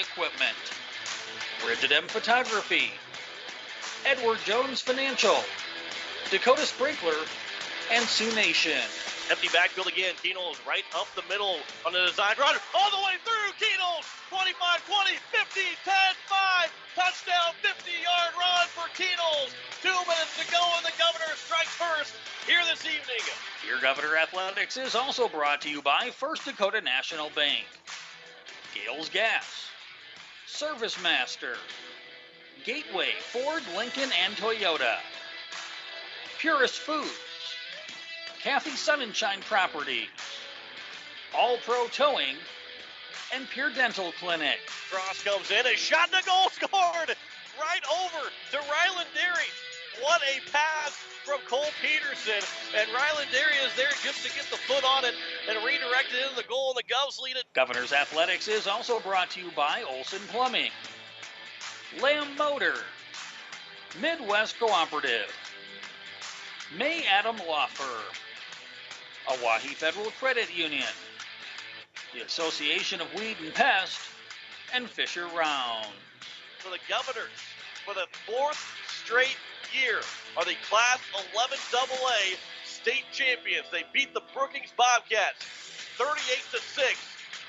Equipment, Bridget M. Photography, Edward Jones Financial, Dakota Sprinkler, and Sioux Nation. Empty backfield again. Keenel's right up the middle on the design run. All the way through. Keenel's 25, 20, 50, 10, 5. Touchdown, 50-yard run for Keenel's. 2 minutes to go, and the Governor strikes first here this evening. Your Governor Athletics is also brought to you by First Dakota National Bank, Gales Gas, Service Master, Gateway Ford, Lincoln, and Toyota, Purist Foods, Kathy Sunshine Properties, All Pro Towing, and Pierre Dental Clinic. Cross comes in, a shot to goal scored right over to Ryland Derry. What a pass from Cole Peterson. And Ryland Derry is there just to get the foot on it and redirect it into the goal, and the Govs lead it. Governor's Athletics is also brought to you by Olson Plumbing, Lamb Motor, Midwest Cooperative, May Adam Law Firm, Oahe Federal Credit Union, the Association of Weed and Pest, and Fisher Round. For the Governors, for the fourth straight year, are the Class 11 AA state champions. They beat the Brookings Bobcats 38-6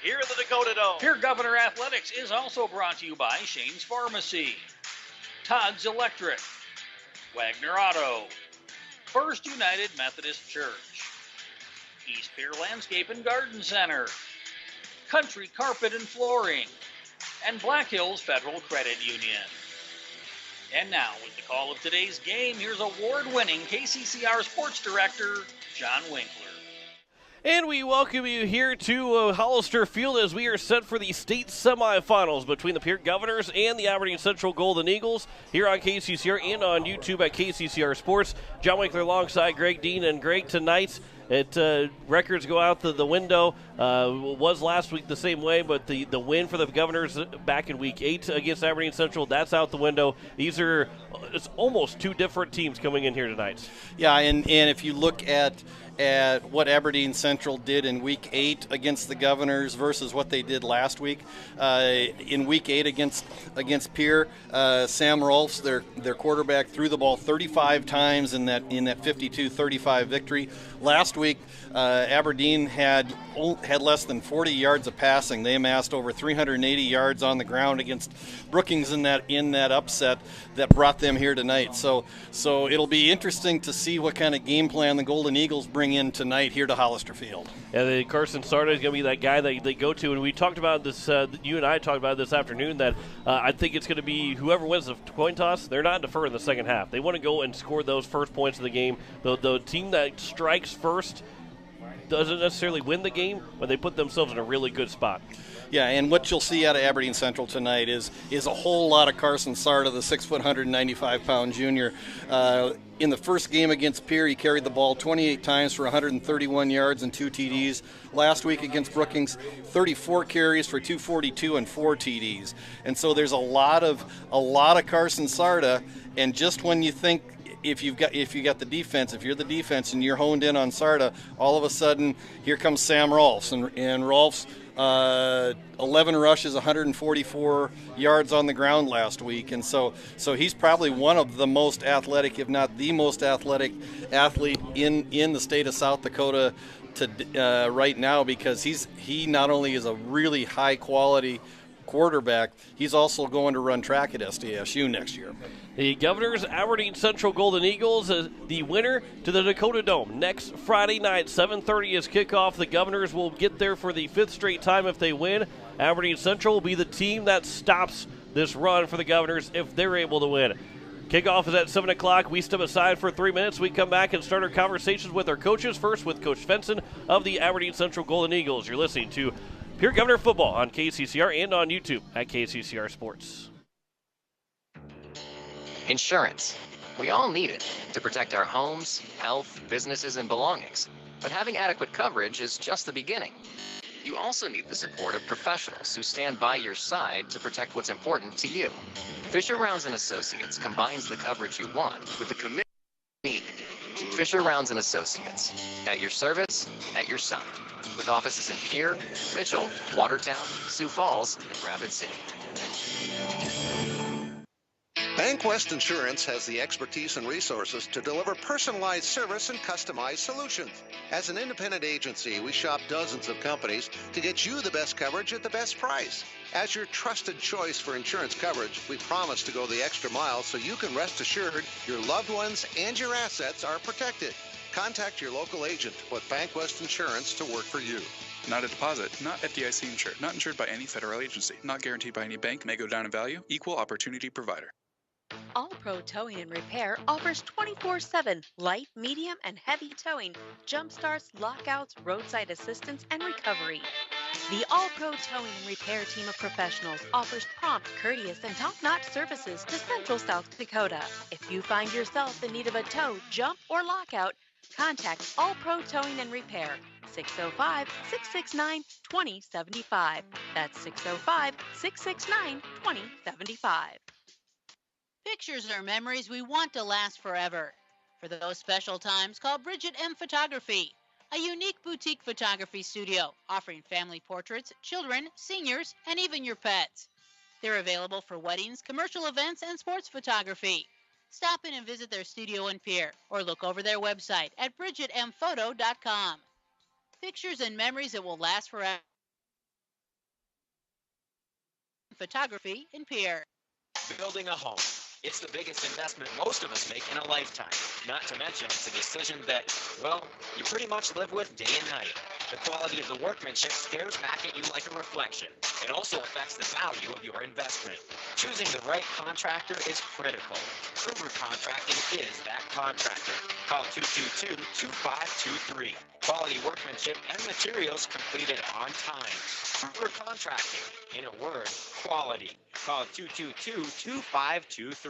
here in the Dakota Dome. Here, Governor Athletics is also brought to you by Shane's Pharmacy, Todd's Electric, Wagner Auto, First United Methodist Church, East Pier Landscape and Garden Center, Country Carpet and Flooring, and Black Hills Federal Credit Union. And now, with the call of today's game, here's award-winning KCCR Sports Director, John Winkler. And we welcome you here to Hollister Field as we are set for the state semifinals between the Pierre Governors and the Aberdeen Central Golden Eagles here on KCCR and on YouTube at KCCR Sports. John Winkler alongside Greg Dean. And Greg, tonight, records go out the window. Was last week the same way, but the win for the Governors back in Week 8 against Aberdeen Central, that's out the window. It's almost two different teams coming in here tonight. Yeah, and if you look at what Aberdeen Central did in Week 8 against the Governors versus what they did last week. In Week 8 against Pierre, Sam Rolfs, their quarterback, threw the ball 35 times in that 52-35 victory. Last week, Aberdeen had less than 40 yards of passing. They amassed over 380 yards on the ground against Brookings in that upset that brought them here tonight. So it'll be interesting to see what kind of game plan the Golden Eagles bring in tonight here to Hollister Field. Yeah, Carson Sarda is going to be that guy that they go to, and we talked about this. You and I talked about it this afternoon that I think it's going to be whoever wins the coin toss. They're not deferring the second half. They want to go and score those first points of the game. The team that strikes first doesn't necessarily win the game, but they put themselves in a really good spot. Yeah, and what you'll see out of Aberdeen Central tonight is a whole lot of Carson Sarda, the 6 foot, 195-pound junior. In the first game against Pierre, he carried the ball 28 times for 131 yards and 2 TDs. Last week against Brookings, 34 carries for 242 and 4 TDs. And so there's a lot of Carson Sarda, and just when you think if you got the defense, if you're the defense and you're honed in on Sarda, all of a sudden here comes Sam Rolfs, and Rolfs 11 rushes, 144 yards on the ground last week, and so he's probably one of the most athletic, if not the most athletic athlete in the state of South Dakota right now, because he not only is a really high quality quarterback, he's also going to run track at SDSU next year. The Governors Aberdeen Central Golden Eagles is the winner to the Dakota Dome. Next Friday night, 7:30 is kickoff. The Governors will get there for the 5th straight time if they win. Aberdeen Central will be the team that stops this run for the Governors if they're able to win. Kickoff is at 7 o'clock. We step aside for 3 minutes. We come back and start our conversations with our coaches. First with Coach Fenson of the Aberdeen Central Golden Eagles. You're listening to Pierre Governor Football on KCCR and on YouTube at KCCR Sports. Insurance. We all need it to protect our homes, health, businesses, and belongings. But having adequate coverage is just the beginning. You also need the support of professionals who stand by your side to protect what's important to you. Fisher Rounds & Associates combines the coverage you want with the commitment you need. Fisher Rounds & Associates. At your service, at your side. with offices in Pierre, Mitchell, Watertown, Sioux Falls, and Rapid City. Bankwest Insurance has the expertise and resources to deliver personalized service and customized solutions. As an independent agency, we shop dozens of companies to get you the best coverage at the best price. As your trusted choice for insurance coverage, we promise to go the extra mile so you can rest assured your loved ones and your assets are protected. Contact your local agent to put Bankwest Insurance to work for you. Not a deposit, not FDIC insured, not insured by any federal agency, not guaranteed by any bank, may go down in value, equal opportunity provider. All Pro Towing and Repair offers 24/7 light, medium, and heavy towing, jump starts, lockouts, roadside assistance, and recovery. The All Pro Towing and Repair team of professionals offers prompt, courteous, and top-notch services to Central South Dakota. If you find yourself in need of a tow, jump, or lockout, contact All Pro Towing and Repair, 605-669-2075. That's 605-669-2075. Pictures are memories we want to last forever. For those special times, call Bridget M. Photography, a unique boutique photography studio offering family portraits, children, seniors, and even your pets. They're available for weddings, commercial events, and sports photography. Stop in and visit their studio in Pierre or look over their website at bridgetmphoto.com. Pictures and memories that will last forever. Photography in Pierre. Building a home. It's the biggest investment most of us make in a lifetime. Not to mention, it's a decision that, well, you pretty much live with day and night. The quality of the workmanship stares back at you like a reflection. It also affects the value of your investment. Choosing the right contractor is critical. Kruger Contracting is that contractor. Call 222-2523. Quality workmanship and materials completed on time. Kruger Contracting. In a word, quality. Call 222-2523.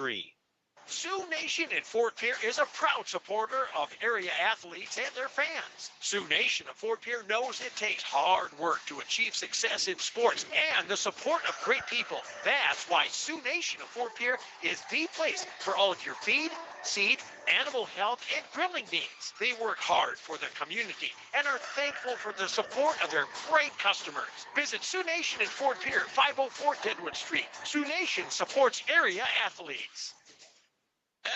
Sioux Nation in Fort Pierre is a proud supporter of area athletes and their fans. Sioux Nation of Fort Pierre knows it takes hard work to achieve success in sports and the support of great people. That's why Sioux Nation of Fort Pierre is the place for all of your feed, seed, animal health, and grilling needs. They work hard for the community and are thankful for the support of their great customers. Visit Sioux Nation in Fort Pierre, 504 Deadwood Street. Sioux Nation supports area athletes.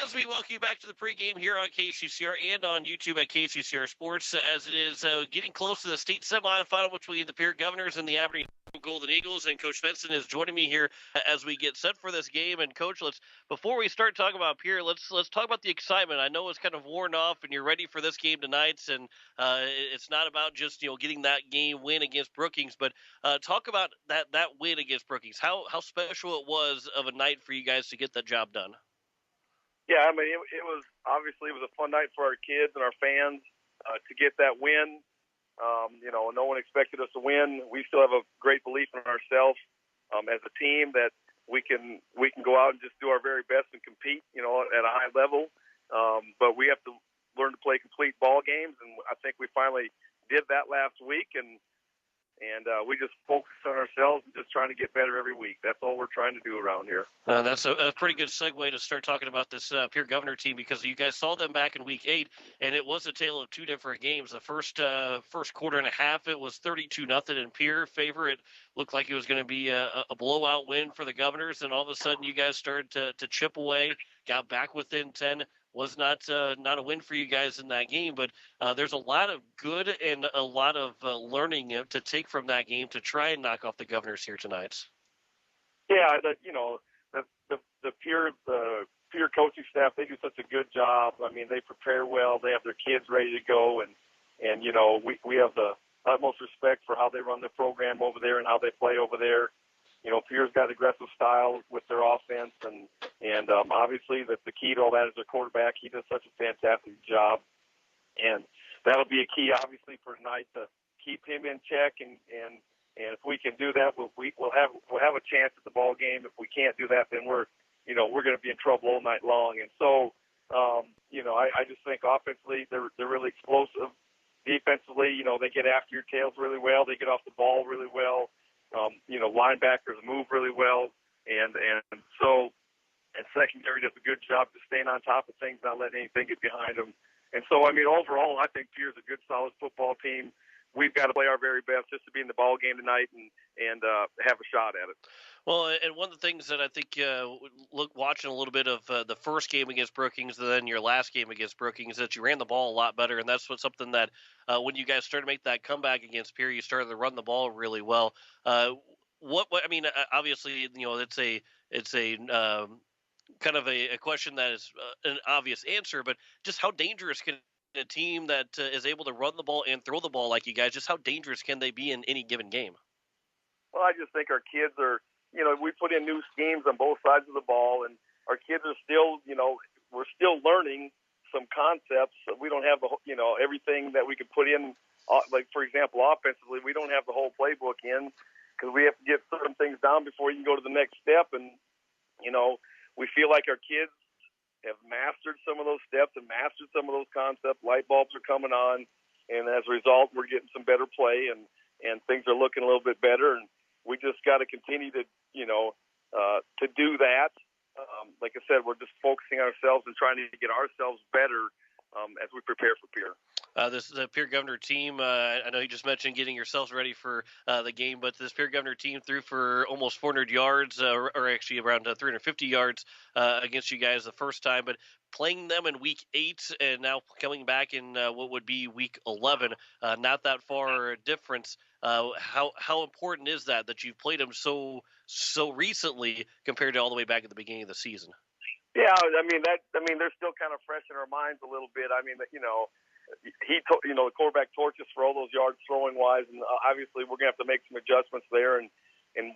As we welcome you back to the pregame here on KCCR and on YouTube at KCCR Sports, as it is getting close to the state semifinal between the Pierre Governors and the Aberdeen Golden Eagles, and Coach Benson is joining me here as we get set for this game. And Coach, before we start talking about Pierre, let's talk about the excitement. I know it's kind of worn off, and you're ready for this game tonight. And it's not about just getting that game win against Brookings, but talk about that win against Brookings. How special it was of a night for you guys to get that job done. Yeah, I mean, it was obviously a fun night for our kids and our fans to get that win. No one expected us to win. We still have a great belief in ourselves as a team that we can go out and just do our very best and compete, at a high level. But we have to learn to play complete ball games, and I think we finally did that last week. And we just focus on ourselves and just trying to get better every week. That's all we're trying to do around here. That's a pretty good segue to start talking about this Pierre Governor team, because you guys saw them back in Week 8, and it was a tale of two different games. The first quarter and a half, it was 32-0 in Pierre favor. It looked like it was going to be a blowout win for the Governors, and all of a sudden you guys started to chip away, got back within 10. Was not a win for you guys in that game, but there's a lot of good and a lot of learning to take from that game to try and knock off the Governors here tonight. Yeah, the Pierre coaching staff, they do such a good job. I mean, they prepare well. They have their kids ready to go, and we have the utmost respect for how they run the program over there and how they play over there. Pierre's got aggressive style with their offense, and obviously the key to all that is their quarterback. He does such a fantastic job, and that'll be a key, obviously, for tonight to keep him in check. And if we can do that, we'll have a chance at the ball game. If we can't do that, then we're going to be in trouble all night long. And so, I just think offensively they're really explosive. Defensively, they get after your tails really well. They get off the ball really well. Linebackers move really well, and secondary does a good job of staying on top of things, not letting anything get behind them. And so, I mean, overall, I think Pierre's a good, solid football team. we've got to play our very best just to be in the ball game tonight and have a shot at it. Well, and one of the things that I think, watching a little bit of the first game against Brookings and then your last game against Brookings, that you ran the ball a lot better, and that's something that when you guys started to make that comeback against Pierre, you started to run the ball really well. What I mean, obviously, it's a kind of a question that is an obvious answer, but just how dangerous can a team that is able to run the ball and throw the ball like you guys, just how dangerous can they be in any given game? Well, I just think our kids are, we put in new schemes on both sides of the ball, and our kids are still, we're still learning some concepts. We don't have everything that we could put in, like, for example, offensively, we don't have the whole playbook in because we have to get certain things down before you can go to the next step. And, we feel like our kids have mastered some of those steps and mastered some of those concepts. Light bulbs are coming on, and as a result, we're getting some better play, and things are looking a little bit better. And we just got to continue to, to do that. Like I said, we're just focusing on ourselves and trying to get ourselves better as we prepare for Pierre. This is a Pierre Governor team. I know you just mentioned getting yourselves ready for the game, but this Pierre Governor team threw for almost 400 yards, or actually around 350 yards against you guys the first time. But playing them in Week 8 and now coming back in what would be Week 11, not that far a difference. How important is that you've played them so recently compared to all the way back at the beginning of the season? Yeah, they're still kind of fresh in our minds a little bit. The quarterback torched us for all those yards throwing wise, and obviously we're gonna have to make some adjustments there, and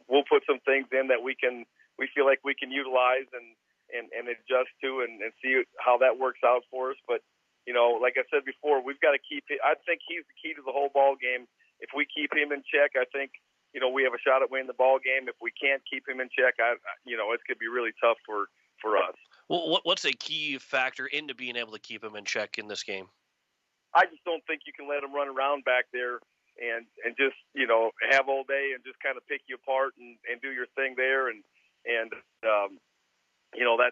we'll put some things in that we feel like we can utilize and adjust to and see how that works out for us. But like I said before, we've got to keep it. I think he's the key to the whole ball game. If we keep him in check, I think we have a shot at winning the ball game. If we can't keep him in check, it's gonna be really tough for us. Well, what's a key factor into being able to keep him in check in this game? I just don't think you can let him run around back there and just, have all day and just kind of pick you apart and do your thing there.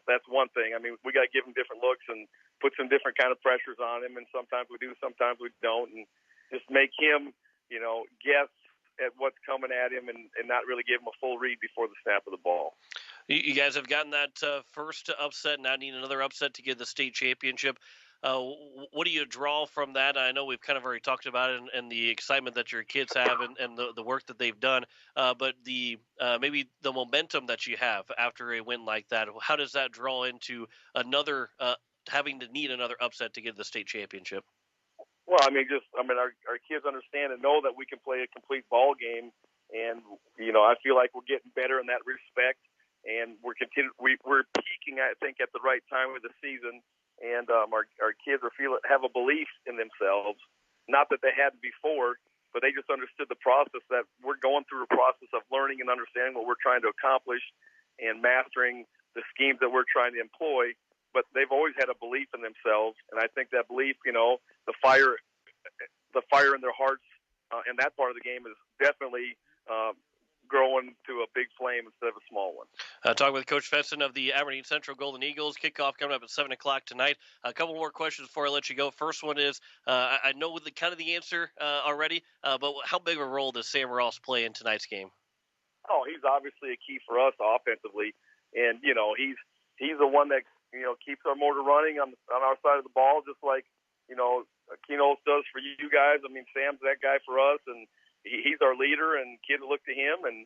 That's one thing. We got to give him different looks and put some different kind of pressures on him. And sometimes we do, sometimes we don't. And just make him, guess at what's coming at him and not really give him a full read before the snap of the ball. You guys have gotten that first upset, now need another upset to get the state championship. What do you draw from that? I know we've kind of already talked about it and the excitement that your kids have and the work that they've done, but the maybe the momentum that you have after a win like that, how does that draw into another having to need another upset to get the state championship? Well, our kids understand and know that we can play a complete ball game, and I feel like we're getting better in that respect, and we're peaking, I think, at the right time of the season. And our kids have a belief in themselves, not that they hadn't before, but they just understood the process that we're going through a process of learning and understanding what we're trying to accomplish and mastering the schemes that we're trying to employ. But they've always had a belief in themselves, and I think that belief, the fire in their hearts, and that part of the game is definitely growing to a big flame instead of a small one. Talking with Coach Fenson of the Aberdeen Central Golden Eagles. Kickoff coming up at 7 o'clock tonight. A couple more questions before I let you go. First one is, I know the answer already, but how big a role does Sam Ross play in tonight's game? Oh, he's obviously a key for us offensively, and he's the one that keeps our motor running on our side of the ball, just like Keno does for you guys. Sam's that guy for us, and he's our leader, and kids look to him, and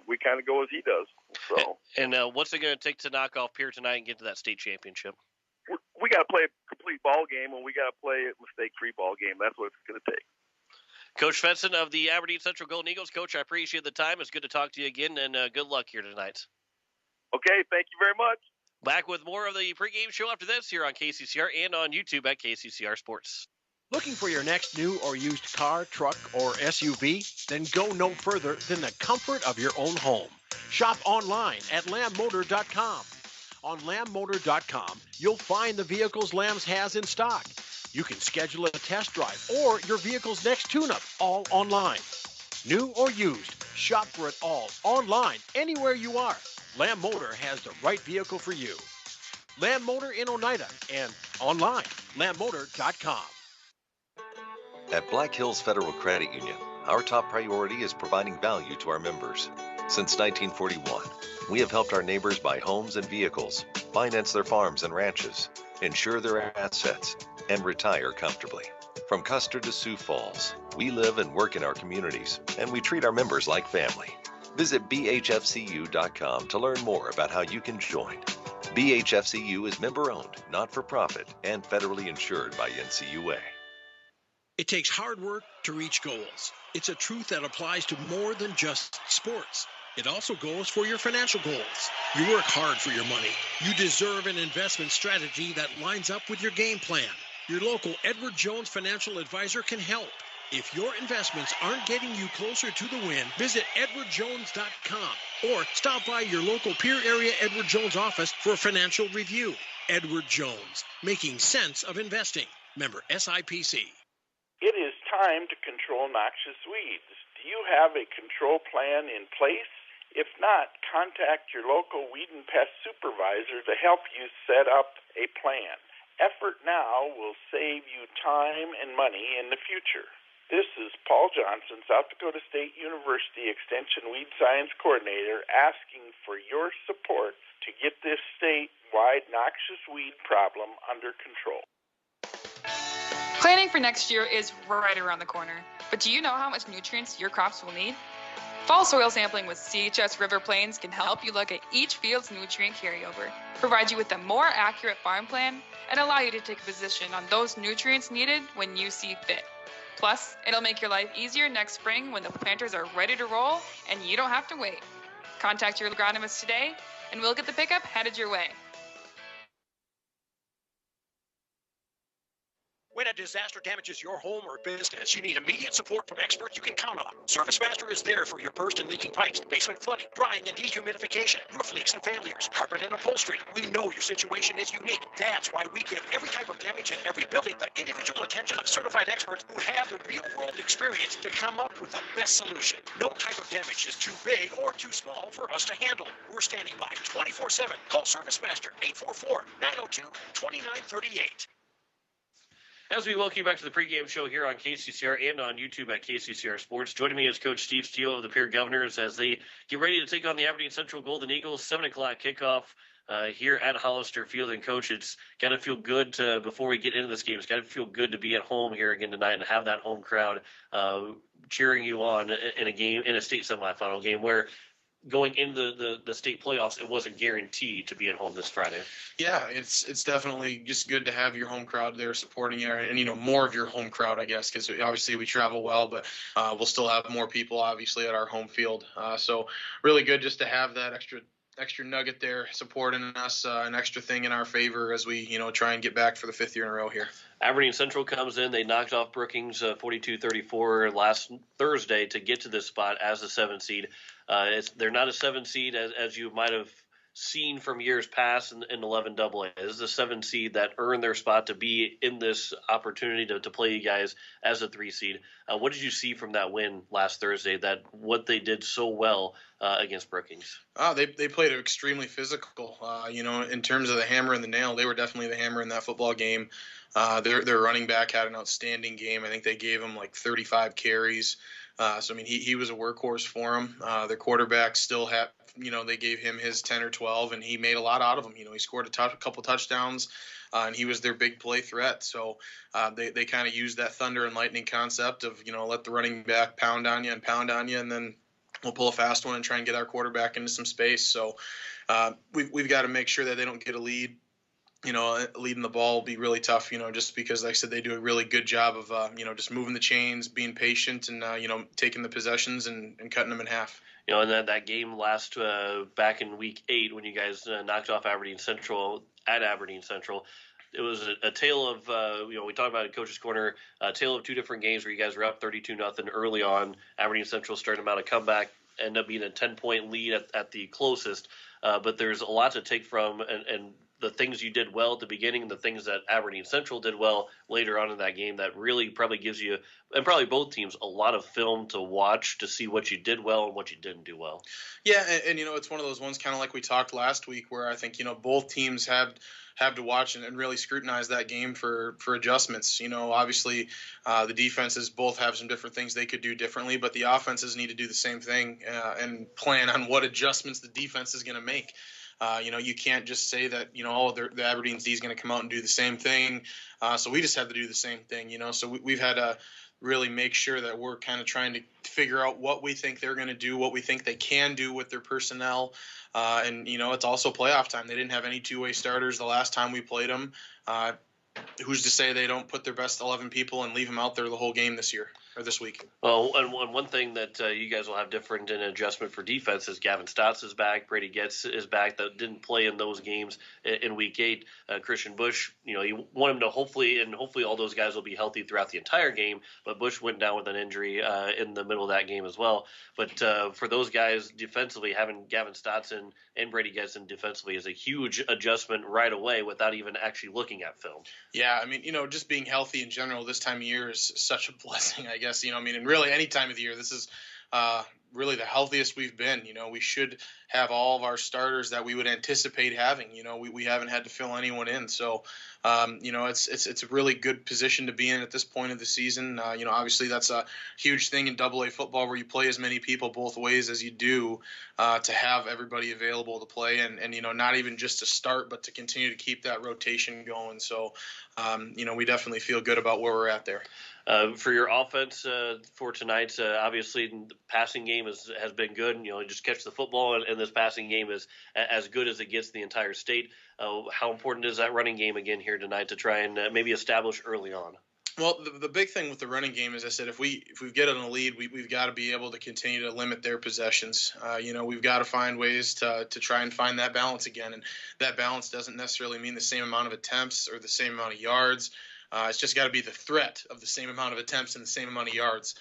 we kind of go as he does. So. And what's it going to take to knock off Pierre tonight and get to that state championship? We got to play a complete ball game, and we got to play a mistake-free ball game. That's what it's going to take. Coach Fenson of the Aberdeen Central Golden Eagles. Coach, I appreciate the time. It's good to talk to you again, and good luck here tonight. Okay, thank you very much. Back with more of the pregame show after this here on KCCR and on YouTube at KCCR Sports. Looking for your next new or used car, truck, or SUV? Then go no further than the comfort of your own home. Shop online at lambmotor.com. On lambmotor.com, you'll find the vehicles Lambs has in stock. You can schedule a test drive or your vehicle's next tune-up, all online. New or used, shop for it all online, anywhere you are. Lamb Motor has the right vehicle for you. Lamb Motor in Oneida and online, lambmotor.com. At Black Hills Federal Credit Union, our top priority is providing value to our members. Since 1941, we have helped our neighbors buy homes and vehicles, finance their farms and ranches, insure their assets, and retire comfortably. From Custer to Sioux Falls, we live and work in our communities, and we treat our members like family. Visit bhfcu.com to learn more about how you can join. BHFCU is member-owned, not-for-profit, and federally insured by NCUA. It takes hard work to reach goals. It's a truth that applies to more than just sports. It also goes for your financial goals. You work hard for your money. You deserve an investment strategy that lines up with your game plan. Your local Edward Jones financial advisor can help. If your investments aren't getting you closer to the win, visit edwardjones.com or stop by your local Pierre area Edward Jones office for a financial review. Edward Jones, making sense of investing. Member SIPC. It is time to control noxious weeds. Do you have a control plan in place? If not, contact your local weed and pest supervisor to help you set up a plan. Effort now will save you time and money in the future. This is Paul Johnson, South Dakota State University Extension Weed Science Coordinator, asking for your support to get this statewide noxious weed problem under control. Planting for next year is right around the corner, but do you know how much nutrients your crops will need? Fall soil sampling with CHS River Plains can help you look at each field's nutrient carryover, provide you with a more accurate farm plan, and allow you to take a position on those nutrients needed when you see fit. Plus, it'll make your life easier next spring when the planters are ready to roll and you don't have to wait. Contact your agronomist today, and we'll get the pickup headed your way. When a disaster damages your home or business, you need immediate support from experts you can count on. ServiceMaster is there for your burst and leaking pipes, basement flooding, drying and dehumidification, roof leaks and failures, carpet and upholstery. We know your situation is unique. That's why we give every type of damage in every building the individual attention of certified experts who have the real-world experience to come up with the best solution. No type of damage is too big or too small for us to handle. We're standing by 24/7. Call ServiceMaster 844-902-2938. As we welcome you back to the pregame show here on KCCR and on YouTube at KCCR Sports. Joining me is Coach Steve Steele of the Pierre Governors as they get ready to take on the Aberdeen Central Golden Eagles. 7 o'clock kickoff here at Hollister Field. And, Coach, it's got to feel good before we get into this game. It's got to feel good to be at home here again tonight and have that home crowd cheering you on in a game, in a state semifinal game where going into the state playoffs, it wasn't guaranteed to be at home this Friday. Yeah, it's definitely just good to have your home crowd there supporting you, and more of your home crowd, I guess, because obviously we travel well, but we'll still have more people obviously at our home field. So really good just to have that extra nugget there supporting us, an extra thing in our favor as we try and get back for the 5th year in a row here. Aberdeen Central comes in. They knocked off Brookings 42-34 last Thursday to get to this spot as a 7 seed. They're not a 7 seed as you might have seen from years past in 11 AA. This is a 7 seed that earned their spot to be in this opportunity to play you guys as a 3 seed. What did you see from that win last Thursday, what they did so well against Brookings? They played extremely physical. In terms of the hammer and the nail, they were definitely the hammer in that football game. Their running back had an outstanding game. I think they gave him like 35 carries. So, he was a workhorse for them. Their quarterback still had, they gave him his 10 or 12, and he made a lot out of them. He scored a couple touchdowns, and he was their big play threat. So they kind of used that thunder and lightning concept of, let the running back pound on you, and then we'll pull a fast one and try and get our quarterback into some space. So we've got to make sure that they don't get a lead. Leading the ball will be really tough, just because, like I said, they do a really good job of, just moving the chains, being patient, and, taking the possessions and cutting them in half. And that game last back in week 8 when you guys knocked off Aberdeen Central at Aberdeen Central, it was a tale of, we talked about it, Coach's Corner, a tale of 2 different games where you guys were up 32-0 early on. Aberdeen Central started them out a comeback, ended up being a 10-point lead at the closest. But there's a lot to take from, and the things you did well at the beginning and the things that Aberdeen Central did well later on in that game that really probably gives you, and probably both teams, a lot of film to watch to see what you did well and what you didn't do well. Yeah, and it's one of those ones kind of like we talked last week where I think, both teams have to watch and really scrutinize that game for adjustments. Obviously the defenses both have some different things they could do differently, but the offenses need to do the same thing and plan on what adjustments the defense is going to make. You can't just say that, the Aberdeen's D is going to come out and do the same thing. So we just have to do the same thing, So we've had to really make sure that we're kind of trying to figure out what we think they're going to do, what we think they can do with their personnel. And it's also playoff time. They didn't have any two-way starters the last time we played them. Who's to say they don't put their best 11 people and leave them out there the whole game this year or this week? Well, and one thing that you guys will have different in adjustment for defense is Gavin Stotts is back. Brady Getz is back. That didn't play in those games in Week 8. Christian Bush, you want him to hopefully all those guys will be healthy throughout the entire game. But Bush went down with an injury in the middle of that game as well. But for those guys defensively, having Gavin Stotts and Brady Getz in defensively is a huge adjustment right away without even actually looking at film. Yeah, just being healthy in general this time of year is such a blessing, I guess. And really any time of the year, this is really the healthiest we've been. We should have all of our starters that we would anticipate having. We haven't had to fill anyone in. So, it's a really good position to be in at this point of the season. Obviously that's a huge thing in AA football where you play as many people both ways as you do to have everybody available to play and not even just to start, but to continue to keep that rotation going. So, we definitely feel good about where we're at there. For your offense for tonight, obviously the passing game has been good. Just catch the football, and this passing game is as good as it gets in the entire state. How important is that running game again here tonight to try and maybe establish early on? Well, the big thing with the running game, as I said, if we get in a lead, we've got to be able to continue to limit their possessions. We've got to find ways to try and find that balance again, and that balance doesn't necessarily mean the same amount of attempts or the same amount of yards. It's just got to be the threat of the same amount of attempts and the same amount of yards.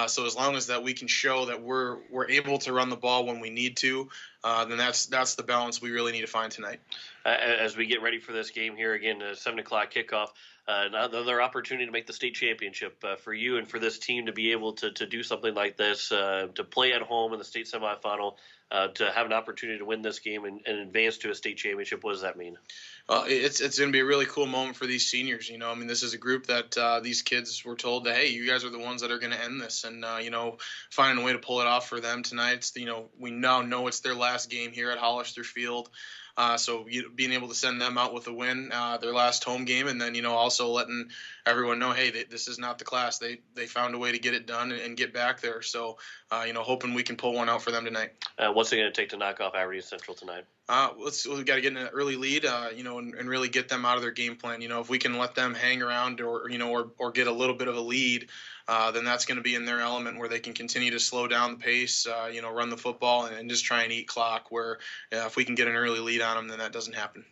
So as long as that we can show that we're able to run the ball when we need to, then that's the balance we really need to find tonight. As we get ready for this game here again, 7 o'clock kickoff, another opportunity to make the state championship for you and for this team to be able to do something like this, to play at home in the state semifinal, to have an opportunity to win this game and advance to a state championship. What does that mean? Well, it's going to be a really cool moment for these seniors. This is a group that these kids were told that, hey, you guys are the ones that are going to end this. And, finding a way to pull it off for them tonight. We now know it's their last game here at Hollister Field. So being able to send them out with a win, their last home game, and then, also letting everyone know, hey, this is not the class. They found a way to get it done and get back there. So, hoping we can pull one out for them tonight. What's it going to take to knock off Aberdeen Central tonight? We've got to get an early lead, and really get them out of their game plan. If we can let them hang around or get a little bit of a lead, then that's going to be in their element where they can continue to slow down the pace, run the football and just try and eat clock where if we can get an early lead on them, then that doesn't happen.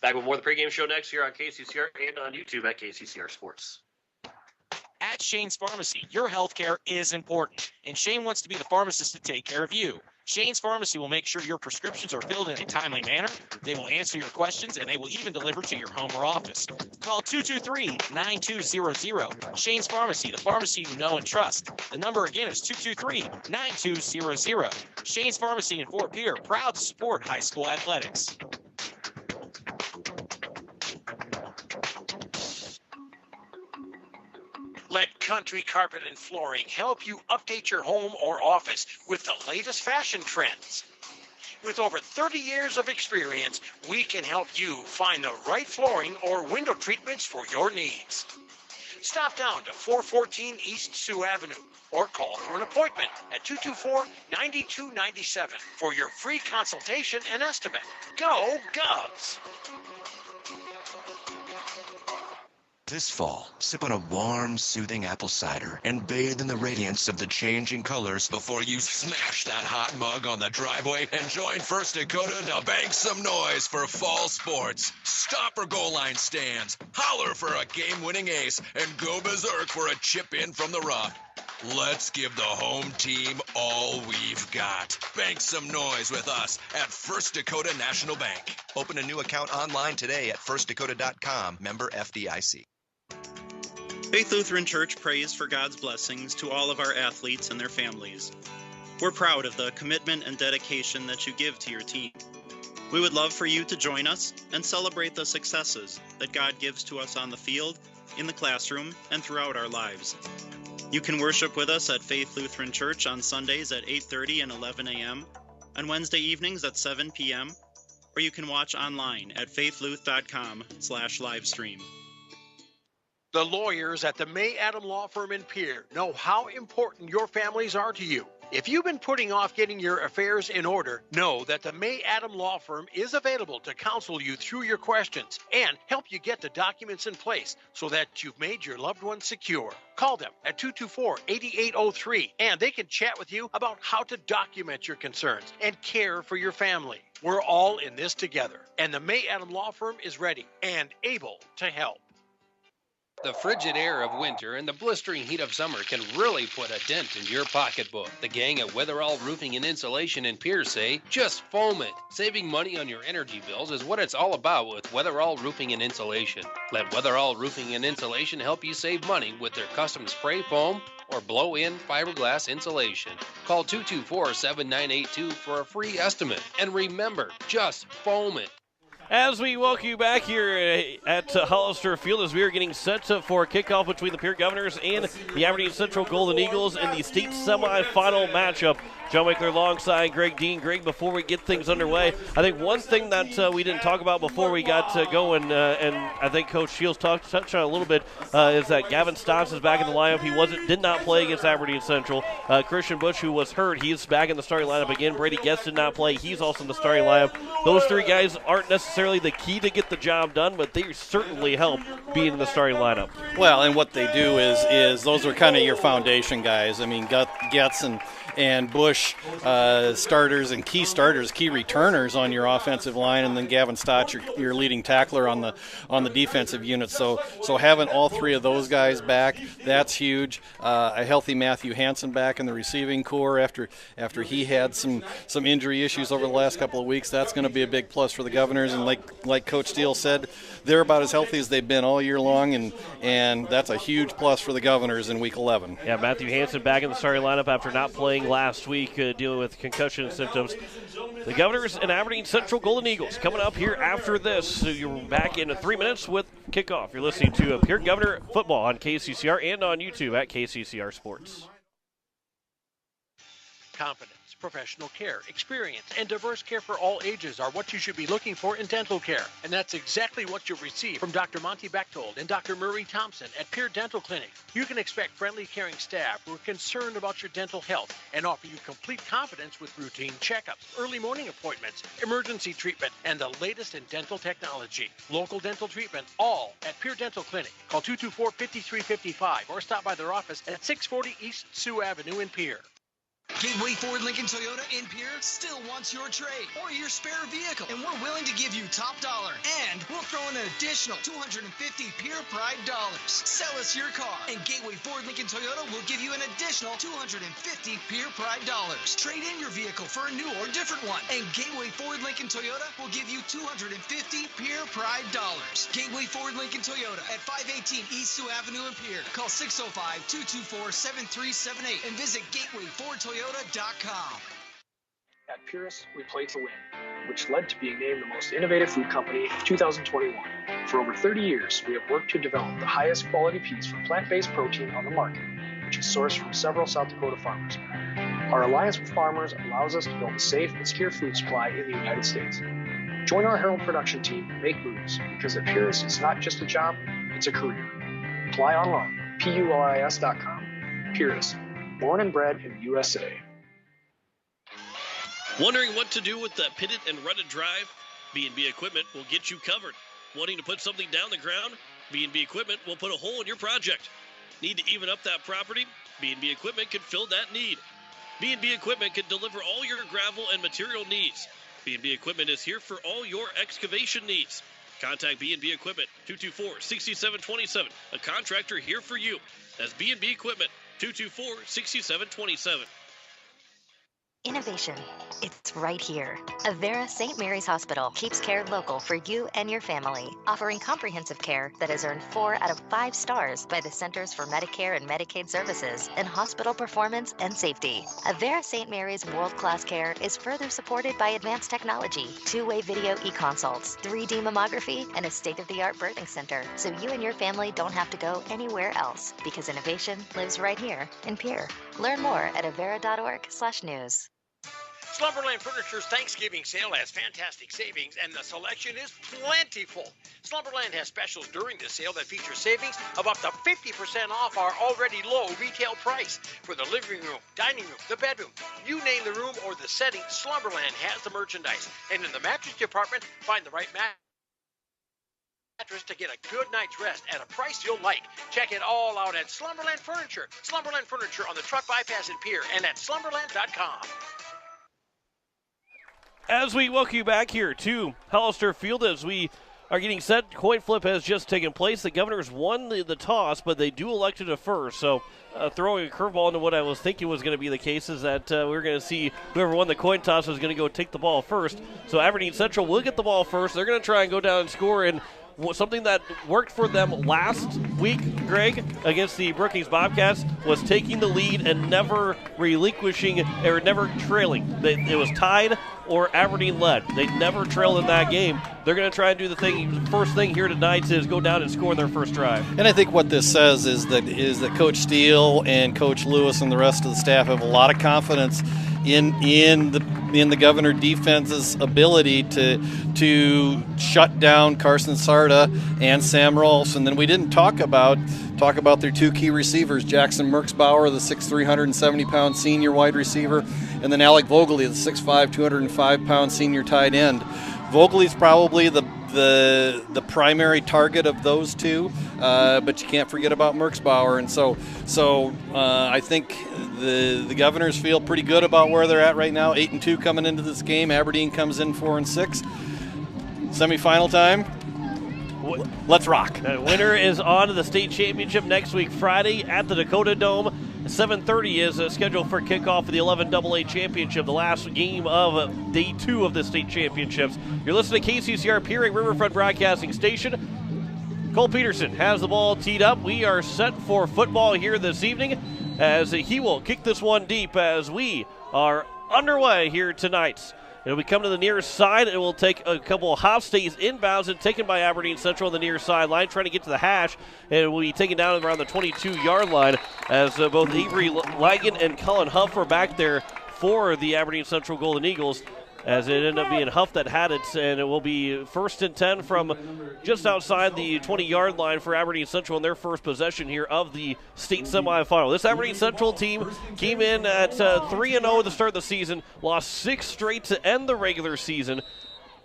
Back with more of the pregame show next here on KCCR and on YouTube at KCCR Sports. At Shane's Pharmacy, your health care is important, and Shane wants to be the pharmacist to take care of you. Shane's Pharmacy will make sure your prescriptions are filled in a timely manner. They will answer your questions, and they will even deliver to your home or office. Call 223-9200. Shane's Pharmacy, the pharmacy you know and trust. The number again is 223-9200. Shane's Pharmacy in Fort Pierre, proud to support high school athletics. Let Country Carpet and Flooring help you update your home or office with the latest fashion trends. With over 30 years of experience, we can help you find the right flooring or window treatments for your needs. Stop down to 414 East Sioux Avenue or call for an appointment at 224-9297 for your free consultation and estimate. Go Govs! This fall, sip on a warm, soothing apple cider and bathe in the radiance of the changing colors before you smash that hot mug on the driveway and join First Dakota to bank some noise for fall sports. Stop for goal line stands, holler for a game-winning ace, and go berserk for a chip in from the rough. Let's give the home team all we've got. Bank some noise with us at First Dakota National Bank. Open a new account online today at firstdakota.com, member FDIC. Faith Lutheran Church prays for God's blessings to all of our athletes and their families. We're proud of the commitment and dedication that you give to your team. We would love for you to join us and celebrate the successes that God gives to us on the field, in the classroom, and throughout our lives. You can worship with us at Faith Lutheran Church on Sundays at 8:30 and 11 a.m., on Wednesday evenings at 7 p.m., or you can watch online at faithluth.com/livestream. The lawyers at the May Adam Law Firm in Pierre know how important your families are to you. If you've been putting off getting your affairs in order, know that the May Adam Law Firm is available to counsel you through your questions and help you get the documents in place so that you've made your loved ones secure. Call them at 224-8803 and they can chat with you about how to document your concerns and care for your family. We're all in this together, and the May Adam Law Firm is ready and able to help. The frigid air of winter and the blistering heat of summer can really put a dent in your pocketbook. The gang at Weatherall Roofing and Insulation in Pierre say, just foam it. Saving money on your energy bills is what it's all about with Weatherall Roofing and Insulation. Let Weatherall Roofing and Insulation help you save money with their custom spray foam or blow-in fiberglass insulation. Call 224-7982 for a free estimate. And remember, just foam it. As we welcome you back here at Hollister Field as we are getting set for kickoff between the Pierre Governors and the Aberdeen Central Golden Eagles in the state semifinal matchup. John Wickler alongside Greg Dean. Greg, before we get things underway, I think one thing that we didn't talk about before we got going, and I think Coach Shields touched on a little bit, is that Gavin Stotts is back in the lineup. He did not play against Aberdeen Central. Christian Bush, who was hurt, he's back in the starting lineup again. Brady Guest did not play. He's also in the starting lineup. Those three guys aren't necessarily the key to get the job done, but they certainly help being in the starting lineup. Well, and what they do is those are kind of your foundation guys. I mean, Getz and Bush, starters and key returners on your offensive line, and then Gavin Stott, your leading tackler on the defensive unit. So having all three of those guys back, that's huge. A healthy Matthew Hansen back in the receiving corps after he had some injury issues over the last couple of weeks. That's going to be a big plus for the Governors. And like Coach Steele said, they're about as healthy as they've been all year long, and that's a huge plus for the Governors in Week 11. Yeah, Matthew Hansen back in the starting lineup after not playing last week, dealing with concussion symptoms. The Governors and Aberdeen Central Golden Eagles coming up here after this. So you're back in 3 minutes with kickoff. You're listening to Pierre Governor Football on KCCR and on YouTube at KCCR Sports. Confidence, professional care, experience, and diverse care for all ages are what you should be looking for in dental care. And that's exactly what you'll receive from Dr. Monty Bechtold and Dr. Murray Thompson at Pierre Dental Clinic. You can expect friendly, caring staff who are concerned about your dental health and offer you complete confidence with routine checkups, early morning appointments, emergency treatment, and the latest in dental technology. Local dental treatment, all at Pierre Dental Clinic. Call 224-5355 or stop by their office at 640 East Sioux Avenue in Pierre. Gateway Ford Lincoln Toyota in Pierre still wants your trade or your spare vehicle, and we're willing to give you top dollar, and we'll throw in an additional $250 Pierre Pride dollars. Sell us your car, and Gateway Ford Lincoln Toyota will give you an additional $250 Pierre Pride dollars. Trade in your vehicle for a new or different one, and Gateway Ford Lincoln Toyota will give you $250 Pierre Pride dollars. Gateway Ford Lincoln Toyota at 518 East Sioux Avenue in Pierre. Call 605-224-7378 and visit GatewayFordToyota.com. At Purist, we play to win, which led to being named the most innovative food company in 2021. For over 30 years, we have worked to develop the highest quality piece for plant-based protein on the market, which is sourced from several South Dakota farmers. Our alliance with farmers allows us to build a safe and secure food supply in the United States. Join our Herald production team and make moves, because at Purist, it's not just a job, it's a career. Apply online, PURIS.com. Purist. Born and bred in the USA. Wondering what to do with the pitted and rutted drive? B&B Equipment will get you covered. Wanting to put something down the ground? B&B Equipment will put a hole in your project. Need to even up that property? B&B Equipment can fill that need. B&B Equipment can deliver all your gravel and material needs. B&B Equipment is here for all your excavation needs. Contact B&B Equipment, 224-6727, a contractor here for you. That's B&B Equipment, 224-6727. Innovation. It's right here. Avera St. Mary's Hospital keeps care local for you and your family, offering comprehensive care that has earned 4 out of 5 stars by the Centers for Medicare and Medicaid Services in hospital performance and safety. Avera St. Mary's world-class care is further supported by advanced technology, 2-way video e-consults, 3D mammography, and a state-of-the-art birthing center, so you and your family don't have to go anywhere else, because innovation lives right here in Pierre. Learn more at avera.org/news. Slumberland Furniture's Thanksgiving sale has fantastic savings, and the selection is plentiful. Slumberland has specials during the sale that feature savings of up to 50% off our already low retail price. For the living room, dining room, the bedroom, you name the room or the setting, Slumberland has the merchandise. And in the mattress department, find the right mattress to get a good night's rest at a price you'll like. Check it all out at Slumberland Furniture. Slumberland Furniture on the truck bypass in Pierre and at slumberland.com. As we welcome you back here to Hollister Field, as we are getting set, coin flip has just taken place. The Governors won the toss, but they do elect to defer. So throwing a curveball into what I was thinking was going to be the case is that we're going to see whoever won the coin toss was going to go take the ball first. So Aberdeen Central will get the ball first. They're going to try and go down and score, and something that worked for them last week, Greg, against the Brookings Bobcats, was taking the lead and never relinquishing or never trailing. It was tied or Aberdeen led. They never trailed in that game. They're going to try and do the thing. First thing here tonight is go down and score in their first drive. And I think what this says is that Coach Steele and Coach Lewis and the rest of the staff have a lot of confidence in the Governor defense's ability to shut down Carson Sarda and Sam Rolfs. And then we didn't talk about their two key receivers, Jackson Merksbauer, the 6'3", 170-pound senior wide receiver, and then Alec Vogeley, the 6'5", 205-pound senior tight end. Vogeley's probably the primary target of those two, but you can't forget about Merksbauer. And so I think the Governors feel pretty good about where they're at right now. 8-2 coming into this game. Aberdeen comes in 4-6. Semifinal time. Let's rock. The winner is on to the state championship next week, Friday at the Dakota Dome. 7:30 is scheduled for kickoff of the 11AA championship, the last game of day 2 of the state championships. You're listening to KCCR Pierre Riverfront Broadcasting Station. Cole Peterson has the ball teed up. We are set for football here this evening as he will kick this one deep as we are underway here tonight. It'll be coming to the near side. It will take a couple of hops, stays inbounds, and taken by Aberdeen Central on the near sideline, trying to get to the hash, and it will be taken down around the 22-yard line as both Avery Lagan and Cullen Huff were back there for the Aberdeen Central Golden Eagles, as it ended up being Huff that had it, and it will be 1st and 10 from just outside the 20-yard line for Aberdeen Central in their first possession here of the state semifinal. This Aberdeen Central team came in at 3-0 to start the season, lost 6 straight to end the regular season,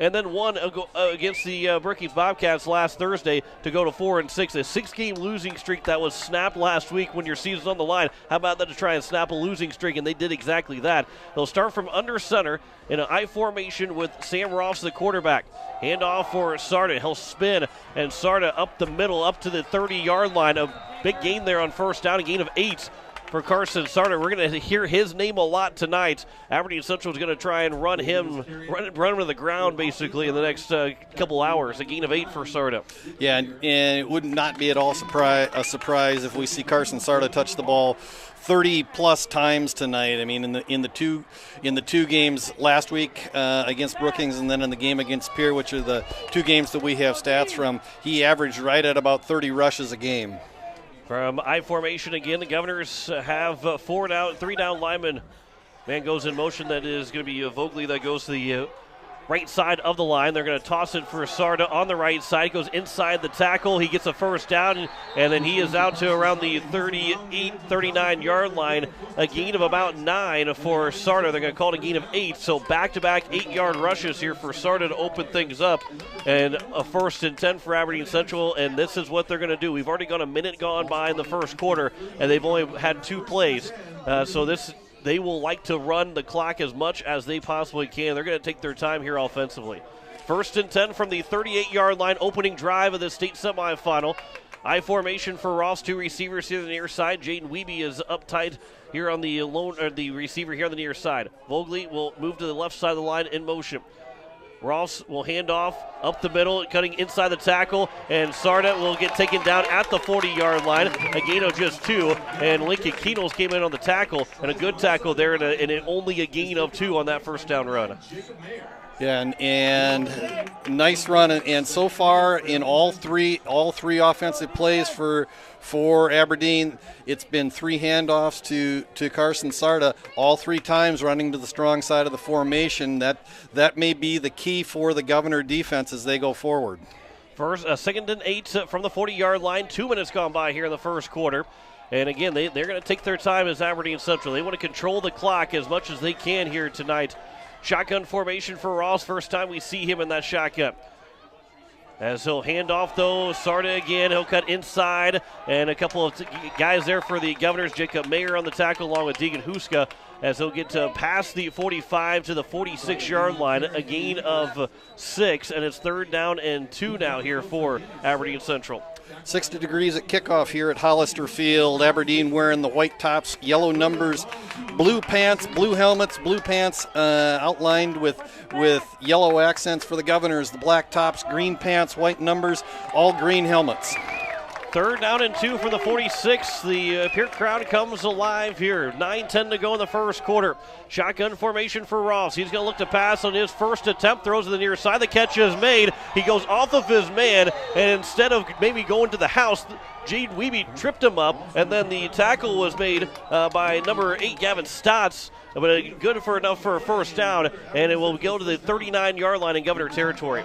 and then won against the Brookings Bobcats last Thursday to go to 4-6. A 6-game losing streak that was snapped last week when your season's on the line. How about that to try and snap a losing streak, and they did exactly that. They'll start from under center in an I formation with Sam Ross, the quarterback. Hand off for Sarda. He'll spin, and Sarda up the middle, up to the 30-yard line. A big gain there on first down, a gain of 8. For Carson Sarda. We're going to hear his name a lot tonight. Aberdeen Central is going to try and run him to the ground basically in the next couple hours. A gain of 8 for Sarda. Yeah, and it would not be at all a surprise if we see Carson Sarda touch the ball 30-plus times tonight. I mean, in the two games last week against Brookings and then in the game against Pierre, which are the 2 games that we have stats from, he averaged right at about 30 rushes a game. From I formation again, the Governors have 3 down linemen. Man goes in motion. That is going to be Vogeley that goes to the right side of the line. They're going to toss it for Sarda on the right side. Goes inside the tackle. He gets a first down, and then he is out to around the 38, 39-yard line. A gain of about 9 for Sarda. They're going to call it a gain of 8. So back-to-back 8-yard rushes here for Sarda to open things up. And a 1st and 10 for Aberdeen Central, and this is what they're going to do. We've already got a minute gone by in the first quarter, and they've only had 2 plays. They will like to run the clock as much as they possibly can. They're going to take their time here offensively. 1st and 10 from the 38-yard line, opening drive of the state semifinal. I formation for Ross, 2 receivers here on the near side. Jaden Wiebe is up tight here on the the receiver here on the near side. Vogley will move to the left side of the line in motion. Ross will hand off up the middle, cutting inside the tackle, and Sarda will get taken down at the 40-yard line. A gain of just 2, and Lincoln Keenels came in on the tackle, and a good tackle there, and only a gain of 2 on that first down run. Yeah, and nice run, and so far in all three offensive plays for Aberdeen, it's been 3 handoffs to Carson Sarda, all 3 times running to the strong side of the formation. That may be the key for the Governor defense as they go forward. First, 2nd and 8 from the 40-yard line. 2 minutes gone by here in the first quarter. And again, they're going to take their time as Aberdeen Central. They want to control the clock as much as they can here tonight. Shotgun formation for Ross. First time we see him in that shotgun. As he'll hand off, though, Sarda again. He'll cut inside. And a couple of guys there for the Governors. Jacob Mayer on the tackle along with Deegan Huska. As he'll get to past the 45 to the 46-yard line. A gain of 6. And it's 3rd down and 2 now here for Aberdeen Central. 60 degrees at kickoff here at Hollister Field. Aberdeen wearing the white tops, yellow numbers, blue pants, blue helmets, blue pants outlined with yellow accents for the Governors. The black tops, green pants, white numbers, all green helmets. 3rd down and 2 for the 46. The Pierre crowd comes alive here. 9:10 to go in the first quarter. Shotgun formation for Ross. He's going to look to pass on his first attempt. Throws to the near side. The catch is made. He goes off of his man, and instead of maybe going to the house, Jaden Wiebe tripped him up, and then the tackle was made by number 8, Gavin Stotts. But good for enough for a first down, and it will go to the 39-yard line in Governor territory.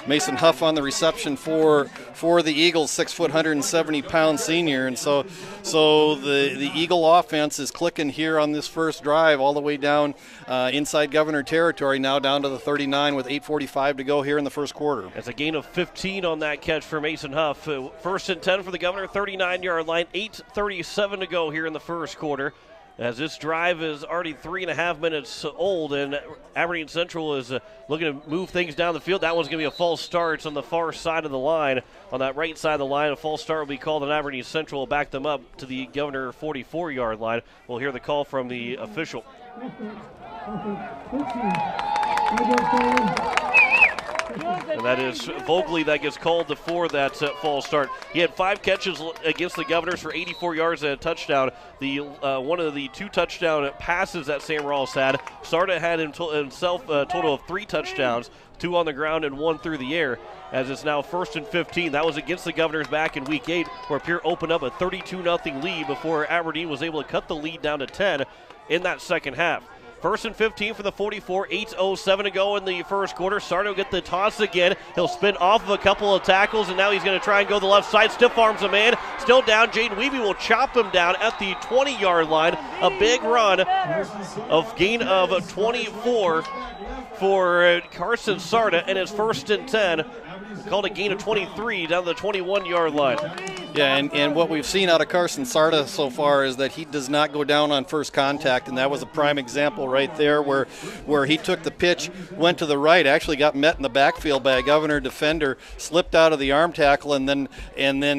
Mason Huff on the reception for the Eagles, 6 foot, 170-pound senior, and so the Eagle offense is clicking here on this first drive all the way down inside Governor territory, now down to the 39 with 8:45 to go here in the first quarter. It's a gain of 15 on that catch for Mason Huff. 1st and 10 for the Governor, 39-yard line, 8:37 to go here in the first quarter. As this drive is already 3.5 minutes old, and Aberdeen Central is looking to move things down the field. That one's going to be a false start. It's on the far side of the line. On that right side of the line, a false start will be called, and Aberdeen Central will back them up to the Governor 44-yard line. We'll hear the call from the official. And that is Vogley that gets called for that false start. He had 5 catches against the Governors for 84 yards and a touchdown. The one of the 2 touchdown passes that Sam Rawls had. Sarda had himself a total of 3 touchdowns, 2 on the ground and 1 through the air, as it's now 1st and 15. That was against the Governors back in Week 8, where Pierre opened up a 32-0 lead before Aberdeen was able to cut the lead down to 10 in that second half. 1st and 15 for the 44, 8:07 to go in the first quarter. Sarda will get the toss again. He'll spin off of a couple of tackles, and now he's going to try and go the left side. Stiff arms a man. Still down. Jaden Wiebe will chop him down at the 20-yard line. A big run of gain of 24 for Carson Sarda, and it's 1st and 10. Called a gain of 23 down the 21-yard line. Yeah, and what we've seen out of Carson Sarda so far is that he does not go down on first contact, and that was a prime example right there where he took the pitch, went to the right, actually got met in the backfield by a Governor defender, slipped out of the arm tackle, and then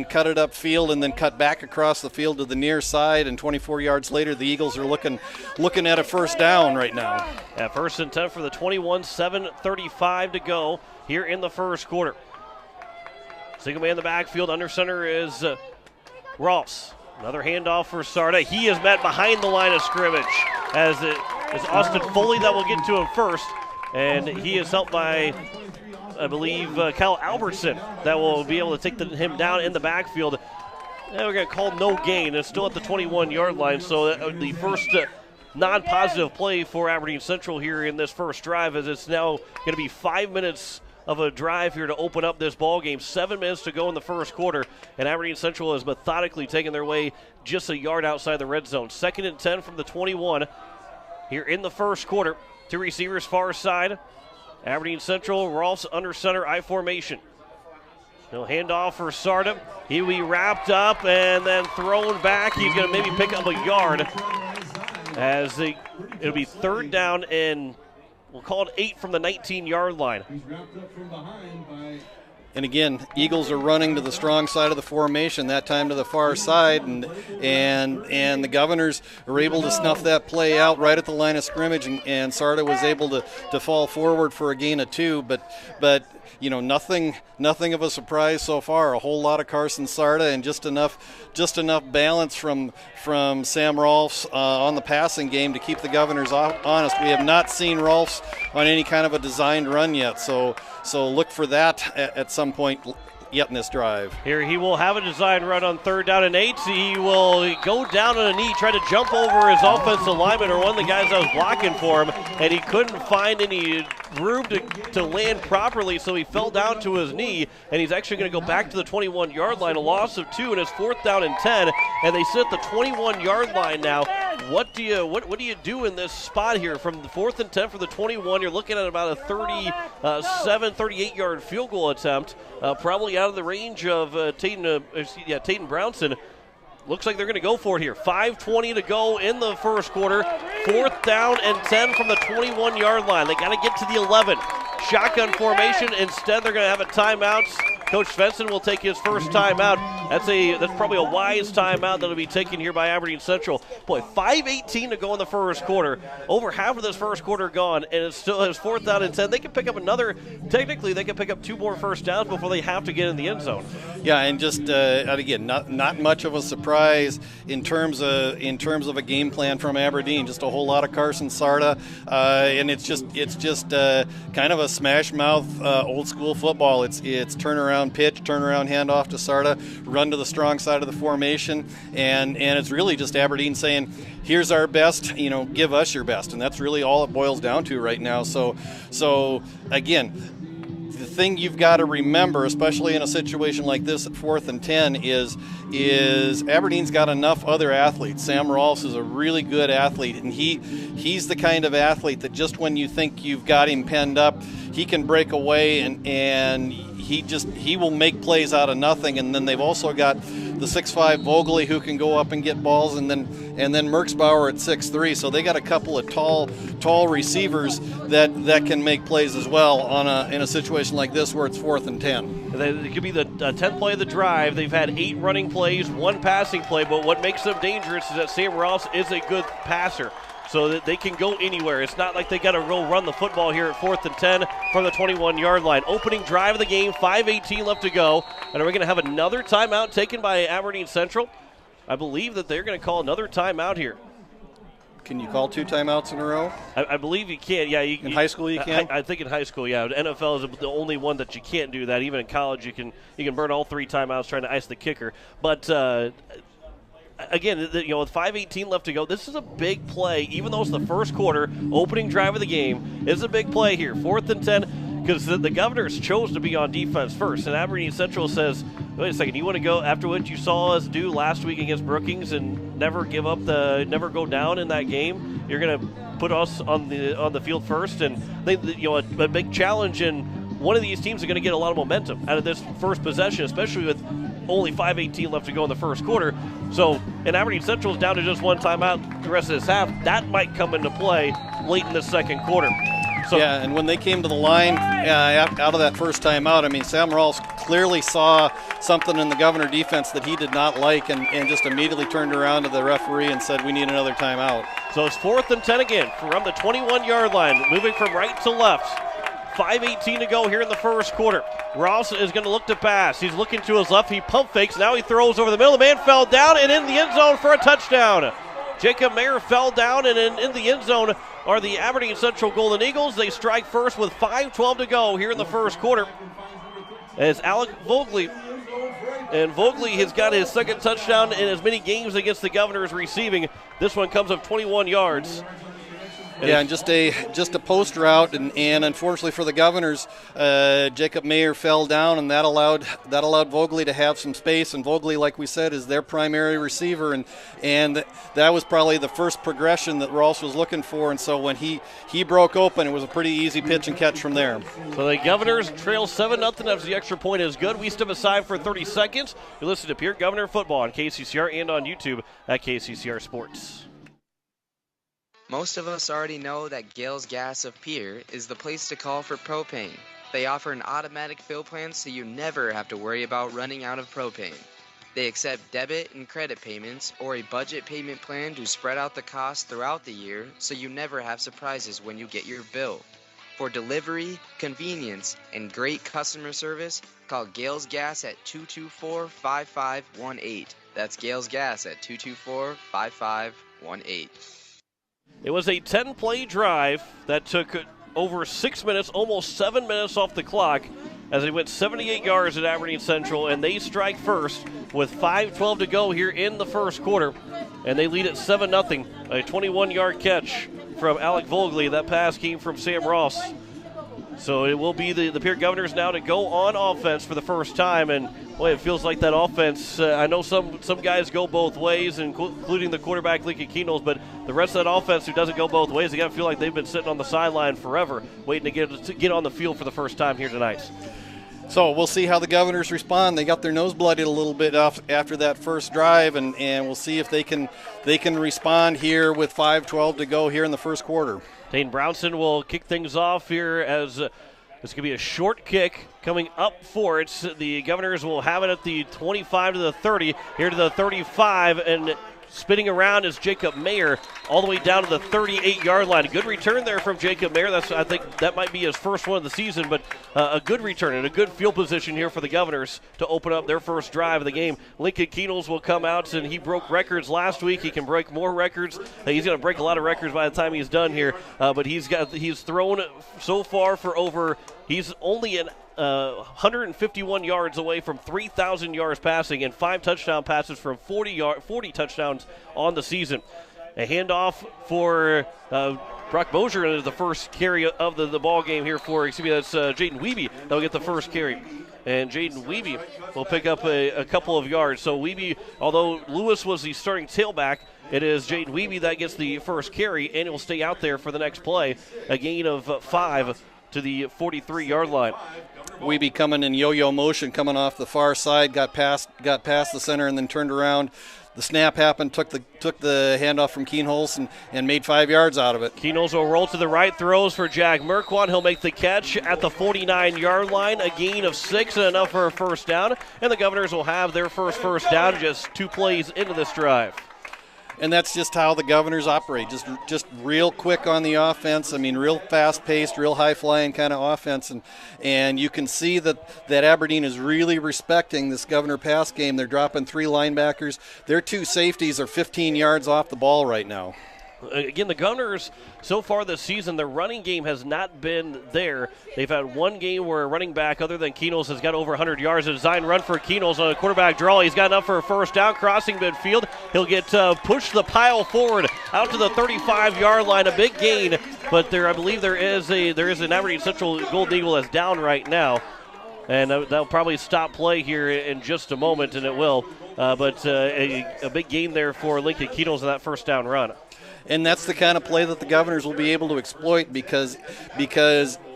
cut it upfield, and then cut back across the field to the near side, and 24 yards later the Eagles are looking at a first down right now. At 1st and 10 for the 21, 7:35 to go here in the first quarter. Single man in the backfield. Under center is Ross. Another handoff for Sarda. He is met behind the line of scrimmage as it is Austin Foley that will get to him first. And he is helped by, I believe, Kyle Albertson that will be able to take him down in the backfield. And we're going to call no gain. It's still at the 21-yard line. So the first non-positive play for Aberdeen Central here in this first drive, as it's now going to be 5 minutes of a drive here to open up this ball game. 7 minutes to go in the first quarter, and Aberdeen Central is methodically taking their way just a yard outside the red zone. 2nd and 10 from the 21 here in the first quarter. 2 receivers far side. Aberdeen Central, Rolfs under center, I formation. He'll hand off for Sarda. He'll be wrapped up and then thrown back. He's going to maybe pick up a yard as it'll be 3rd down and we'll call it 8 from the 19-yard line. And again, Eagles are running to the strong side of the formation, that time to the far side, and the Governors are able to snuff that play out right at the line of scrimmage, and Sarda was able to fall forward for a gain of 2, but nothing of a surprise so far. A whole lot of Carson Sarda and just enough balance from Sam Rolfs on the passing game to keep the Governors honest. We have not seen Rolfs on any kind of a designed run yet, so look for that at some point yet in this drive. Here he will have a design run on 3rd down and 8. He will go down on a knee, try to jump over his offensive lineman or one of the guys that was blocking for him, and he couldn't find any room to land properly, so he fell down to his knee, and he's actually going to go back to the 21-yard line, a loss of 2, and it's 4th down and 10, and they sit at the 21-yard line now. What do you do in this spot here from the 4th and 10 for the 21? You're looking at about a 38-yard field goal attempt, probably out of the range of Tatum Brownson. Looks like they're going to go for it here. 5:20 to go in the first quarter. 4th down and 10 from the 21-yard line. They got to get to the 11. Shotgun formation. Instead, they're going to have a timeout. Coach Svensson will take his first timeout. That's probably a wise timeout that'll be taken here by Aberdeen Central. Boy, 5:18 to go in the first quarter. Over half of this first quarter gone, and it still has 4th down and 10. They can pick up technically they can pick up 2 more first downs before they have to get in the end zone. Yeah, and just again, not much of a surprise in terms of a game plan from Aberdeen. Just a whole lot of Carson Sarda, and it's just kind of a smash mouth old school football. It's turnaround pitch, turnaround handoff to Sarda, run to the strong side of the formation, and it's really just Aberdeen saying, here's our best, give us your best, and that's really all it boils down to right now. So again, the thing you've got to remember, especially in a situation like this at 4th and 10, is Aberdeen's got enough other athletes. Sam Rolfs is a really good athlete, and he's the kind of athlete that just when you think you've got him penned up, he can break away and he will make plays out of nothing. And then they've also got the 6'5" Vogely who can go up and get balls, and then Merksbauer at 6'3". So they got a couple of tall receivers that can make plays as well in a situation like this where it's 4th and 10. It could be the 10th play of the drive. They've had 8 running plays, 1 passing play, but what makes them dangerous is that Sam Ross is a good passer, so that they can go anywhere. It's not like they got to go run the football here at 4th and 10 from the 21-yard line. Opening drive of the game, 5:18 left to go. And are we going to have another timeout taken by Aberdeen Central? I believe that they're going to call another timeout here. Can you call 2 timeouts in a row? I believe you can. Yeah, in high school you can. I think in high school, yeah. The NFL is the only one that you can't do that. Even in college, you can burn all 3 timeouts trying to ice the kicker. But again, with 5:18 left to go, this is a big play. Even though it's the first quarter, opening drive of the game, it's a big play here. 4th and 10, because the Governors chose to be on defense first, and Aberdeen Central says, wait a second, you want to go after what you saw us do last week against Brookings and never go down in that game? You're going to put us on the field first, and a big challenge, and one of these teams are going to get a lot of momentum out of this first possession, especially with only 5:18 left to go in the first quarter. So, and Aberdeen Central is down to just 1 timeout the rest of this half. That might come into play late in the second quarter. So, yeah, and when they came to the line out of that first timeout, Sam Rawls clearly saw something in the Governor defense that he did not like, and just immediately turned around to the referee and said, we need another timeout. So it's 4th and 10 again from the 21-yard line, moving from right to left. 5:18 to go here in the first quarter. Ross is going to look to pass. He's looking to his left. He pump fakes. Now he throws over the middle. The man fell down and in the end zone for a touchdown. Jacob Mayer fell down, and in the end zone are the Aberdeen Central Golden Eagles. They strike first with 5:12 to go here in the first quarter. As Alec Vogely, and Vogely has got his second touchdown in as many games against the Governors receiving. This one comes up 21 yards. Yeah, and just a post route, and unfortunately for the Governors, Jacob Mayer fell down, and that allowed Vogely to have some space. And Vogely, like we said, is their primary receiver, and that was probably the first progression that Ross was looking for. And so when he broke open, it was a pretty easy pitch and catch from there. So the Governors trail 7-0 after the extra point is good. We step aside for 30 seconds. You listen to Pierre Governor Football on KCCR and on YouTube at KCCR Sports. Most of us already know that Gales Gas of Pierre is the place to call for propane. They offer an automatic fill plan so you never have to worry about running out of propane. They accept debit and credit payments or a budget payment plan to spread out the cost throughout the year so you never have surprises when you get your bill. For delivery, convenience, and great customer service, call Gales Gas at 224-5518. That's Gales Gas at 224-5518. It was a 10-play drive that took over 6 minutes, almost 7 minutes off the clock, as they went 78 yards at Aberdeen Central, and they strike first with 5:12 to go here in the first quarter, and they lead at 7-0. A 21-yard catch from Alec Vogley. That pass came from Sam Ross. So it will be the Pierre Governors now to go on offense for the first time, and boy, it feels like that offense. I know some guys go both ways, including the quarterback Lincoln Keenels, but the rest of that offense who doesn't go both ways, they got to feel like they've been sitting on the sideline forever, waiting to get on the field for the first time here tonight. So we'll see how the Governors respond. They got their nose bloodied a little bit after that first drive, and we'll see if they can respond here with 5:12 to go here in the first quarter. Dane Brownson will kick things off here as this going to be a short kick coming up for it. The Governors will have it at the 25 to the 30, here to the 35, and spinning around is Jacob Mayer all the way down to the 38-yard line. A good return there from Jacob Mayer. I think that might be his first one of the season, but a good return and a good field position here for the Governors to open up their first drive of the game. Lincoln Keenels will come out, and he broke records last week. He can break more records. He's going to break a lot of records by the time he's done here, but he's thrown so far for over. He's only an 151 yards away from 3,000 yards passing and 5 touchdown passes from 40 touchdowns on the season. A handoff for Brock Bozier into the first carry of the ball game here for, that's Jaden Wiebe that'll get the first carry. And Jaden Wiebe will pick up a couple of yards. So Wiebe, although Lewis was the starting tailback, it is Jaden Wiebe that gets the first carry, and it will stay out there for the next play. A gain of 5 to the 43-yard line. Wiebe coming in yo-yo motion, coming off the far side, got past the center, and then turned around. The snap happened, took the handoff from Keenholz and made 5 yards out of it. Keenholz will roll to the right, throws for Jack Merquan. He'll make the catch at the 49-yard line, a gain of 6 and enough for a first down. And the Governors will have their first down just 2 plays into this drive. And that's just how the Governors operate, just real quick on the offense. I mean, real fast-paced, real high-flying kind of offense. And you can see that Aberdeen is really respecting this Governor pass game. They're dropping 3 linebackers. Their 2 safeties are 15 yards off the ball right now. Again, the Governors, so far this season, their running game has not been there. They've had one game where a running back other than Keenels has got over 100 yards. A design run for Keenels on a quarterback draw. He's got enough for a first down, crossing midfield. He'll get pushed the pile forward out to the 35-yard line. A big gain, but I believe there is an Aberdeen Central Golden Eagle that's down right now. And that'll probably stop play here in just a moment, and it will. But a big gain there for Lincoln Keenels in that first down run. And that's the kind of play that the Governors will be able to exploit because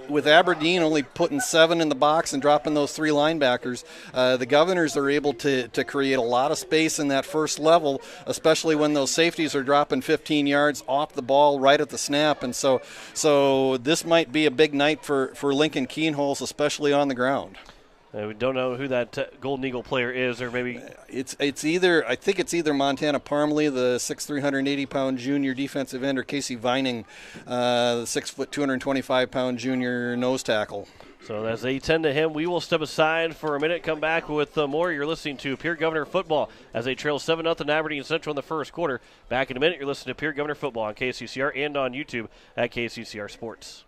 with Aberdeen only putting 7 in the box and dropping those 3 linebackers, the Governors are able to create a lot of space in that first level, especially when those safeties are dropping 15 yards off the ball right at the snap. And so this might be a big night for Lincoln Keenholz, especially on the ground. We don't know who that Golden Eagle player is, or maybe it's either, I think it's either Montana Parmley, the 6'3", 180-pound junior defensive end, or Casey Vining, the 6', 225-pound junior nose tackle. So as they tend to him, we will step aside for a minute, come back with more. You're listening to Pierre Governor Football as they trail 7-0 Aberdeen Central in the first quarter. Back in a minute, you're listening to Pierre Governor Football on KCCR and on YouTube at KCCR Sports.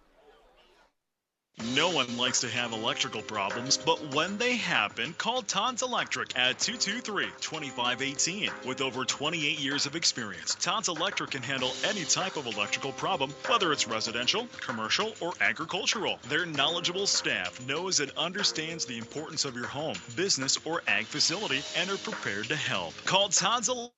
No one likes to have electrical problems, but when they happen, call Todd's Electric at 223-2518. With over 28 years of experience, Todd's Electric can handle any type of electrical problem, whether it's residential, commercial, or agricultural. Their knowledgeable staff knows and understands the importance of your home, business, or ag facility and are prepared to help. Call Todd's Electric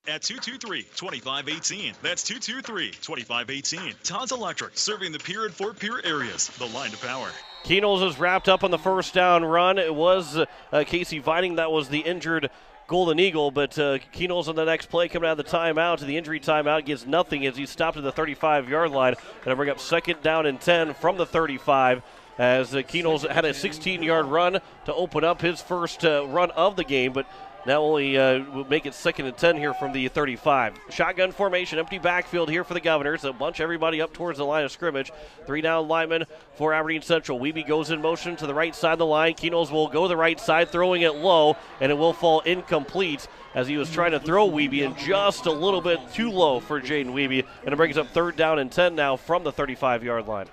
at 223-2518. That's 223-2518. Todd's Electric, serving the Pierre and Fort Pierre areas. The line to power. Keenels is wrapped up on the first down run. It was Casey Vining that was the injured Golden Eagle, but Keno's on the next play coming out of the timeout. The injury timeout gets nothing as he stopped at the 35-yard line. Going to bring up 2nd down and 10 from the 35 as Keno's had a 16-yard run to open up his first run of the game, but now only will make it 2nd and 10 here from the 35. Shotgun formation, empty backfield here for the Governors. They'll bunch everybody up towards the line of scrimmage. 3 down linemen for Aberdeen Central. Wiebe goes in motion to the right side of the line. Keno's will go the right side, throwing it low, and it will fall incomplete as he was trying to throw Wiebe in just a little bit too low for Jaden Wiebe. And it brings up 3rd down and 10 now from the 35-yard line.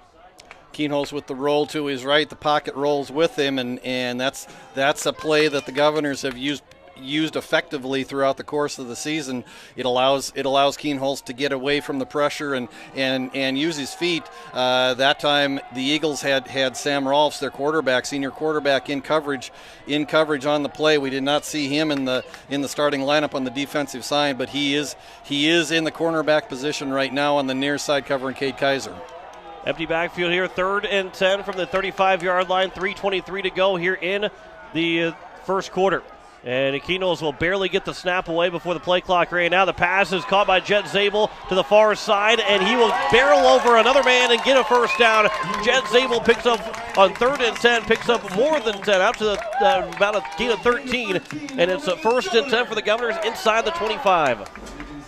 Keno's with the roll to his right. The pocket rolls with him, and that's a play that the Governors have used effectively throughout the course of the season. It allows Keenholz to get away from the pressure and use his feet. That time the Eagles had Sam Rolfs, their quarterback, senior quarterback, in coverage on the play. We did not see him in the starting lineup on the defensive side, but he is in the cornerback position right now on the near side covering Cade Kaiser. Empty backfield here, 3rd and 10 from the 35-yard line, 3:23 to go here in the first quarter. And Keno's will barely get the snap away before the play clock ran out. The pass is caught by Jet Zabel to the far side, and he will barrel over another man and get a first down. Jet Zabel picks up on 3rd and 10, picks up more than 10, out to about a gain of 13, and it's a 1st and 10 for the Governors inside the 25.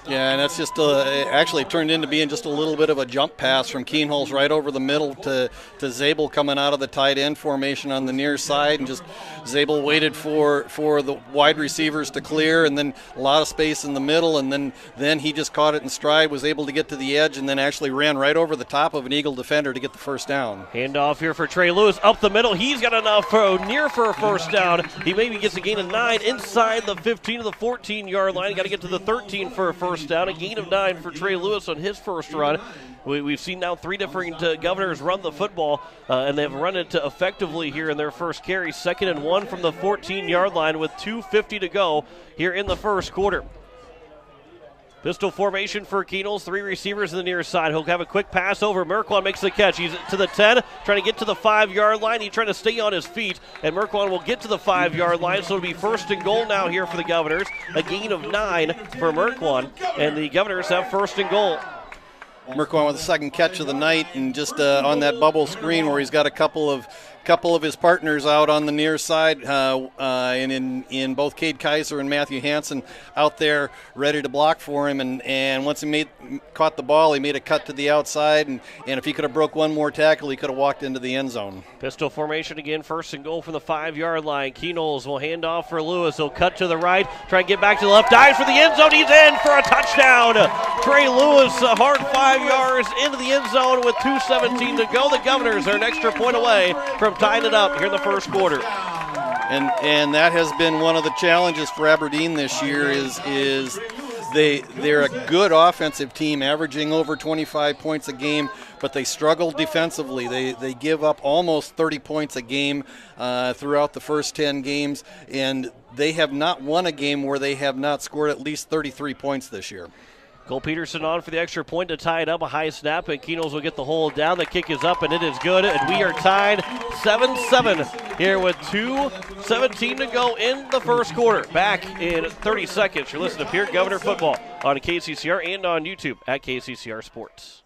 Yeah, and that's just actually turned into being just a little bit of a jump pass from Keenholz right over the middle to Zabel coming out of the tight end formation on the near side, and just Zabel waited for the wide receivers to clear, and then a lot of space in the middle, and then he just caught it in stride, was able to get to the edge, and then actually ran right over the top of an Eagle defender to get the first down. Handoff here for Trey Lewis up the middle. He's got enough near for a first down. He maybe gets a gain of 9 inside the 15 to the 14-yard line. Got to get to the 13 for a first down. A gain of 9 for Trey Lewis on his first run. We've seen now 3 different Governors run the football, and they've run it effectively here in their first carry. 2nd and 1 from the 14-yard line with 2:50 to go here in the first quarter. Pistol formation for Keenholz, 3 receivers in the near side. He'll have a quick pass over. Merkwan makes the catch. He's to the 10, trying to get to the 5-yard line. He's trying to stay on his feet, and Merkwan will get to the 5-yard line, so it'll be 1st and goal now here for the Governors. A gain of 9 for Merkwan, and the Governors have 1st and goal. Merkwan with the 2nd catch of the night, and just on that bubble screen where he's got a couple of his partners out on the near side, and in both Cade Kaiser and Matthew Hansen out there ready to block for him, and once he caught the ball, he made a cut to the outside, and if he could have broke one more tackle, he could have walked into the end zone. Pistol formation again, 1st and goal from the 5-yard line. Keenholz will hand off for Lewis. He'll cut to the right, try and get back to the left, dives for the end zone. He's in for a touchdown. Trey Lewis, a hard 5 yards into the end zone with 2:17 to go. The Governors are an extra point away from tying it up here in the first quarter. And that has been one of the challenges for Aberdeen this year is they're a good offensive team, averaging over 25 points a game, but they struggle defensively. They give up almost 30 points a game throughout the first 10 games, and they have not won a game where they have not scored at least 33 points this year. Cole Peterson on for the extra point to tie it up. A high snap, and Keenholz will get the hold down. The kick is up, and it is good. And we are tied 7-7 here with 2:17 to go in the first quarter. Back in 30 seconds. You're listening to Pierre Governor Football on KCCR and on YouTube at KCCR Sports.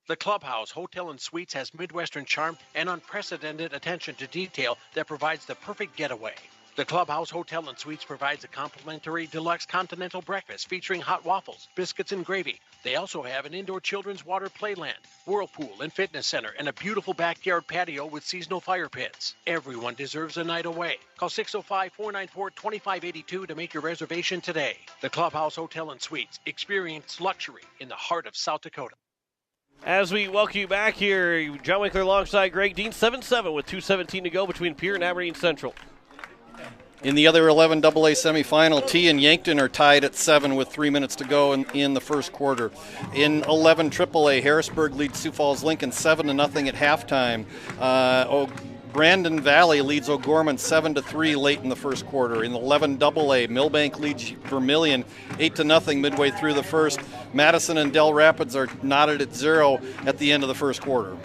The Clubhouse Hotel and Suites has Midwestern charm and unprecedented attention to detail that provides the perfect getaway. The Clubhouse Hotel and Suites provides a complimentary deluxe continental breakfast featuring hot waffles, biscuits, and gravy. They also have an indoor children's water playland, whirlpool and fitness center, and a beautiful backyard patio with seasonal fire pits. Everyone deserves a night away. Call 605-494-2582 to make your reservation today. The Clubhouse Hotel and Suites. Experience luxury in the heart of South Dakota. As we welcome you back here, John Winkler alongside Greg Dean, 7-7 with 2:17 to go between Pierre and Aberdeen Central. In the other 11 AA semifinal, T and Yankton are tied at 7 with 3 minutes to go in the first quarter. In 11 AAA, Harrisburg leads Sioux Falls Lincoln 7-0 at halftime. Brandon Valley leads O'Gorman 7-3 late in the first quarter. In 11 AA, Millbank leads Vermilion 8-0 midway through the first. Madison and Del Rapids are knotted at 0 at the end of the first quarter.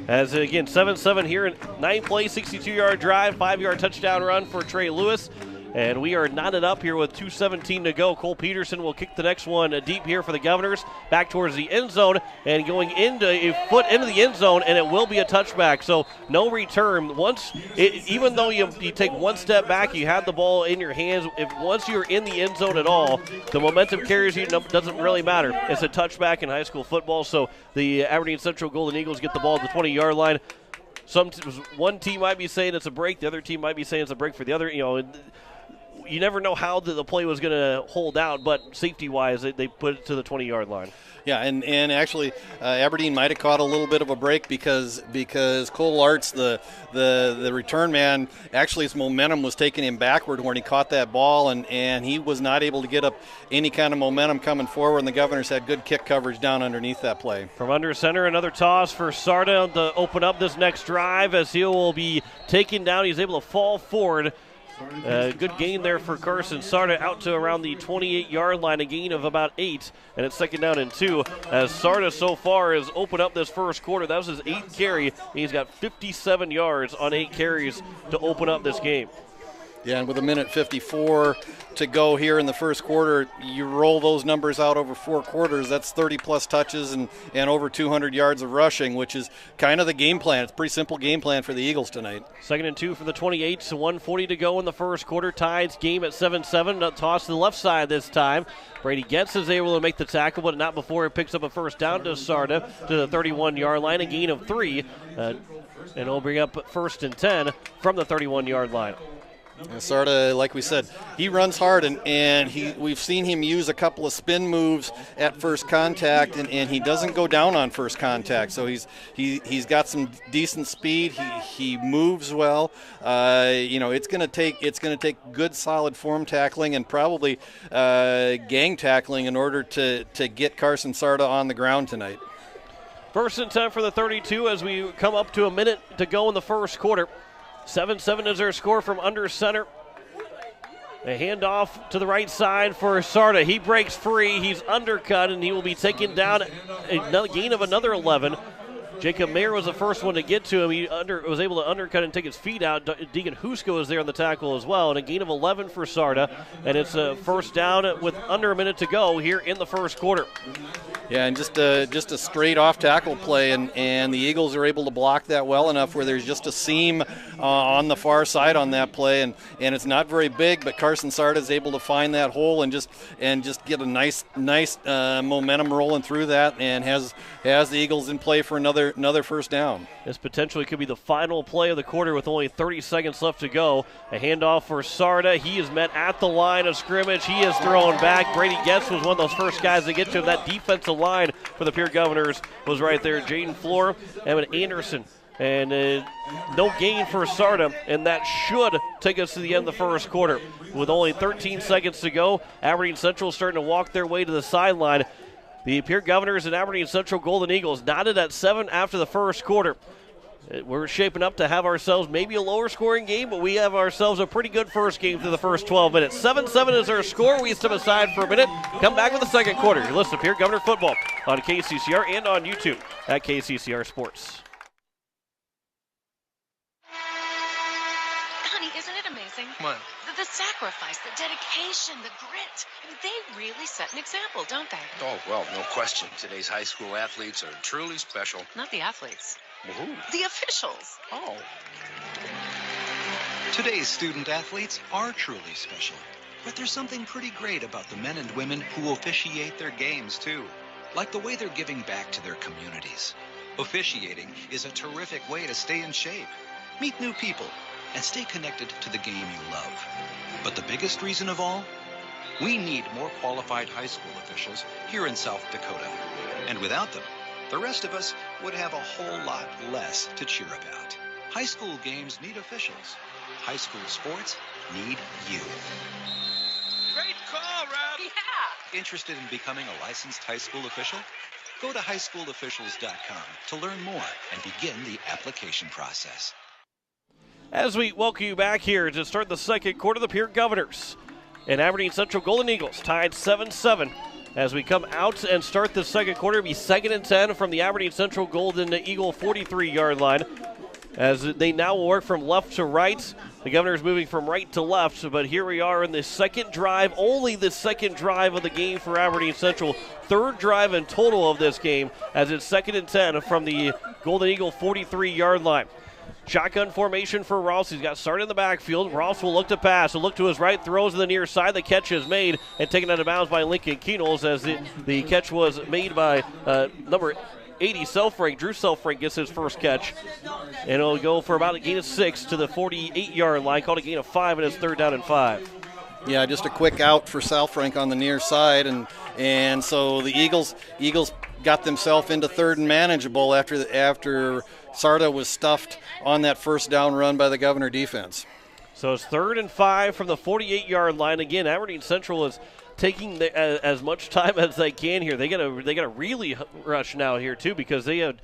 As again, 7-7 here, 9 play, 62-yard drive, 5-yard touchdown run for Trey Lewis. And we are knotted up here with 2:17 to go. Cole Peterson will kick the next one deep here for the Governors, back towards the end zone, and going into a foot into the end zone, and it will be a touchback. So no return. Even though you take one step back, you have the ball in your hands. Once you're in the end zone at all, the momentum carries you. Doesn't really matter. It's a touchback in high school football. So the Aberdeen Central Golden Eagles get the ball at the 20-yard line. One team might be saying it's a break. The other team might be saying it's a break for the other. You never know how the play was going to hold out, but safety-wise, they put it to the 20-yard line. Yeah, and actually, Aberdeen might have caught a little bit of a break because Cole Arts, the return man, actually his momentum was taking him backward when he caught that ball, and he was not able to get up any kind of momentum coming forward, and the Governors had good kick coverage down underneath that play. From under center, another toss for Sarda to open up this next drive as he will be taken down. He's able to fall forward. Good gain there for Carson Sarda out to around the 28-yard line, a gain of about 8, and it's 2nd down and 2. As Sarda so far has opened up this first quarter. That was his 8th carry. He's got 57 yards on 8 carries to open up this game. Yeah, and with 1:54 to go here in the first quarter, you roll those numbers out over 4 quarters, that's 30-plus touches and over 200 yards of rushing, which is kind of the game plan. It's a pretty simple game plan for the Eagles tonight. 2nd and 2 for the 28, so 1:40 to go in the first quarter. Tides game at 7-7. Toss to the left side this time. Brady Getz is able to make the tackle, but not before it picks up a first down to Sarda to the 31-yard line, a gain of 3. And it'll bring up 1st and 10 from the 31-yard line. And Sarda, like we said, he runs hard, and we've seen him use a couple of spin moves at first contact, and he doesn't go down on first contact. So he's got some decent speed. He moves well. It's going to take good solid form tackling and probably gang tackling in order to get Carson Sarda on the ground tonight. 1st and 10 for the 32 as we come up to a minute to go in the first quarter. 7-7 is our score from under center. A handoff to the right side for Sarda. He breaks free. He's undercut, and he will be taken down. A gain of another 11. Jacob Mayer was the first one to get to him. He was able to undercut and take his feet out. Deegan Husko is there on the tackle as well. And a gain of 11 for Sarda. And it's a first down with under a minute to go here in the first quarter. Yeah, and just a straight off tackle play, and the Eagles are able to block that well enough where there's just a seam on the far side on that play, and it's not very big, but Carson Sarda is able to find that hole and just get a nice momentum rolling through that, and has the Eagles in play for another first down. This potentially could be the final play of the quarter with only 30 seconds left to go. A handoff for Sarda. He is met at the line of scrimmage. He is thrown back. Brady Getz was one of those first guys to get to him. That defensive line for the Pierre Governors was right there. Jaden Floor, Emmett Anderson, and no gain for Sarda, and that should take us to the end of the first quarter. With only 13 seconds to go, Aberdeen Central starting to walk their way to the sideline. The Pierre Governors and Aberdeen Central Golden Eagles knotted at 7 after the first quarter. We're shaping up to have ourselves maybe a lower scoring game, but we have ourselves a pretty good first game through the first 12 minutes. 7-7 is our score. We step aside for a minute. Come back with the second quarter. You're listening to Pierre Governor Football on KCCR and on YouTube at KCCR Sports. Honey, isn't it amazing? What? The sacrifice, the dedication, the grit. I mean, they really set an example, don't they? Oh, well, no question. Today's high school athletes are truly special. Not the athletes. Well, who? The officials. Oh. Today's student athletes are truly special. But there's something pretty great about the men and women who officiate their games, too. Like the way they're giving back to their communities. Officiating is a terrific way to stay in shape, meet new people, and stay connected to the game you love. But the biggest reason of all? We need more qualified high school officials here in South Dakota. And without them, the rest of us would have a whole lot less to cheer about. High school games need officials. High school sports need you. Great call, Rob. Yeah. Interested in becoming a licensed high school official? Go to highschoolofficials.com to learn more and begin the application process. As we welcome you back here to start the second quarter, the Pierre Governors and Aberdeen Central Golden Eagles tied 7-7. As we come out and start the second quarter, it'll be 2nd and 10 from the Aberdeen Central Golden Eagle 43-yard line. As they now will work from left to right The Governors moving from right to left, but here we are in the second drive, only the second drive of the game for Aberdeen Central. Third drive in total of this game, as it's 2nd and 10 from the Golden Eagle 43-yard line. Shotgun formation for Ross. He's got started in the backfield. Ross will look to pass. He'll look to his right, throws to the near side. The catch is made and taken out of bounds by Lincoln Keenels, as the catch was made by number 80, Selfrank. Drew Selfrank gets his first catch. And it'll go for about a gain of 6 to the 48-yard line. Called a gain of 5, and it's 3rd down and 5. Yeah, just a quick out for Selfrank on the near side. And so the Eagles got themselves into 3rd and manageable after Sarda was stuffed on that first down run by the Governor defense. So it's 3rd and 5 from the 48-yard line. Again, Aberdeen Central is taking as much time as they can here. They got a really rush now here too, because they had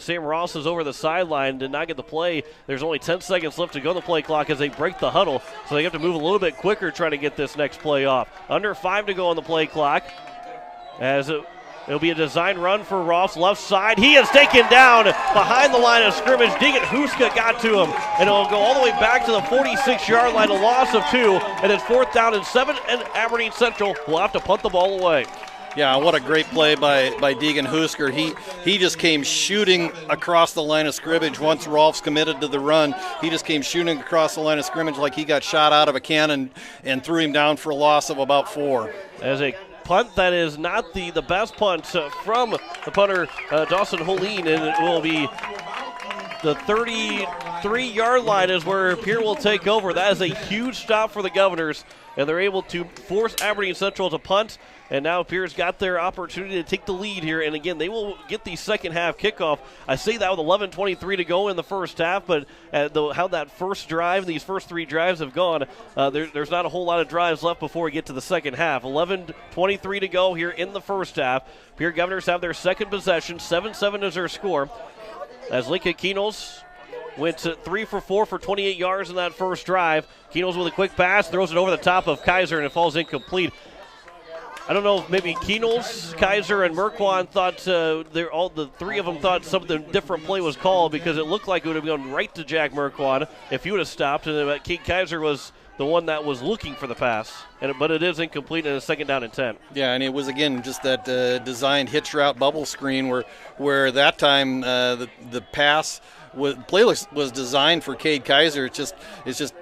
Sam Ross is over the sideline, did not get the play. There's only 10 seconds left to go on the play clock as they break the huddle, so they have to move a little bit quicker trying to get this next play off. Under 5 to go on the play clock, as it'll be a design run for Ross, left side. He is taken down behind the line of scrimmage. Diggin Huska got to him, and it'll go all the way back to the 46-yard line, a loss of 2, and it's 4th down and 7, and Aberdeen Central will have to punt the ball away. Yeah, what a great play by Deegan Husker. He just came shooting across the line of scrimmage once Rolf's committed to the run. He just came shooting across the line of scrimmage like he got shot out of a cannon and threw him down for a loss of about 4. As a punt that is not the best punt from the punter, Dawson Holeen, and it will be the 33-yard line is where Pierre will take over. That is a huge stop for the Governors, and they're able to force Aberdeen Central to punt. And now Pierre's got their opportunity to take the lead here. And again, they will get the second half kickoff. I say that with 11:23 to go in the first half, but how that first drive, these first 3 drives have gone, there's not a whole lot of drives left before we get to the second half. 11:23 to go here in the first half. Pierre Governors have their second possession. 7-7 is their score. As Lincoln Keenels went 3 for 4 for 28 yards in that first drive. Keenels with a quick pass, throws it over the top of Kaiser, and it falls incomplete. I don't know if maybe Keenels, Kaiser, and Merquan thought all the 3 of them thought something different play was called, because it looked like it would have gone right to Jack Merquan if he would have stopped, and Kate Kaiser was the one that was looking for the pass. But it is incomplete, and a 2nd down and 10. Yeah, and it was, again, just that designed hitch route bubble screen where that time the pass play was designed for Cade Kaiser. It's just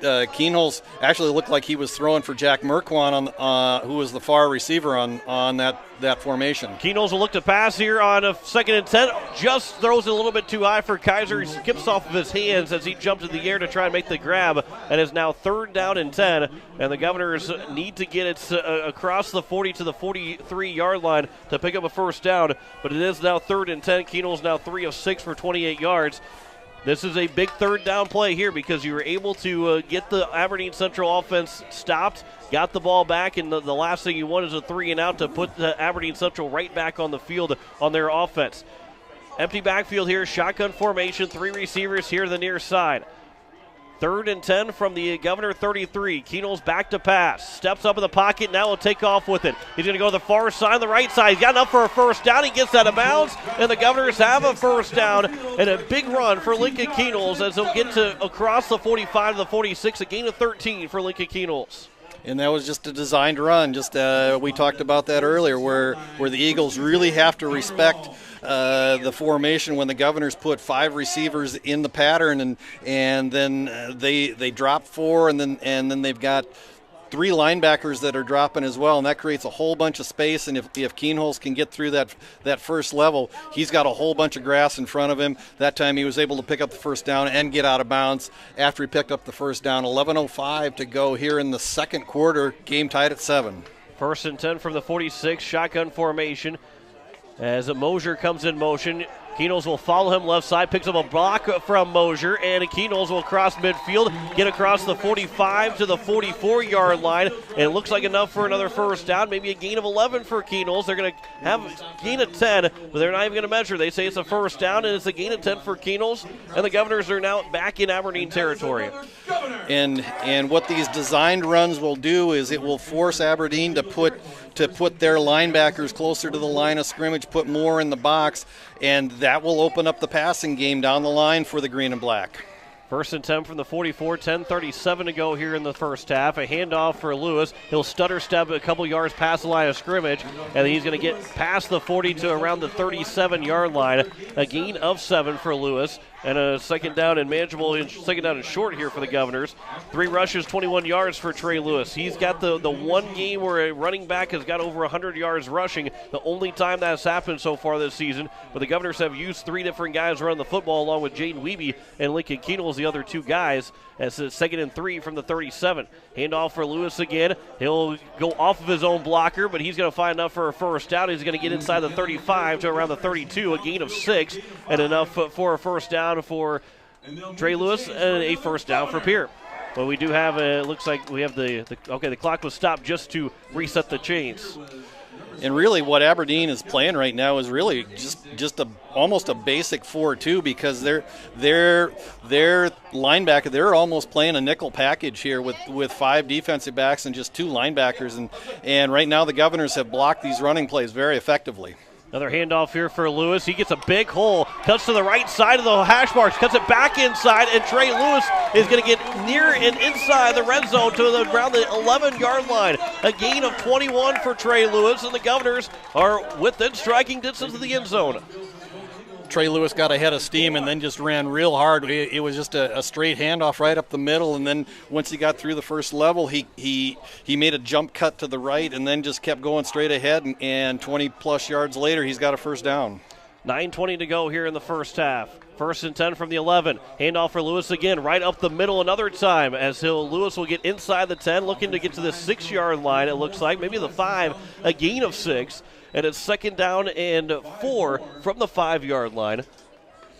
Keenholz actually looked like he was throwing for Jack Merquan, who was the far receiver on that formation. Keenholz will look to pass here on a 2nd and 10. Just throws it a little bit too high for Kaiser. He skips off of his hands as he jumped in the air to try and make the grab, and is now 3rd down and 10. And the Governors need to get it across the 40 to the 43-yard line to pick up a first down, but it is now 3rd and 10. Keenholz now 3 of 6 for 28 yards. This is a big 3rd down play here, because you were able to get the Aberdeen Central offense stopped, got the ball back, and the last thing you want is a 3 and out to put the Aberdeen Central right back on the field on their offense. Empty backfield here, shotgun formation, 3 receivers here to the near side. 3rd and 10 from the Governor 33. Keenholz back to pass. Steps up in the pocket. Now will take off with it. He's going to go to the far side, the right side. He's got enough for a first down. He gets out of bounds, and the Governors have a first down, and a big run for Lincoln Keenholz as he'll get to across the 45 to the 46, a gain of 13 for Lincoln Keenholz. And that was just a designed run. We talked about that earlier, where the Eagles really have to respect the formation when the Governors put 5 receivers in the pattern, and then they drop 4, and then they've got 3 linebackers that are dropping as well, and that creates a whole bunch of space. And if Keenholz can get through that first level, he's got a whole bunch of grass in front of him. That time he was able to pick up the first down and get out of bounds after he picked up the first down. 11:05 to go here in the second quarter, game tied at 7. 1st and 10 from the 46, shotgun formation. As a Mosier comes in motion, Keenholz will follow him left side, picks up a block from Mosier, and Keenholz will cross midfield, get across the 45 to the 44-yard line, and it looks like enough for another first down, maybe a gain of 11 for Keenholz. They're going to have a gain of 10, but they're not even going to measure. They say it's a first down, and it's a gain of 10 for Keenholz, and the Governors are now back in Aberdeen territory. And what these designed runs will do is it will force Aberdeen to put their linebackers closer to the line of scrimmage, put more in the box, and that will open up the passing game down the line for the green and black. First and 10 from the 44, 10:37 to go here in the first half. A handoff for Lewis. He'll stutter step a couple yards past the line of scrimmage, and then he's going to get past the 40 to around the 37-yard line. A gain of 7 for Lewis, and a second down and manageable, second down and short here for the Governors. 3 rushes, 21 yards for Trey Lewis. He's got the one game where a running back has got over 100 yards rushing, the only time that's happened so far this season. But the Governors have used 3 different guys running the football, along with Jaden Wiebe and Lincoln Keenel, the other 2 guys. As it's second and 3 from the 37. Handoff for Lewis again. He'll go off of his own blocker, but he's going to find enough for a first down. He's going to get inside the 35 to around the 32, a gain of 6, and enough for a first down for Trey Lewis and a first down for Pierre. But we do have it looks like we have the clock was stopped just to reset the chains. And really what Aberdeen is playing right now is really just almost a basic 4-2, because their linebacker, they're almost playing a nickel package here with 5 defensive backs and just 2 linebackers. And right now the Governors have blocked these running plays very effectively. Another handoff here for Lewis. He gets a big hole, cuts to the right side of the hash marks, cuts it back inside, and Trey Lewis is going to get near and inside the red zone to around the 11-yard line. A gain of 21 for Trey Lewis, and the Governors are within striking distance of the end zone. Trey Lewis got ahead of steam and then just ran real hard. It was just a straight handoff right up the middle, and then once he got through the first level, he made a jump cut to the right and then just kept going straight ahead, and 20-plus yards later, he's got a first down. 9:20 to go here in the first half. First and 10 from the 11. Handoff for Lewis again, right up the middle another time, as Lewis will get inside the 10, looking to get to the 6-yard line, it looks like, maybe the 5, a gain of 6. And it's second down and 4 from the 5-yard line.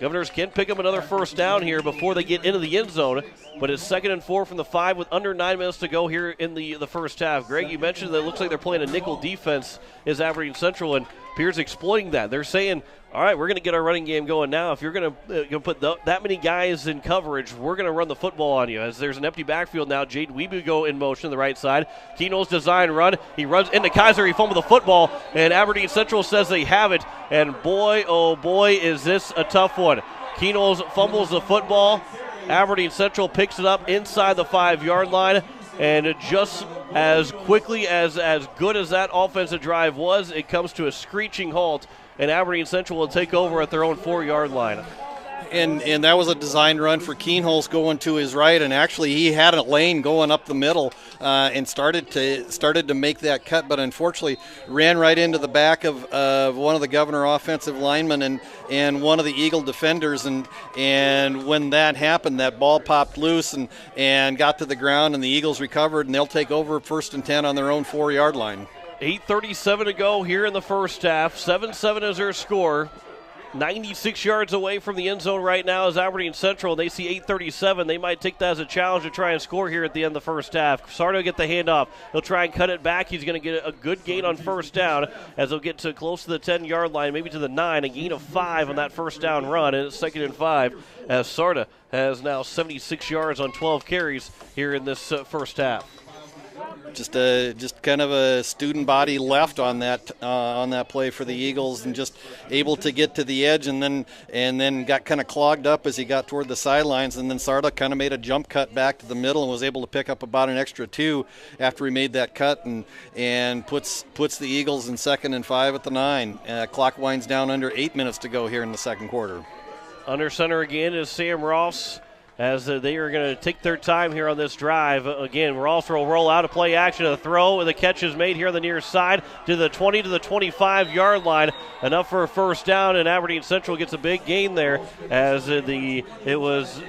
Governors can pick up another first down here before they get into the end zone, but it's second and 4 from the 5 with under 9 minutes to go here in the first half. Greg, you mentioned that it looks like they're playing a nickel defense is Aberdeen Central, and Pierre's exploiting that. They're saying, all right, we're going to get our running game going now. If you're going to put that many guys in coverage, we're going to run the football on you. As there's an empty backfield now, Jaden Wiebe go in motion on the right side. Keno's design run. He runs into Kaiser. He fumbled the football, and Aberdeen Central says they have it. And boy, oh boy, is this a tough one. Keno fumbles the football. Aberdeen Central picks it up inside the 5-yard line. And just as quickly as good as that offensive drive was, it comes to a screeching halt, and Aberdeen Central will take over at their own 4-yard line. And that was a designed run for Keenholz going to his right, and actually he had a lane going up the middle and started to make that cut, but unfortunately ran right into the back of one of the Governor offensive linemen and one of the Eagle defenders, and when that happened, that ball popped loose and got to the ground, and the Eagles recovered, and they'll take over first and 10 on their own 4-yard line. 8:37 to go here in the first half. 7-7 is their score. 96 yards away from the end zone right now is Aberdeen Central. They see 8:37. They might take that as a challenge to try and score here at the end of the first half. Sardo will get the handoff. He'll try and cut it back. He's going to get a good gain on first down as he'll get to close to the 10-yard line, maybe to the 9. A gain of 5 on that first down run, and it's second and 5 as Sarda has now 76 yards on 12 carries here in this first half. Just kind of a student body left on that play for the Eagles, and just able to get to the edge, and then got kind of clogged up as he got toward the sidelines, and then Sarda kind of made a jump cut back to the middle and was able to pick up about an extra 2 after he made that cut, and puts the Eagles in second and 5 at the 9. Clock winds down under 8 minutes to go here in the second quarter. Under center again is Sam Ross, as they are going to take their time here on this drive. Again, Ross will roll out a play action, a throw, and the catch is made here on the near side to the 20 to the 25-yard line. Enough for a first down, and Aberdeen Central gets a big gain there, as it was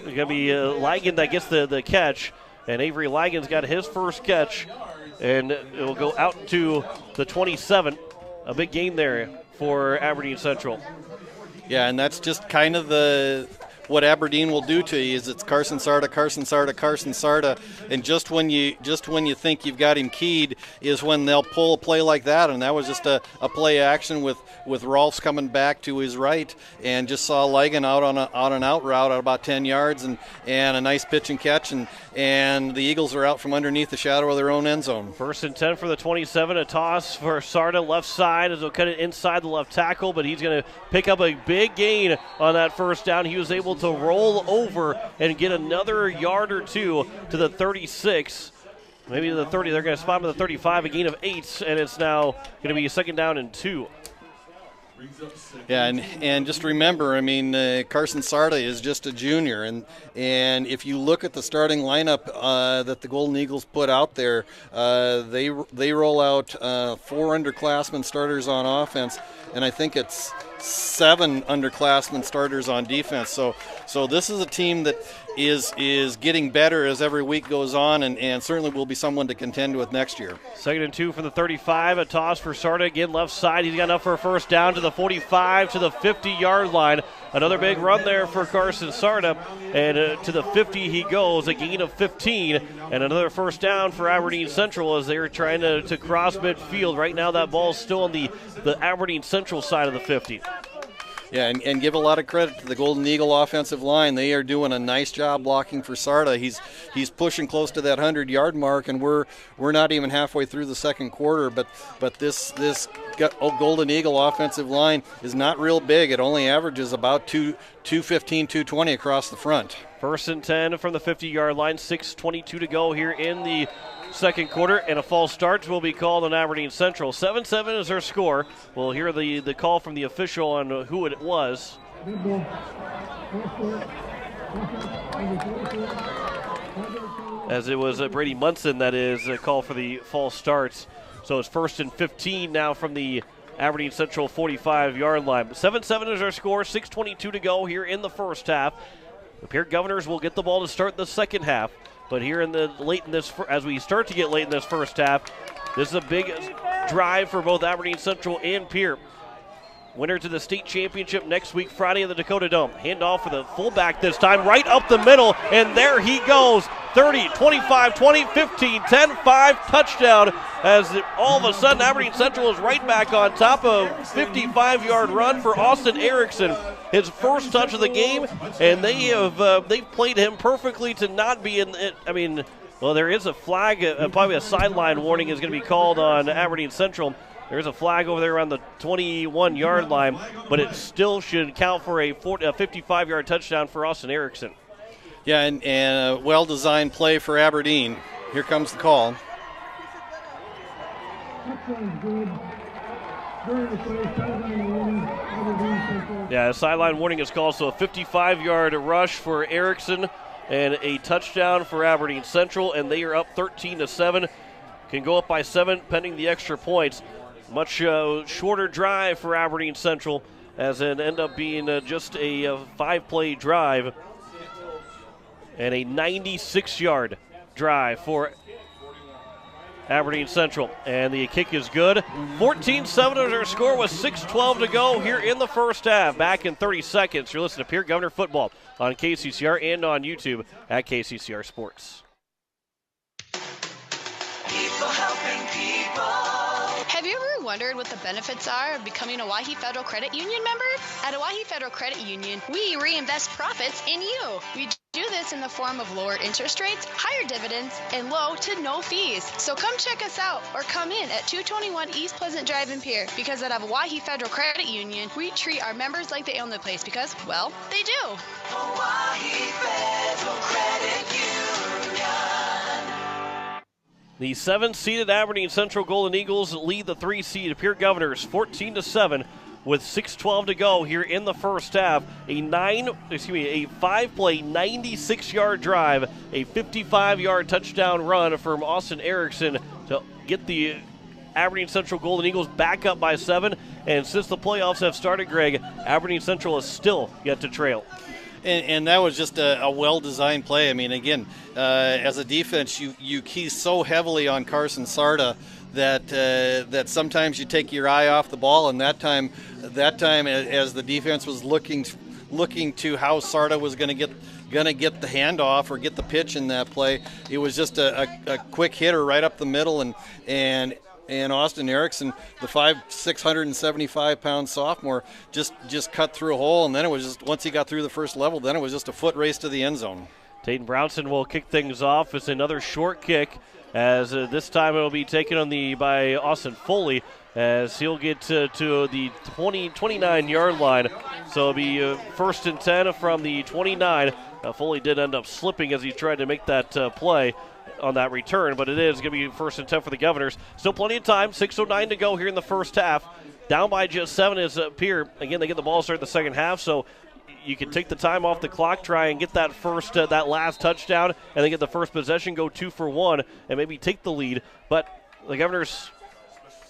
going to be Ligon that gets the catch, and Avery Ligon's got his first catch, and it will go out to the 27. A big gain there for Aberdeen Central. Yeah, and that's just kind of what Aberdeen will do to you is it's Carson Sarda, and just when you think you've got him keyed, is when they'll pull a play like that, and that was just a play action with Rolfs coming back to his right, and just saw Ligon out on an out route at about 10 yards, and a nice pitch and catch, and the Eagles are out from underneath the shadow of their own end zone. 1st and 10 for the 27. A toss for Sarda, left side, as he'll cut it inside the left tackle, but he's going to pick up a big gain on that first down. He was able to roll over and get another yard or two to the 36. Maybe the 30. They're going to spot him at the 35, a gain of 8, and it's now going to be a 2nd down and 2. Yeah, and just remember, I mean, Carson Sarda is just a junior, and if you look at the starting lineup that the Golden Eagles put out there, they roll out 4 underclassmen starters on offense, and I think it's 7 underclassmen starters on defense. So this is a team that is getting better as every week goes on, and certainly will be someone to contend with next year. 2nd and 2 from the 35. A toss for Sarda, again left side. He's got enough for a first down to the 45, to the 50-yard line. Another big run there for Carson Sarda, and to the 50 he goes, a gain of 15, and another first down for Aberdeen Central as they're trying to cross midfield. Right now that ball's still on the Aberdeen Central side of the 50. Yeah, and give a lot of credit to the Golden Eagle offensive line. They are doing a nice job blocking for Sarda. He's pushing close to that 100-yard mark, and we're not even halfway through the second quarter. But this Golden Eagle offensive line is not real big. It only averages about 215, 220 across the front. 1st and 10 from the 50-yard line. 6:22 to go here in the second quarter, and a false start will be called on Aberdeen Central. 7-7 is their score. We'll hear the call from the official on who it was. As it was Brady Munson that is a call for the false starts. So it's 1st and 15 now from the Aberdeen Central 45-yard line. 7-7 is our score. 6:22 to go here in the first half. The Pierre Governors will get the ball to start the second half. But here as we start to get late in this first half, this is a big drive for both Aberdeen Central and Pierre. Winner to the state championship next week, Friday in the Dakota Dome. Handoff for the fullback this time, right up the middle, and there he goes. 30, 25, 20, 15, 10, 5, touchdown. As all of a sudden Aberdeen Central is right back on top of 55-yard run for Austin Erickson. His first touch of the game, and they've played him perfectly to not be in it. I mean, well, there is a flag, probably a sideline warning is going to be called on Aberdeen Central. There's a flag over there around the 21-yard line, but it still should count for a 55-yard touchdown for Austin Erickson. Yeah, and a well-designed play for Aberdeen. Here comes the call. Yeah, a sideline warning is called, so a 55-yard rush for Erickson and a touchdown for Aberdeen Central, and they are up 13-7. Can go up by 7 pending the extra points. Much shorter drive for Aberdeen Central, as it ended up being just a 5-play drive and a 96-yard drive for Aberdeen Central. And the kick is good. 14-7 is our score with 6:12 to go here in the first half. Back in 30 seconds. You're listening to Pierre Governor Football on KCCR and on YouTube at KCCR Sports. People helping people. Have you ever wondered what the benefits are of becoming a Owyhee Federal Credit Union member? At Owyhee Federal Credit Union, we reinvest profits in you. We do this in the form of lower interest rates, higher dividends, and low to no fees. So come check us out or come in at 221 East Pleasant Drive in Pierre, because at Owyhee Federal Credit Union, we treat our members like they own the place because, well, they do. Owyhee Federal Credit Union. The 7th-seeded Aberdeen Central Golden Eagles lead the 3-seed Pierre Governors 14-7 with 6:12 to go here in the first half. A 5-play, 96-yard drive, a 55-yard touchdown run from Austin Erickson to get the Aberdeen Central Golden Eagles back up by 7. And since the playoffs have started, Greg, Aberdeen Central is still yet to trail. And that was just a well-designed play. I mean, again, as a defense, you key so heavily on Carson Sarda that sometimes you take your eye off the ball. And that time, as the defense was looking to how Sarda was going to gonna get the handoff or get the pitch in that play. It was just a quick hitter right up the middle, and Austin Erickson, the 675-pound sophomore, just cut through a hole, and then it was just, once he got through the first level, then it was just a foot race to the end zone. Tayton Brownson will kick things off. It's another short kick, as this time it will be taken by Austin Foley, as he'll get to the 29-yard line. So it'll be first and 10 from the 29. Foley did end up slipping as he tried to make that play on that return, but it is going to be first and 10 for the Governors. Still plenty of time, 6:09 to go here in the first half. Down by just 7 is Pierre. Again, they get the ball started the second half, so you can take the time off the clock, try and get that that last touchdown, and then get the first possession, go 2 for 1, and maybe take the lead. But the Governors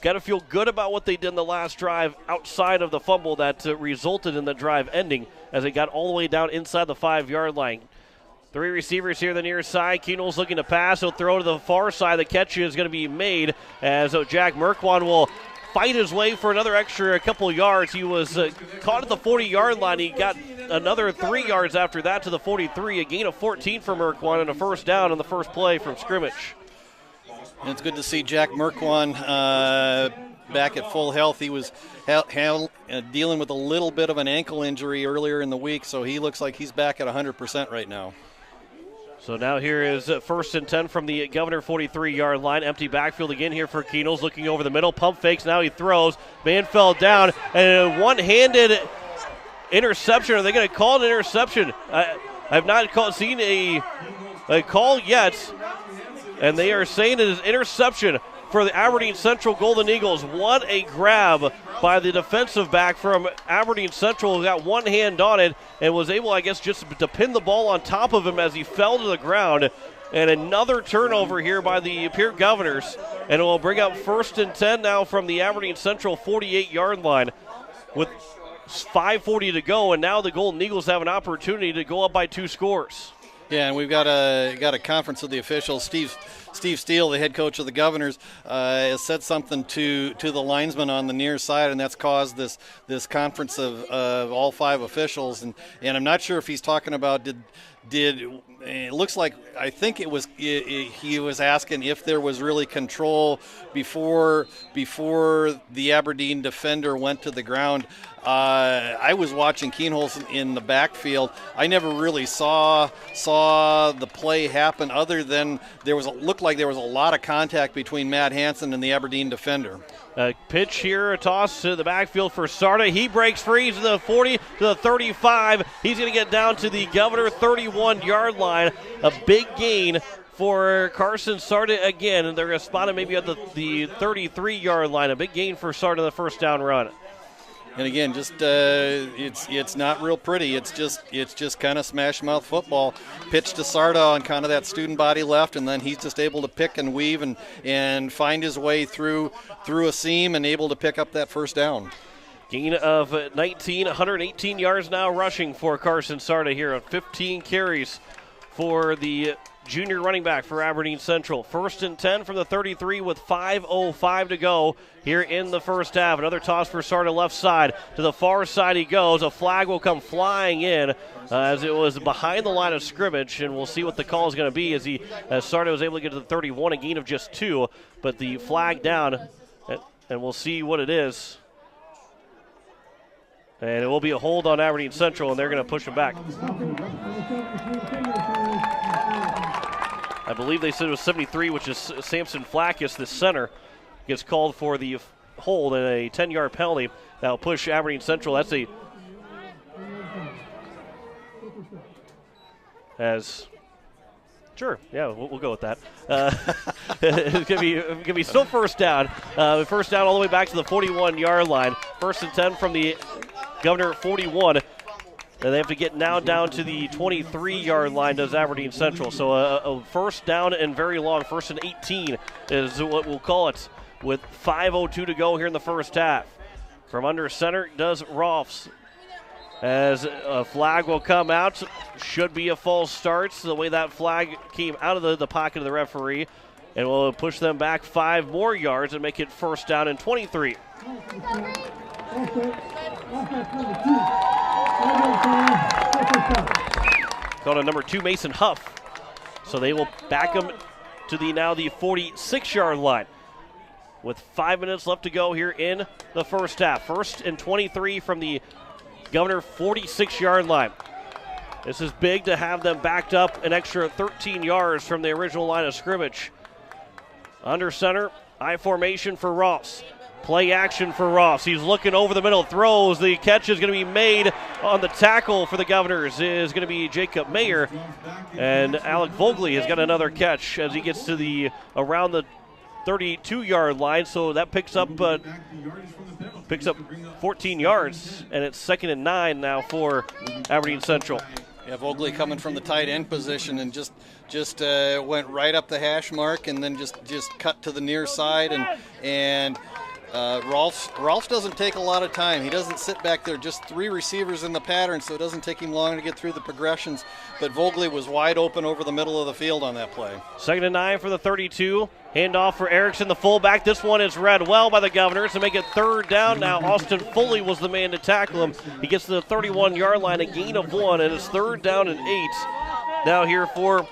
got to feel good about what they did in the last drive outside of the fumble that resulted in the drive ending, as they got all the way down inside the 5-yard line. 3 receivers here on the near side. Keenel's looking to pass. He'll throw to the far side. The catch is going to be made as Jack Merkwan will fight his way for another extra couple yards. He was caught at the 40-yard line. He got another 3 yards after that to the 43. A gain of 14 for Merkwan and a first down on the first play from scrimmage. And it's good to see Jack Merkwan back at full health. He was dealing with a little bit of an ankle injury earlier in the week, so he looks like he's back at 100% right now. So now here is first and 10 from the Governor 43-yard line. Empty backfield again here for Keenels, looking over the middle. Pump fakes, now he throws. Man fell down, and a one-handed interception. Are they going to call an interception? I have not seen a call yet, and they are saying it is interception for the Aberdeen Central Golden Eagles. What a grab by the defensive back from Aberdeen Central, who got one hand on it and was able, I guess, just to pin the ball on top of him as he fell to the ground. And another turnover here by the Pierre Governors, and it will bring up first and 10 now from the Aberdeen Central 48-yard line with 5:40 to go, and now the Golden Eagles have an opportunity to go up by 2 scores. Yeah, and we've got a conference of the officials. Steve Steele, the head coach of the Governors, has said something to the linesman on the near side, and that's caused this conference of all 5 officials. And I'm not sure if he's talking about did it looks like, I think it was he was asking if there was really control before the Aberdeen defender went to the ground. I was watching Keenholz in the backfield. I never really saw the play happen, other than looked like there was a lot of contact between Matt Hansen and the Aberdeen defender. A pitch here, a toss to the backfield for Sarda. He breaks free to the 40, to the 35. He's going to get down to the Governor 31-yard line. A big gain for Carson Sarda again, and they're going to spot him maybe at the 33-yard line. A big gain for Sarda, the first down run. And again, just it's not real pretty. It's just kind of smash mouth football. Pitch to Sarda on kind of that student body left, and then he's just able to pick and weave and find his way through a seam and able to pick up that first down. Gain of 19, 118 yards now rushing for Carson Sarda here on 15 carries for the junior running back for Aberdeen Central. First and 10 from the 33 with 5:05 to go here in the first half. Another toss for Sarda left side. To the far side he goes. A flag will come flying in as it was behind the line of scrimmage, and we'll see what the call is going to be as Sarda was able to get to the 31, a gain of just 2, but the flag down, and we'll see what it is. And it will be a hold on Aberdeen Central, and they're going to push him back. I believe they said it was 73, which is Samson Flackus, the center, gets called for the hold and a 10-yard penalty. That'll push Aberdeen Central. That's sure, yeah, we'll go with that. It's going to be still first down. First down all the way back to the 41-yard line. First and 10 from the Governor 41. And they have to get now down to the 23-yard line, does Aberdeen Central. So a first down and very long. First and 18 is what we'll call it, with 5:02 to go here in the first half. From under center does Rolfs, as a flag will come out. Should be a false start, the way that flag came out of the pocket of the referee. And we'll push them back 5 more yards and make it first down and 23. called on number 2, Mason Huff. So they will back him to the 46-yard line with 5 minutes left to go here in the first half. 1st and 23 from the Governor 46-yard line. This is big to have them backed up an extra 13 yards from the original line of scrimmage. Under center, I formation for Ross. Play action for Ross. He's looking over the middle, throws. The catch is going to be made on the tackle for the Governors is going to be Jacob Mayer. And Alec Vogley has got another catch as he gets to the around the 32-yard line. So that picks up 14 yards, and it's 2nd and 9 now for Aberdeen Central. Yeah, Vogley coming from the tight end position and just went right up the hash mark and then just cut to the near side and Rolfs doesn't take a lot of time. He doesn't sit back there. Just 3 receivers in the pattern, so it doesn't take him long to get through the progressions. But Vogley was wide open over the middle of the field on that play. 2nd and 9 for the 32. Handoff for Erickson, the fullback. This one is read well by the Governors to make it 3rd down. Now Austin Foley was the man to tackle him. He gets to the 31-yard line, a gain of 1, and it's 3rd down and 8. Now here for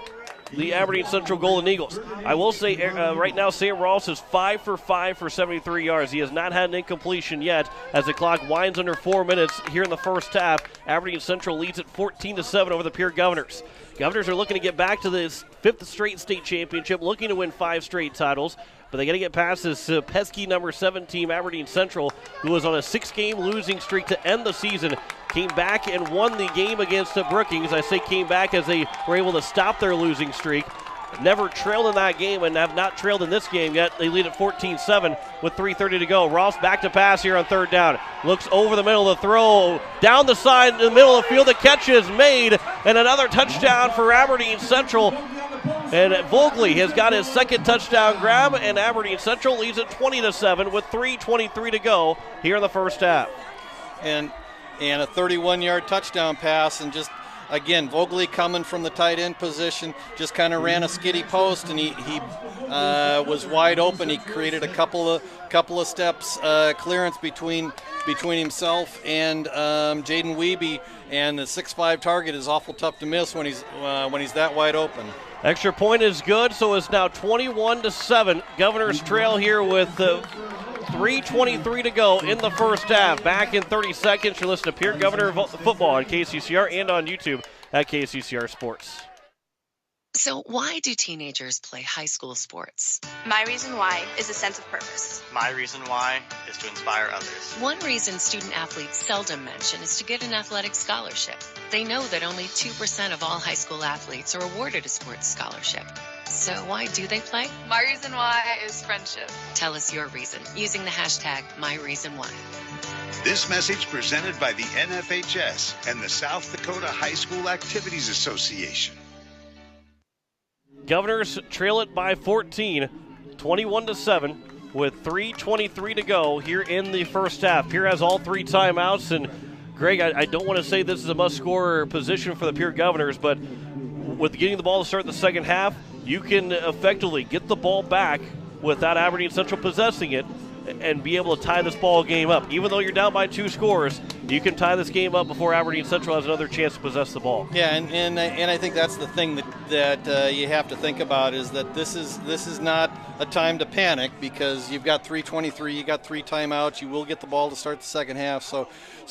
the Aberdeen Central Golden Eagles. I will say right now Sam Ross is 5 for 5 for 73 yards. He has not had an incompletion yet as the clock winds under 4 minutes here in the first half. Aberdeen Central leads at 14-7 over the Pierre Governors. Governors are looking to get back to this 5th straight state championship, looking to win 5 straight titles, but they got to get past this pesky number 7 team, Aberdeen Central, who was on a 6-game losing streak to end the season. Came back and won the game against the Brookings. I say came back as they were able to stop their losing streak. Never trailed in that game and have not trailed in this game yet. They lead at 14-7 with 3:30 to go. Ross back to pass here on 3rd down. Looks over the middle of the throw. Down the side in the middle of the field. The catch is made. And another touchdown for Aberdeen Central. And Vogley has got his 2nd touchdown grab. And Aberdeen Central leads at 20-7 with 3:23 to go here in the first half. And a 31-yard touchdown pass, and just again Vogley coming from the tight end position just kind of ran a skiddy post, and he was wide open. He created a couple of steps clearance between himself and Jaden Wiebe, and the 6'5" target is awful tough to miss when he's that wide open. Extra point is good, so it's now 21-7. Governors trail here with 3:23 to go in the first half. Back in 30 seconds. You're listening to Pierre Governor Football on KCCR and on YouTube at KCCR Sports. So why do teenagers play high school sports? My reason why is a sense of purpose. My reason why is to inspire others. One reason student athletes seldom mention is to get an athletic scholarship. They know that only 2% of all high school athletes are awarded a sports scholarship. So why do they play? My reason why is friendship. Tell us your reason using the hashtag #MyReasonWhy. This message presented by the NFHS and the South Dakota High School Activities Association. Governors trail it by 14, 21-7, with 3:23 to go here in the first half. Pierre has all 3 timeouts, and Greg, I don't want to say this is a must-score position for the Pierre Governors, but with getting the ball to start the second half, you can effectively get the ball back without Aberdeen Central possessing it and be able to tie this ball game up. Even though you're down by 2 scores, you can tie this game up before Aberdeen Central has another chance to possess the ball. Yeah, and I think that's the thing that you have to think about is that this is not a time to panic because you've got 3:23, you got 3 timeouts, you will get the ball to start the second half.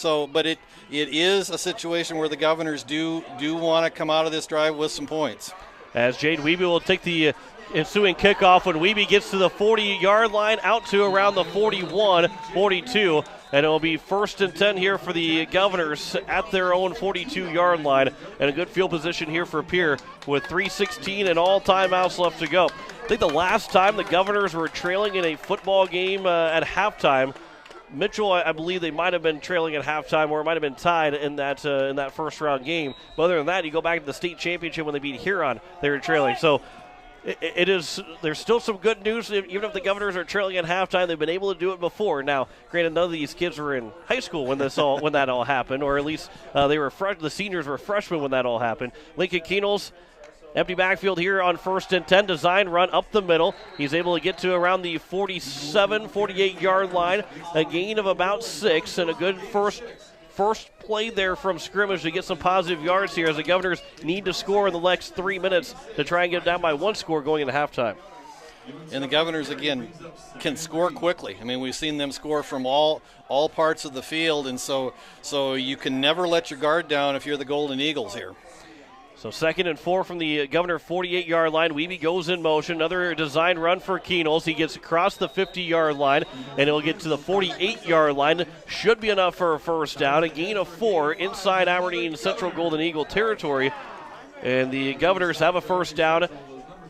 But it is a situation where the Governors do want to come out of this drive with some points. As Jade Wiebe will take the ensuing kickoff when Wiebe gets to the 40-yard line, out to around the 41, 42, and it will be 1st and 10 here for the Governors at their own 42-yard line, and a good field position here for Pierre with 3:16 and all timeouts left to go. I think the last time the Governors were trailing in a football game at halftime, Mitchell, I believe they might have been trailing at halftime, or it might have been tied in that first round game. But other than that, you go back to the state championship when they beat Huron, they were trailing. So there's still some good news. Even if the Governors are trailing at halftime, they've been able to do it before. Now, granted, none of these kids were in high school when that all happened, or at least the seniors were freshmen when that all happened. Lincoln Keenels, empty backfield here on 1st and 10. Design run up the middle. He's able to get to around the 47, 48-yard line. A gain of about 6 and a good first first play there from scrimmage to get some positive yards here, as the Governors need to score in the next 3 minutes to try and get down by 1 score going into halftime. And the Governors, again, can score quickly. I mean, we've seen them score from all parts of the field, and so you can never let your guard down if you're the Golden Eagles here. So 2nd and 4 from the Governor 48-yard line. Wiebe goes in motion. Another design run for Keenels. He gets across the 50-yard line, and he'll get to the 48-yard line. Should be enough for a first down. A gain of 4 inside Aberdeen Central Golden Eagle territory. And the Governors have a first down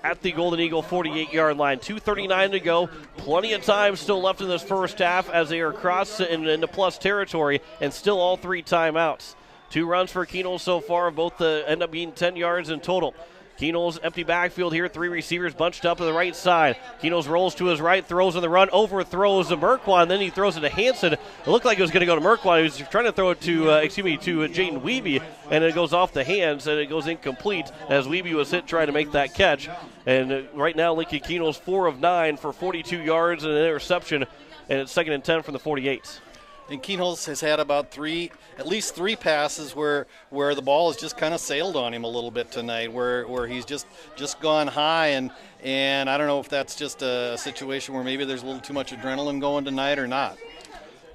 at the Golden Eagle 48-yard line. 2:39 to go. Plenty of time still left in this first half as they are across into plus territory, and still all 3 timeouts. 2 runs for Keenels so far, both end up being 10 yards in total. Keenels empty backfield here, 3 receivers bunched up to the right side. Keenels rolls to his right, throws on the run, overthrows to Merquan, then he throws it to Hansen. It looked like it was going to go to Merquan. He was trying to throw it to Jaden Wiebe, and it goes off the hands, and it goes incomplete as Wiebe was hit trying to make that catch. And right now, Lincoln Keenels 4 of 9 for 42 yards and an interception, and it's 2nd and 10 from the 48. And Keenels has had about at least three passes where the ball has just kind of sailed on him a little bit tonight, where he's just gone high, and I don't know if that's just a situation where maybe there's a little too much adrenaline going tonight or not.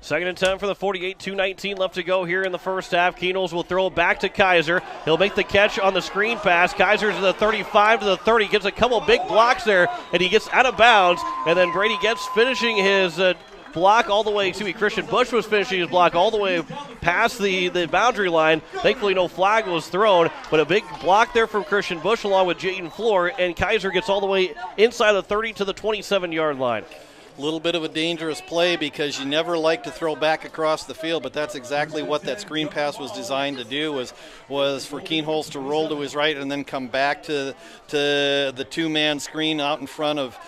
2nd and 10 for the 48, 2:19 left to go here in the first half. Keenels will throw it back to Kaiser. He'll make the catch on the screen pass. Kaiser to the 35 to the 30, gets a couple big blocks there, and he gets out of bounds, and then Brady Getz finishing his block all the way, Christian Bush was finishing his block all the way past the boundary line. Thankfully no flag was thrown, but a big block there from Christian Bush along with Jaden Floor, and Kaiser gets all the way inside the 30 to the 27-yard line. A little bit of a dangerous play because you never like to throw back across the field, but that's exactly what that screen pass was designed to do, was for Keenholz to roll to his right and then come back to the two-man screen out in front of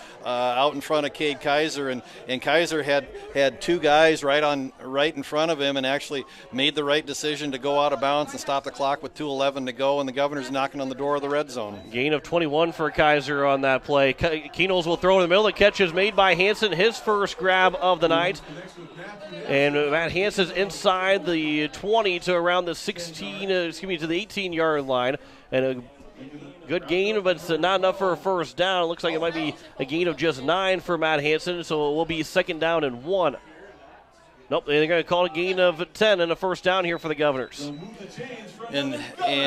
Cade Kaiser, and Kaiser had 2 guys right in front of him and actually made the right decision to go out of bounds and stop the clock with 2:11 to go, and the Governor's knocking on the door of the red zone. Gain of 21 for Kaiser on that play. Keenels will throw in the middle. The catch is made by Hansen, his first grab of the night. And Matt Hansen's inside the 20 to around the to the 18-yard line. And a good gain, but it's not enough for a first down. It looks like it might be a gain of just 9 for Matt Hansen, so it will be 2nd down and 1. Nope, they're going to call a gain of 10 and a first down here for the Governors. And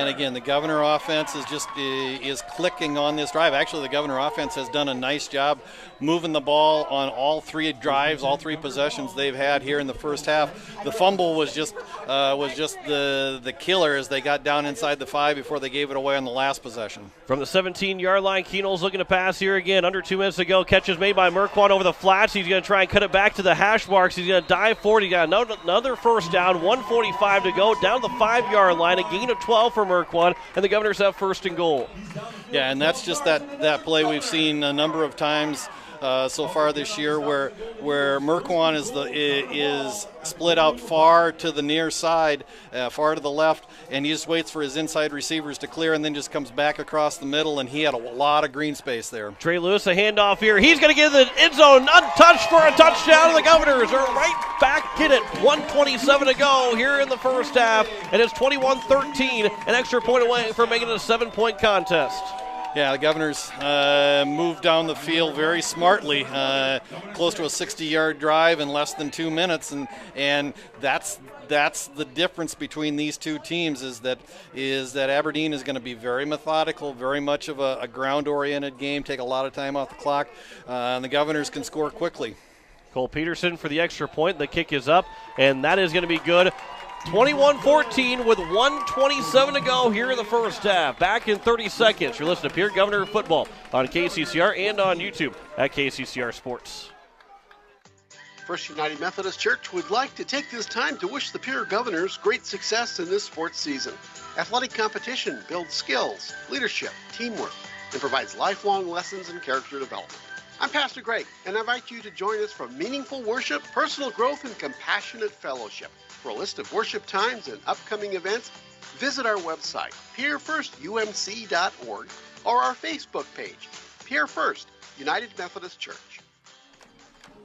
again, the Governor offense is clicking on this drive. Actually, the Governor offense has done a nice job moving the ball on all 3 drives, all 3 possessions they've had here in the first half. The fumble was just the killer as they got down inside the 5 before they gave it away on the last possession. From the 17-yard line, Keenels looking to pass here again. Under 2 minutes to go. Catch is made by Merquan over the flats. He's going to try and cut it back to the hash marks. He's going to dive forward. He got another first down, 1:45 to go, down the 5-yard line, a gain of 12 for Merquan, and the Governors have 1st and goal. Yeah, and that's just that play we've seen a number of times so far this year, where Merquan is split out far to the near side, far to the left, and he just waits for his inside receivers to clear and then just comes back across the middle, and he had a lot of green space there. Trey Lewis, a handoff here. He's going to get the end zone untouched for a touchdown, and the Governors are right back in it. 1:27 to go here in the first half, and it's 21-13, an extra point away from making it a 7-point contest. Yeah, the Governors moved down the field very smartly, close to a 60-yard drive in less than 2 minutes, and that's the difference between these two teams is that Aberdeen is going to be very methodical, very much of a ground-oriented game, take a lot of time off the clock, and the Governors can score quickly. Cole Peterson for the extra point. The kick is up, and that is going to be good. 21-14 with 1:27 to go here in the first half. Back in 30 seconds. You're listening to Pierre Governor Football on KCCR and on YouTube at KCCR Sports. First United Methodist Church would like to take this time to wish the Pierre Governors great success in this sports season. Athletic competition builds skills, leadership, teamwork, and provides lifelong lessons in character development. I'm Pastor Greg, and I invite you to join us for meaningful worship, personal growth, and compassionate fellowship. For a list of worship times and upcoming events, visit our website, pierrefirstumc.org, or our Facebook page, Pierre First United Methodist Church.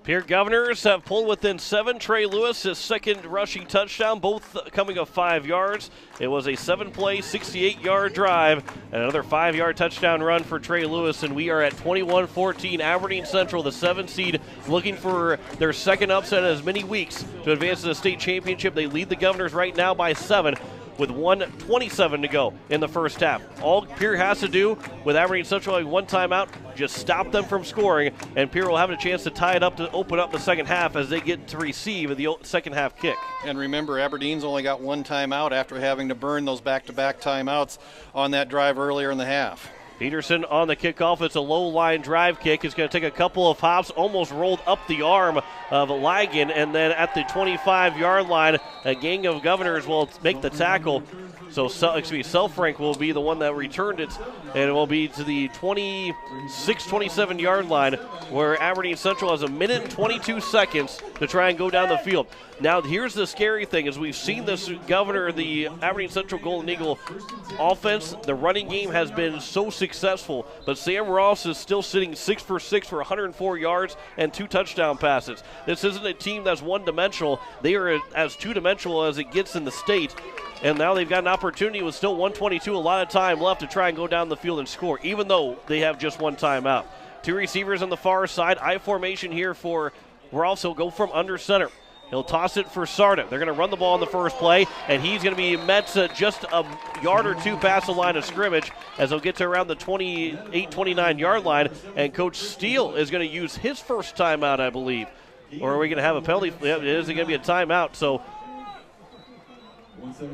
Pierre Governors have pulled within 7. Trey Lewis, his second rushing touchdown, both coming of 5 yards. It was a 7-play, 68-yard drive, and another 5-yard touchdown run for Trey Lewis, and we are at 21-14. Aberdeen Central, the 7 seed, looking for their second upset in as many weeks to advance to the state championship. They lead the Governors right now by 7. With 1:27 to go in the first half. All Pierre has to do with Aberdeen Central having one timeout, just stop them from scoring, and Pierre will have a chance to tie it up to open up the second half as they get to receive the second half kick. And remember, Aberdeen's only got one timeout after having to burn those back-to-back timeouts on that drive earlier in the half. Peterson on the kickoff. It's a low-line drive kick. It's going to take a couple of hops, almost rolled up the arm of Ligon, and then at the 25-yard line, a gang of Governors will make the tackle. So, Selfrank will be the one that returned it, and it will be to the 26-27-yard line, where Aberdeen Central has 1 minute and 22 seconds to try and go down the field. Now, here's the scary thing, is we've seen this Governor, the Aberdeen Central Golden Eagle offense, the running game has been so successful, but Sam Ross is still sitting 6 for 6 for 104 yards and 2 touchdown passes. This isn't a team that's one-dimensional. They are as two-dimensional as it gets in the state. And now they've got an opportunity with still 1:22, a lot of time left to try and go down the field and score, even though they have just one timeout. 2 receivers on the far side. I formation here for Ross. He'll go from under center. He'll toss it for Sarda. They're going to run the ball in the first play, and he's going to be met just a yard or 2 past the line of scrimmage as they'll get to around the 28, 29-yard line, and Coach Steele is going to use his first timeout, I believe. Or are we going to have a penalty? Yeah, it is going to be a timeout, so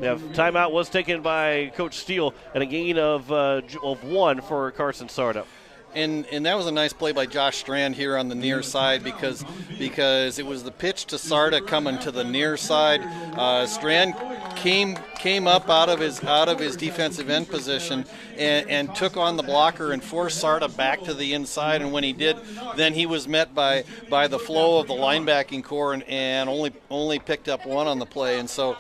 yeah, timeout was taken by Coach Steele, and a gain of 1 for Carson Sarda. And that was a nice play by Josh Strand here on the near side because it was the pitch to Sarda coming to the near side. Strand came up out of his defensive end position and took on the blocker and forced Sarda back to the inside. And when he did, then he was met by the flow of the linebacking core and only picked up 1 on the play. And so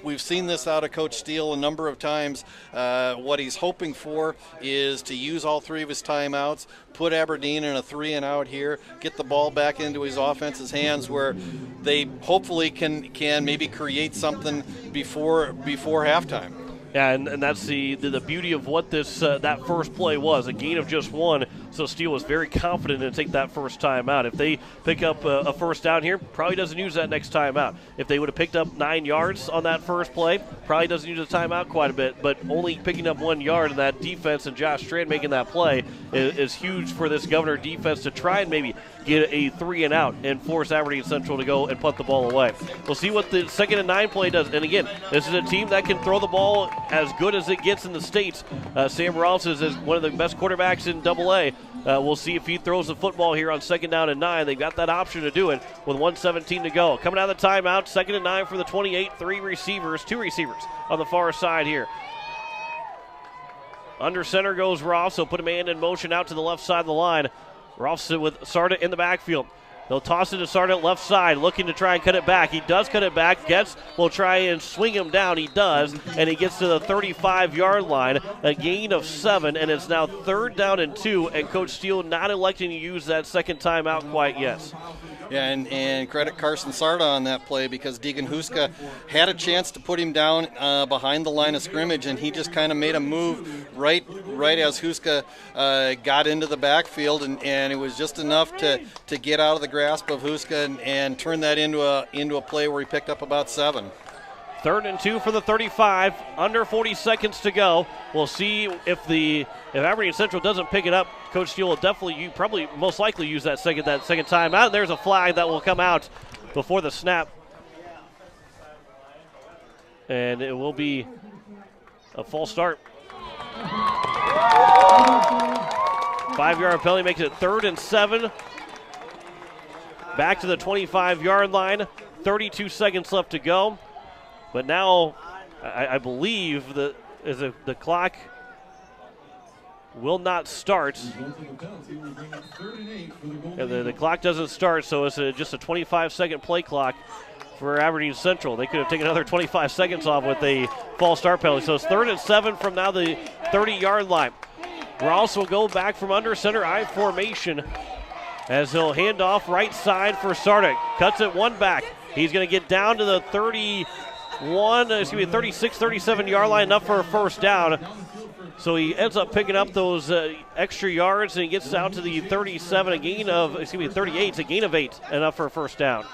we've seen this out of Coach Steele a number of times. What he's hoping for is to use all 3 of his timeouts, put Aberdeen in a 3-and-out here, get the ball back into his offense's hands where they hopefully can maybe create something before halftime. Yeah, and that's the beauty of what this that first play was, a gain of just 1. So Steele was very confident to take that first time out. If they pick up a first down here, probably doesn't use that next time out. If they would have picked up 9 yards on that first play, probably doesn't use the timeout quite a bit. But only picking up 1 yard in that defense and Josh Strand making that play is huge for this Governor defense to try and maybe get a 3-and-out and force Aberdeen Central to go and punt the ball away. We'll see what the 2nd and 9 play does. And again, this is a team that can throw the ball as good as it gets in the States. Sam Ross is one of the best quarterbacks in AA. We'll see if he throws the football here on 2nd down and 9. They've got that option to do it with 1:17 to go. Coming out of the timeout, 2nd and 9 for the 28, 2 receivers on the far side here. Under center goes Ross. He'll put a man in motion out to the left side of the line. Ross with Sarda in the backfield. They'll toss it to Sarda left side, looking to try and cut it back. He does cut it back. Getz will try and swing him down. He does, and he gets to the 35-yard line. A gain of 7, and it's now 3rd down and 2, and Coach Steele not electing to use that second timeout quite yet. Yeah, and credit Carson Sarda on that play because Deegan Huska had a chance to put him down behind the line of scrimmage, and he just kind of made a move right as Huska got into the backfield, and it was just enough to get out of the grasp of Huska and turn that into a play where he picked up about 7. 3rd and 2 for the 35, under 40 seconds to go. We'll see if Aberdeen Central doesn't pick it up. Coach Steele will probably most likely use that second time out. There's a flag that will come out before the snap, and it will be a false start. 5-yard penalty makes it 3rd and 7. Back to the 25-yard line. 32 seconds left to go. But now, I believe that the clock will not start. The clock doesn't start, so it's just a 25-second play clock for Aberdeen Central. They could have taken another 25 seconds off with a false start penalty. So it's 3rd and 7 from now the 30-yard line. Ross will go back from under center I formation. as he'll hand off right side for Sardic. Cuts it one back. He's going to get down to the 36, 37-yard line, enough for a first down. So he ends up picking up those extra yards, and he gets out to the 38. It's a gain of 8, enough for a first down.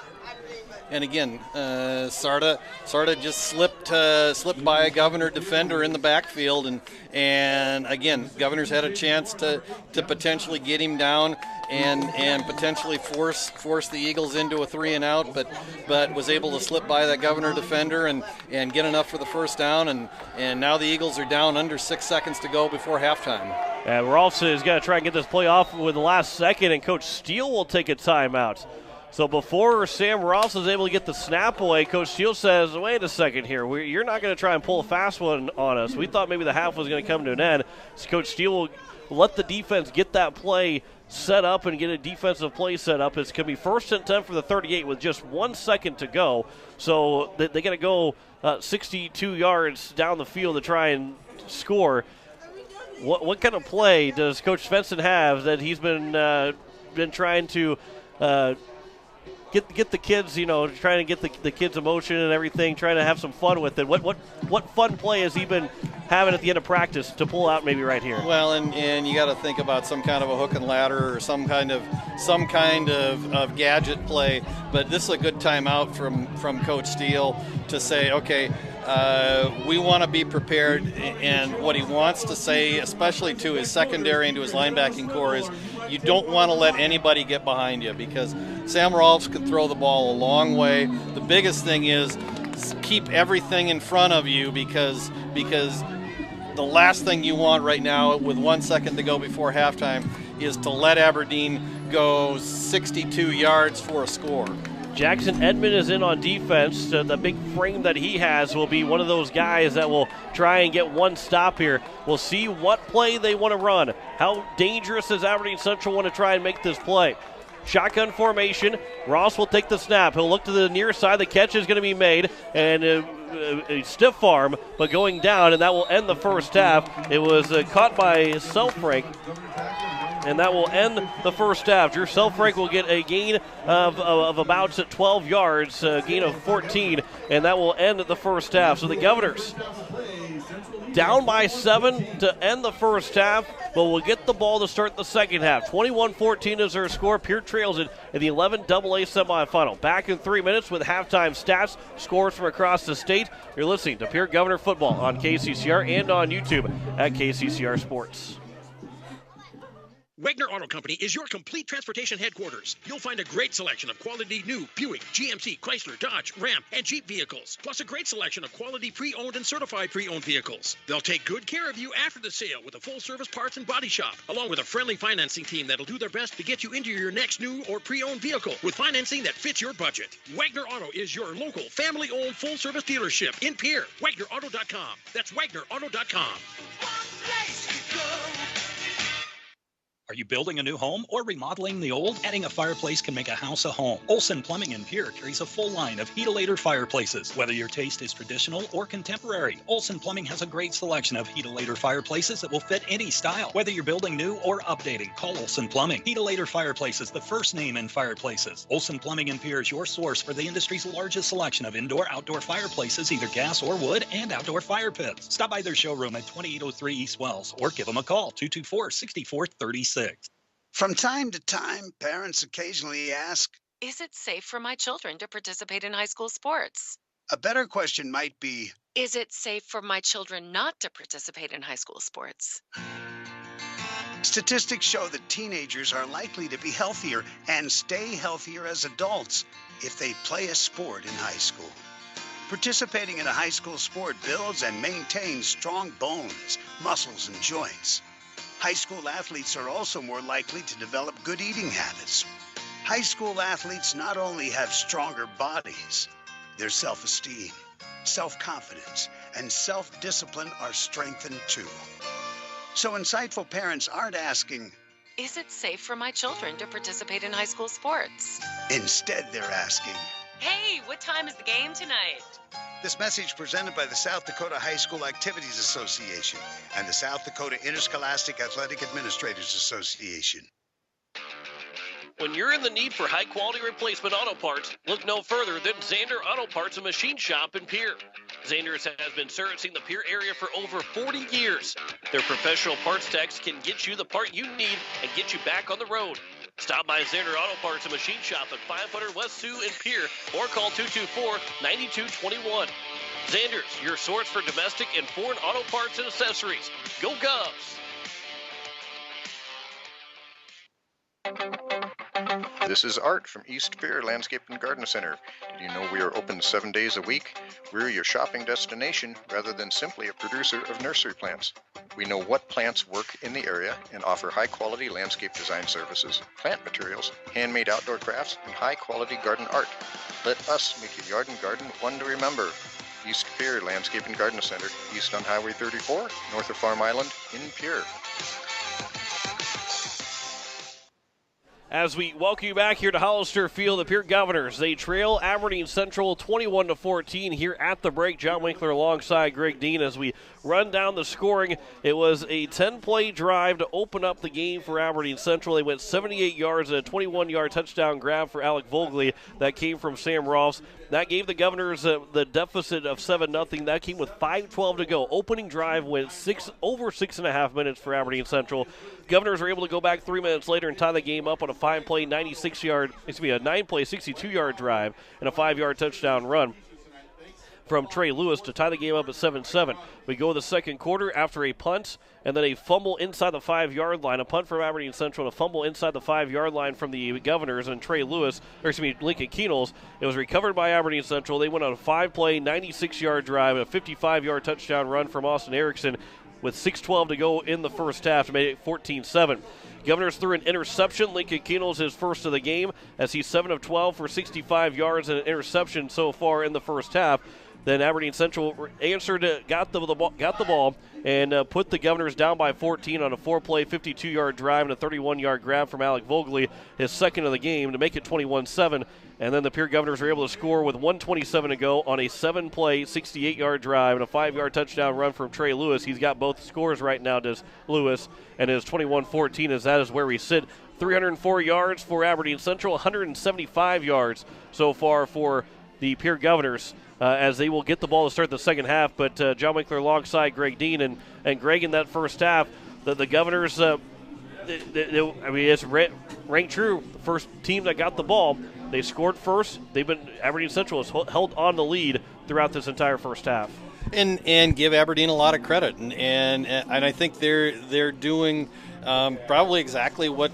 And again, Sarda just slipped by a Governor defender in the backfield, and again, Governor's had a chance to potentially get him down and potentially force the Eagles into a 3-and-out, but was able to slip by that Governor defender and get enough for the first down, and now the Eagles are down under 6 seconds to go before halftime. And Rolfson is going to try and get this play off with the last second, and Coach Steele will take a timeout. So before Sam Ross is able to get the snap away, Coach Steele says, wait a second here. You're not going to try and pull a fast one on us. We thought maybe the half was going to come to an end. So Coach Steele will let the defense get that play set up and get a defensive play set up. It's going to be 1st and 10 for the 38 with just 1 second to go. So they got to go 62 yards down the field to try and score. What kind of play does Coach Svensson have that he's been trying to get the kids, trying to get the kids' emotion and everything, trying to have some fun with it? What fun play has he been having at the end of practice to pull out maybe right here? Well, and you got to think about some kind of a hook and ladder or some kind of gadget play. But this is a good timeout from Coach Steele to say, okay, we want to be prepared, and what he wants to say, especially to his secondary and to his linebacking core, is you don't want to let anybody get behind you, because Sam Rolfs can throw the ball a long way. The biggest thing is keep everything in front of you, because the last thing you want right now with 1 second to go before halftime is to let Aberdeen go 62 yards for a score. Jackson Edmond is in on defense. The big frame that he has will be one of those guys that will try and get one stop here. We'll see what play they want to run. How dangerous does Aberdeen Central want to try and make this play? Shotgun formation. Ross will take the snap. He'll look to the near side. The catch is going to be made, and a stiff arm, but going down, and that will end the first half. It was caught by Selfrank, and that will end the first half. Drew Selfrank will get a gain of about 12 yards, a gain of 14, and that will end the first half. So the Governors down by 7 to end the first half, but will get the ball to start the second half. 21-14 is their score. Pierre trails it in the 11AA semifinal. Back in 3 minutes with halftime stats, scores from across the state. You're listening to Pierre Governor Football on KCCR and on YouTube at KCCR Sports. Wagner Auto Company is your complete transportation headquarters. You'll find a great selection of quality new Buick, GMC, Chrysler, Dodge, Ram, and Jeep vehicles, plus a great selection of quality pre-owned and certified pre-owned vehicles. They'll take good care of you after the sale with a full-service parts and body shop, along with a friendly financing team that'll do their best to get you into your next new or pre-owned vehicle with financing that fits your budget. Wagner Auto is your local, family-owned, full-service dealership in Pierre. WagnerAuto.com. That's WagnerAuto.com. Are you building a new home or remodeling the old? Adding a fireplace can make a house a home. Olson Plumbing in Pierre carries a full line of Heat-A-Later fireplaces. Whether your taste is traditional or contemporary, Olson Plumbing has a great selection of Heat-A-Later fireplaces that will fit any style. Whether you're building new or updating, call Olson Plumbing. Heat-A-Later Fireplaces, the first name in fireplaces. Olson Plumbing in Pierre is your source for the industry's largest selection of indoor-outdoor fireplaces, either gas or wood, and outdoor fire pits. Stop by their showroom at 2803 East Wells or give them a call, 224-6436. From time to time, parents occasionally ask, is it safe for my children to participate in high school sports? A better question might be, is it safe for my children not to participate in high school sports? Statistics show that teenagers are likely to be healthier and stay healthier as adults if they play a sport in high school. Participating in a high school sport builds and maintains strong bones, muscles, and joints. High school athletes are also more likely to develop good eating habits. High school athletes not only have stronger bodies, their self-esteem, self-confidence, and self-discipline are strengthened too. So insightful parents aren't asking, is it safe for my children to participate in high school sports? Instead, they're asking, hey, what time is the game tonight? This message presented by the South Dakota High School Activities Association and the South Dakota Interscholastic Athletic Administrators Association. When you're in the need for high-quality replacement auto parts, look no further than Zander Auto Parts and Machine Shop in Pierre. Zander's has been servicing the Pierre area for over 40 years. Their professional parts techs can get you the part you need and get you back on the road. Stop by Zander Auto Parts and Machine Shop at 500 West Sioux in Pierre or call 224-9221. Zander's, your source for domestic and foreign auto parts and accessories. Go Govs! This is Art from East Pierre Landscape and Garden Center. Did you know we are open 7 days a week? We're your shopping destination rather than simply a producer of nursery plants. We know what plants work in the area and offer high-quality landscape design services, plant materials, handmade outdoor crafts, and high-quality garden art. Let us make your yard and garden one to remember. East Pierre Landscape and Garden Center, east on Highway 34, north of Farm Island, in Pierre. As we welcome you back here to Hollister Field, the Pierre Governors, they trail Aberdeen Central 21-14 here at the break. John Winkler alongside Greg Dean as we run down the scoring. It was a 10-play drive to open up the game for Aberdeen Central. They went 78 yards and a 21-yard touchdown grab for Alec Vogley. That came from Sam Rolfs. That gave the Governors the deficit of 7-0. That came with 5:12 to go. Opening drive went over 6.5 minutes for Aberdeen Central. Governors were able to go back 3 minutes later and tie the game up on a 9-play, 62-yard drive and a 5-yard touchdown run from Trey Lewis to tie the game up at 7-7. We go the second quarter after a punt and then a fumble inside the 5-yard line. A punt from Aberdeen Central and a fumble inside the 5-yard line from the Governors and Lincoln Keenels. It was recovered by Aberdeen Central. They went on a 5-play, 96-yard drive and a 55-yard touchdown run from Austin Erickson with 6:12 to go in the first half to make it 14-7. Governors threw an interception. Lincoln Keenels his first of the game as he's 7 of 12 for 65 yards and an interception so far in the first half. Then Aberdeen Central got the ball, and put the Governors down by 14 on a 4-play, 52-yard drive and a 31-yard grab from Alec Vogley, his second of the game, to make it 21-7. And then the Pierre Governors were able to score with 1:27 to go on a 7-play, 68-yard drive and a 5-yard touchdown run from Trey Lewis. He's got both scores right now, does Lewis, and is 21-14 as that is where we sit. 304 yards for Aberdeen Central, 175 yards so far for the Pierre Governors. As they will get the ball to start the second half. But John Winkler alongside Greg Dean and Greg in that first half, the Governors, it's ranked true. The first team that got the ball, they scored first. Aberdeen Central has held on the lead throughout this entire first half. And give Aberdeen a lot of credit, and I think they're doing probably exactly what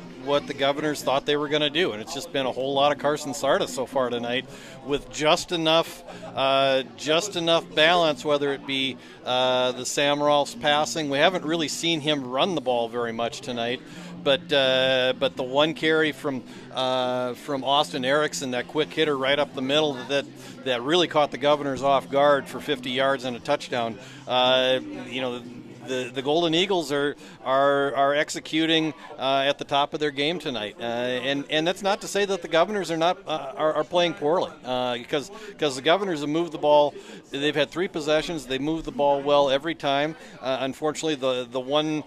the Governors thought they were going to do, and it's just been a whole lot of Carson Sarda so far tonight, with just enough balance, whether it be the Sam Rolfs passing. We haven't really seen him run the ball very much tonight, but the one carry from Austin Erickson, that quick hitter right up the middle, that really caught the Governors off guard for 50 yards and a touchdown. The Golden Eagles are executing at the top of their game tonight, and that's not to say that the Governors are playing poorly, because the Governors have moved the ball. They've had 3 possessions. They moved the ball well every time. Unfortunately, the one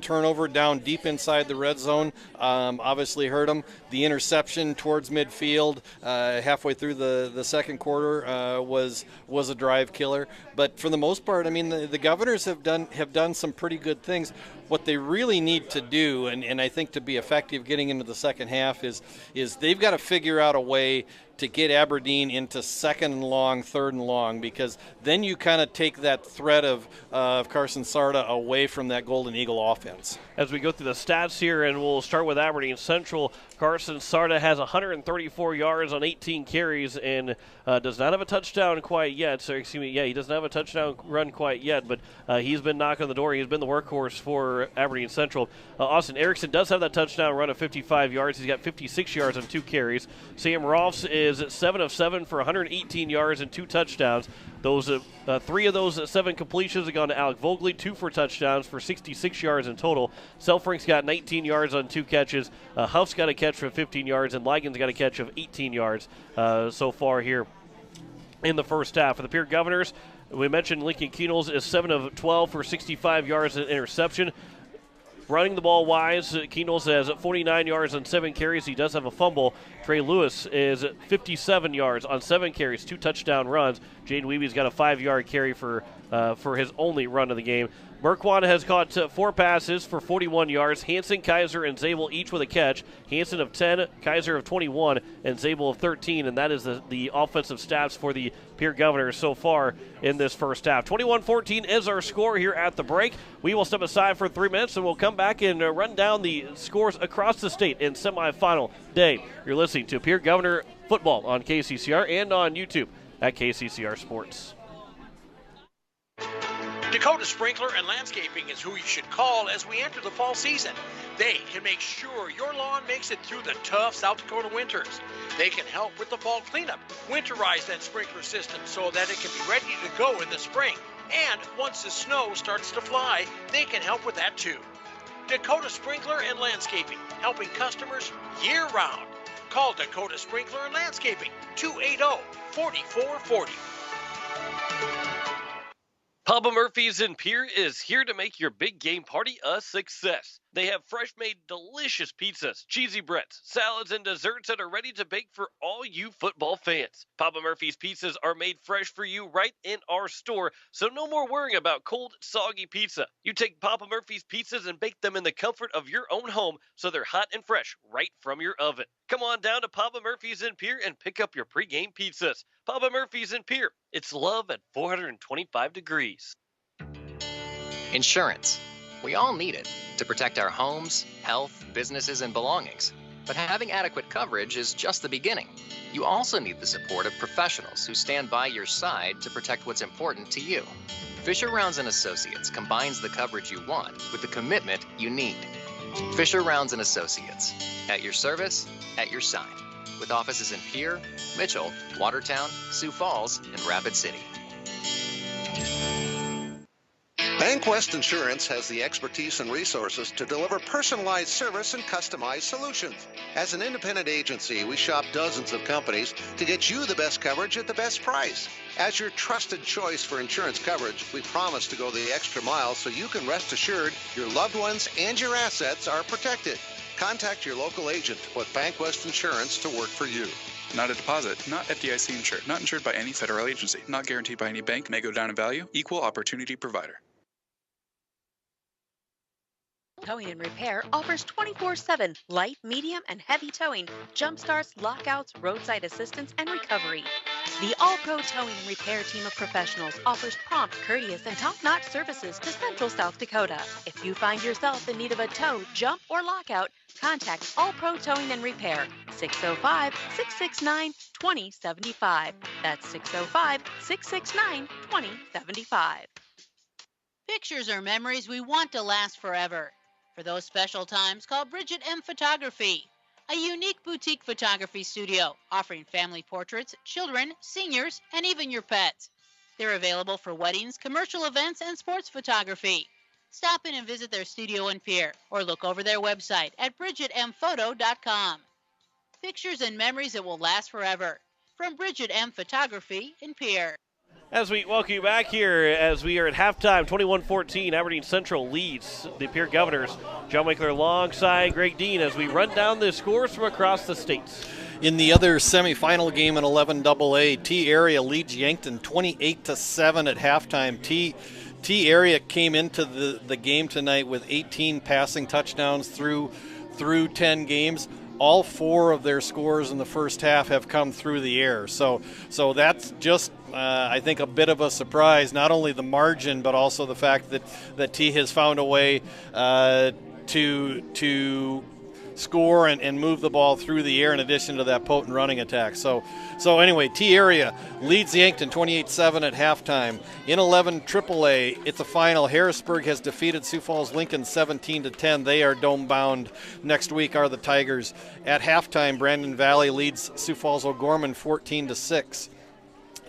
turnover down deep inside the red zone obviously hurt them. The interception towards midfield halfway through the second quarter was a drive killer. But for the most part, I mean, the Governors have done some pretty good things. What they really need to do, and I think to be effective getting into the second half, is they've got to figure out a way to get Aberdeen into second and long, third and long, because then you kind of take that threat of Carson Sarda away from that Golden Eagle offense. As we go through the stats here, and we'll start with Aberdeen Central, Carson Sarda has 134 yards on 18 carries and does not have a touchdown quite yet. So, he doesn't have a touchdown run quite yet, but he's been knocking on the door. He's been the workhorse for Aberdeen Central. Austin Erickson does have that touchdown run of 55 yards. He's got 56 yards on 2 carries. Sam Rolfs is at 7 of 7 for 118 yards and 2 touchdowns. Those 3 of those 7 completions have gone to Alec Vogley, 2 for touchdowns for 66 yards in total. Selfrink's got 19 yards on 2 catches. Huff's got a catch for 15 yards, and Ligon's got a catch of 18 yards so far here in the first half. For the Pierre Governors, we mentioned Lincoln Keenels is 7 of 12 for 65 yards and interception. Running the ball wise, Keendles has 49 yards on 7 carries. He does have a fumble. Trey Lewis is 57 yards on 7 carries, 2 touchdown runs. Jaden Weeby's got a 5-yard carry for his only run of the game. Merkwan has caught 4 passes for 41 yards. Hansen, Kaiser, and Zabel each with a catch. Hansen of 10, Kaiser of 21, and Zabel of 13. And that is the offensive stats for the Pierre Governors so far in this first half. 21-14 is our score here at the break. We will step aside for 3 minutes, and we'll come back and run down the scores across the state in semifinal day. You're listening to Pierre Governor Football on KCCR and on YouTube at KCCR Sports. Dakota Sprinkler and Landscaping is who you should call as we enter the fall season. They can make sure your lawn makes it through the tough South Dakota winters. They can help with the fall cleanup, winterize that sprinkler system so that it can be ready to go in the spring. And once the snow starts to fly, they can help with that too. Dakota Sprinkler and Landscaping, helping customers year-round. Call Dakota Sprinkler and Landscaping, 280-4440. Papa Murphy's in Pierre is here to make your big game party a success. They have fresh-made, delicious pizzas, cheesy breads, salads, and desserts that are ready to bake for all you football fans. Papa Murphy's pizzas are made fresh for you right in our store, so no more worrying about cold, soggy pizza. You take Papa Murphy's pizzas and bake them in the comfort of your own home, so they're hot and fresh right from your oven. Come on down to Papa Murphy's in Pierre and pick up your pregame pizzas. Papa Murphy's in Pierre. It's love at 425 degrees. Insurance. We all need it to protect our homes, health, businesses, and belongings. But having adequate coverage is just the beginning. You also need the support of professionals who stand by your side to protect what's important to you. Fisher Rounds & Associates combines the coverage you want with the commitment you need. Fisher Rounds & Associates. At your service, at your side. With offices in Pierre, Mitchell, Watertown, Sioux Falls, and Rapid City. BankWest Insurance has the expertise and resources to deliver personalized service and customized solutions. As an independent agency, we shop dozens of companies to get you the best coverage at the best price. As your trusted choice for insurance coverage, we promise to go the extra mile so you can rest assured your loved ones and your assets are protected. Contact your local agent to put BankWest Insurance to work for you. Not a deposit, not FDIC insured, not insured by any federal agency, not guaranteed by any bank, may go down in value, equal opportunity provider. Towing and Repair offers 24/7 light, medium, and heavy towing, jump starts, lockouts, roadside assistance, and recovery. The All-Pro Towing and Repair team of professionals offers prompt, courteous, and top-notch services to Central South Dakota. If you find yourself in need of a tow, jump, or lockout, contact All-Pro Towing and Repair, 605-669-2075. That's 605-669-2075. Pictures are memories we want to last forever. For those special times, call Bridget M. Photography, a unique boutique photography studio offering family portraits, children, seniors, and even your pets. They're available for weddings, commercial events, and sports photography. Stop in and visit their studio in Pierre or look over their website at bridgetmphoto.com. Pictures and memories that will last forever. From Bridget M. Photography in Pierre. As we welcome you back here, as we are at halftime, 21-14, Aberdeen Central leads the Pierre Governors. John Winkler alongside Greg Dean as we run down the scores from across the states. In the other semifinal game in 11AA, T Area leads Yankton 28-7 at halftime. T Area came into the game tonight with 18 passing touchdowns through 10 games. All 4 of their scores in the first half have come through the air. So that's just, I think, a bit of a surprise. Not only the margin, but also the fact that T has found a way to score and move the ball through the air in addition to that potent running attack. So anyway, T Area leads Yankton 28-7 at halftime. In 11 AAA, it's a final. Harrisburg has defeated Sioux Falls Lincoln 17-10. They are dome bound. Next week are the Tigers. At halftime, Brandon Valley leads Sioux Falls O'Gorman 14-6.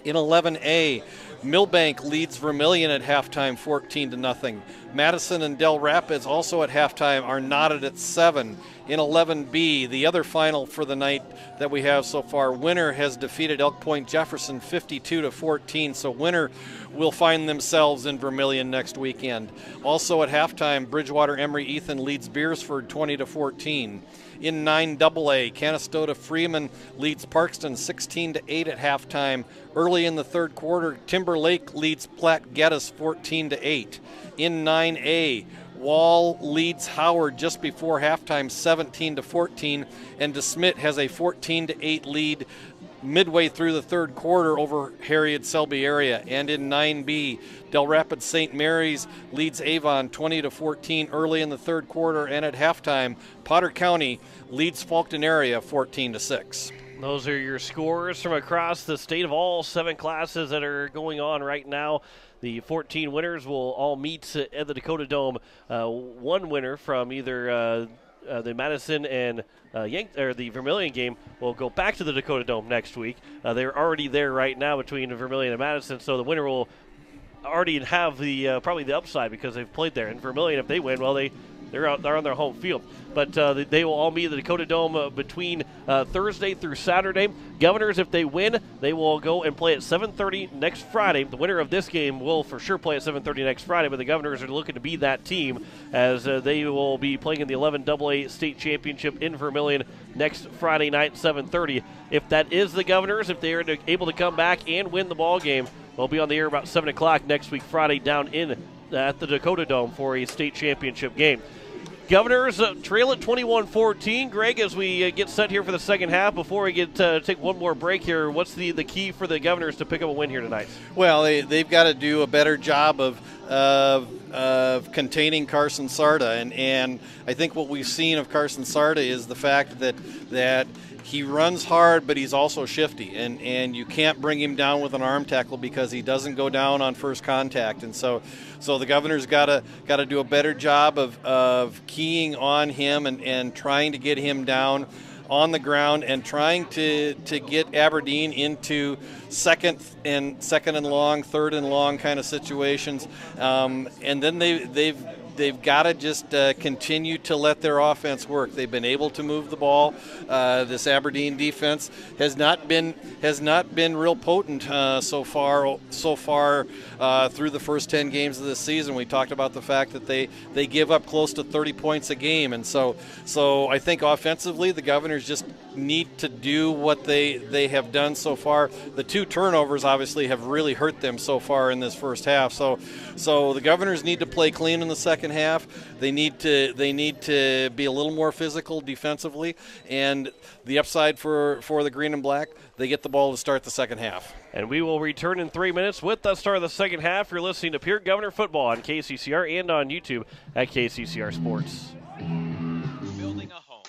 In 11A, Millbank leads Vermilion at halftime 14-0. Madison and Del Rapids also at halftime are knotted at 7. In 11B, the other final for the night that we have so far, Winter has defeated Elk Point Jefferson 52-14, so Winter will find themselves in Vermilion next weekend. Also at halftime, Bridgewater Emery Ethan leads Beersford 20-14. In 9AA, Canastota Freeman leads Parkston 16-8 at halftime. Early in the third quarter, Timber Lake leads Platte Geddes 14-8. In 9A, Wall leads Howard just before halftime 17-14, and DeSmit has a 14-8 lead midway through the third quarter over Harriet Selby area. And in 9B, Del Rapids St. Mary's leads Avon 20-14 early in the third quarter, and at halftime, Potter County leads Faulkton area 14-6. Those are your scores from across the state of all 7 classes that are going on right now. The 14 winners will all meet at the Dakota Dome. One winner from either the Madison and the Vermilion game will go back to the Dakota Dome next week. They're already there right now between Vermilion and Madison, so the winner will already have the probably the upside because they've played there. And Vermilion, if they win, well, they're on their home field. But they will all meet at the Dakota Dome between Thursday through Saturday. Governors, if they win, they will go and play at 7:30 next Friday. The winner of this game will for sure play at 7:30 next Friday, but the Governors are looking to be that team as they will be playing in the 11AA state championship in Vermilion next Friday night, 7:30. If that is the Governors, if they are able to come back and win the ball game, they'll be on the air about 7 o'clock next week, Friday, down in at the Dakota Dome for a state championship game. Governors trail at 21-14. Greg, as we get set here for the second half, before we get take one more break here, what's the key for the Governors to pick up a win here tonight? Well, they've got to do a better job of containing Carson Sarda, and I think what we've seen of Carson Sarda is the fact that he runs hard, but he's also shifty, and you can't bring him down with an arm tackle because he doesn't go down on first contact. And so the Governor's got to do a better job of keying on him and trying to get him down on the ground and trying to get Aberdeen into second and long, third and long kind of situations. And then they've got to just continue to let their offense work. They've been able to move the ball. This Aberdeen defense has not been real potent so far through the first 10 games of this season. We talked about the fact that they give up close to 30 points a game, and so I think offensively the Governors just need to do what they have done so far. The 2 turnovers obviously have really hurt them so far in this first half. So the Governors need to play clean in the second half. They need to be a little more physical defensively, and the upside for the Green and Black, they get the ball to start the second half. And we will return in 3 minutes with the start of the second half. You're listening to Pierre Governor Football on KCCR and on YouTube at KCCR Sports. Building a home.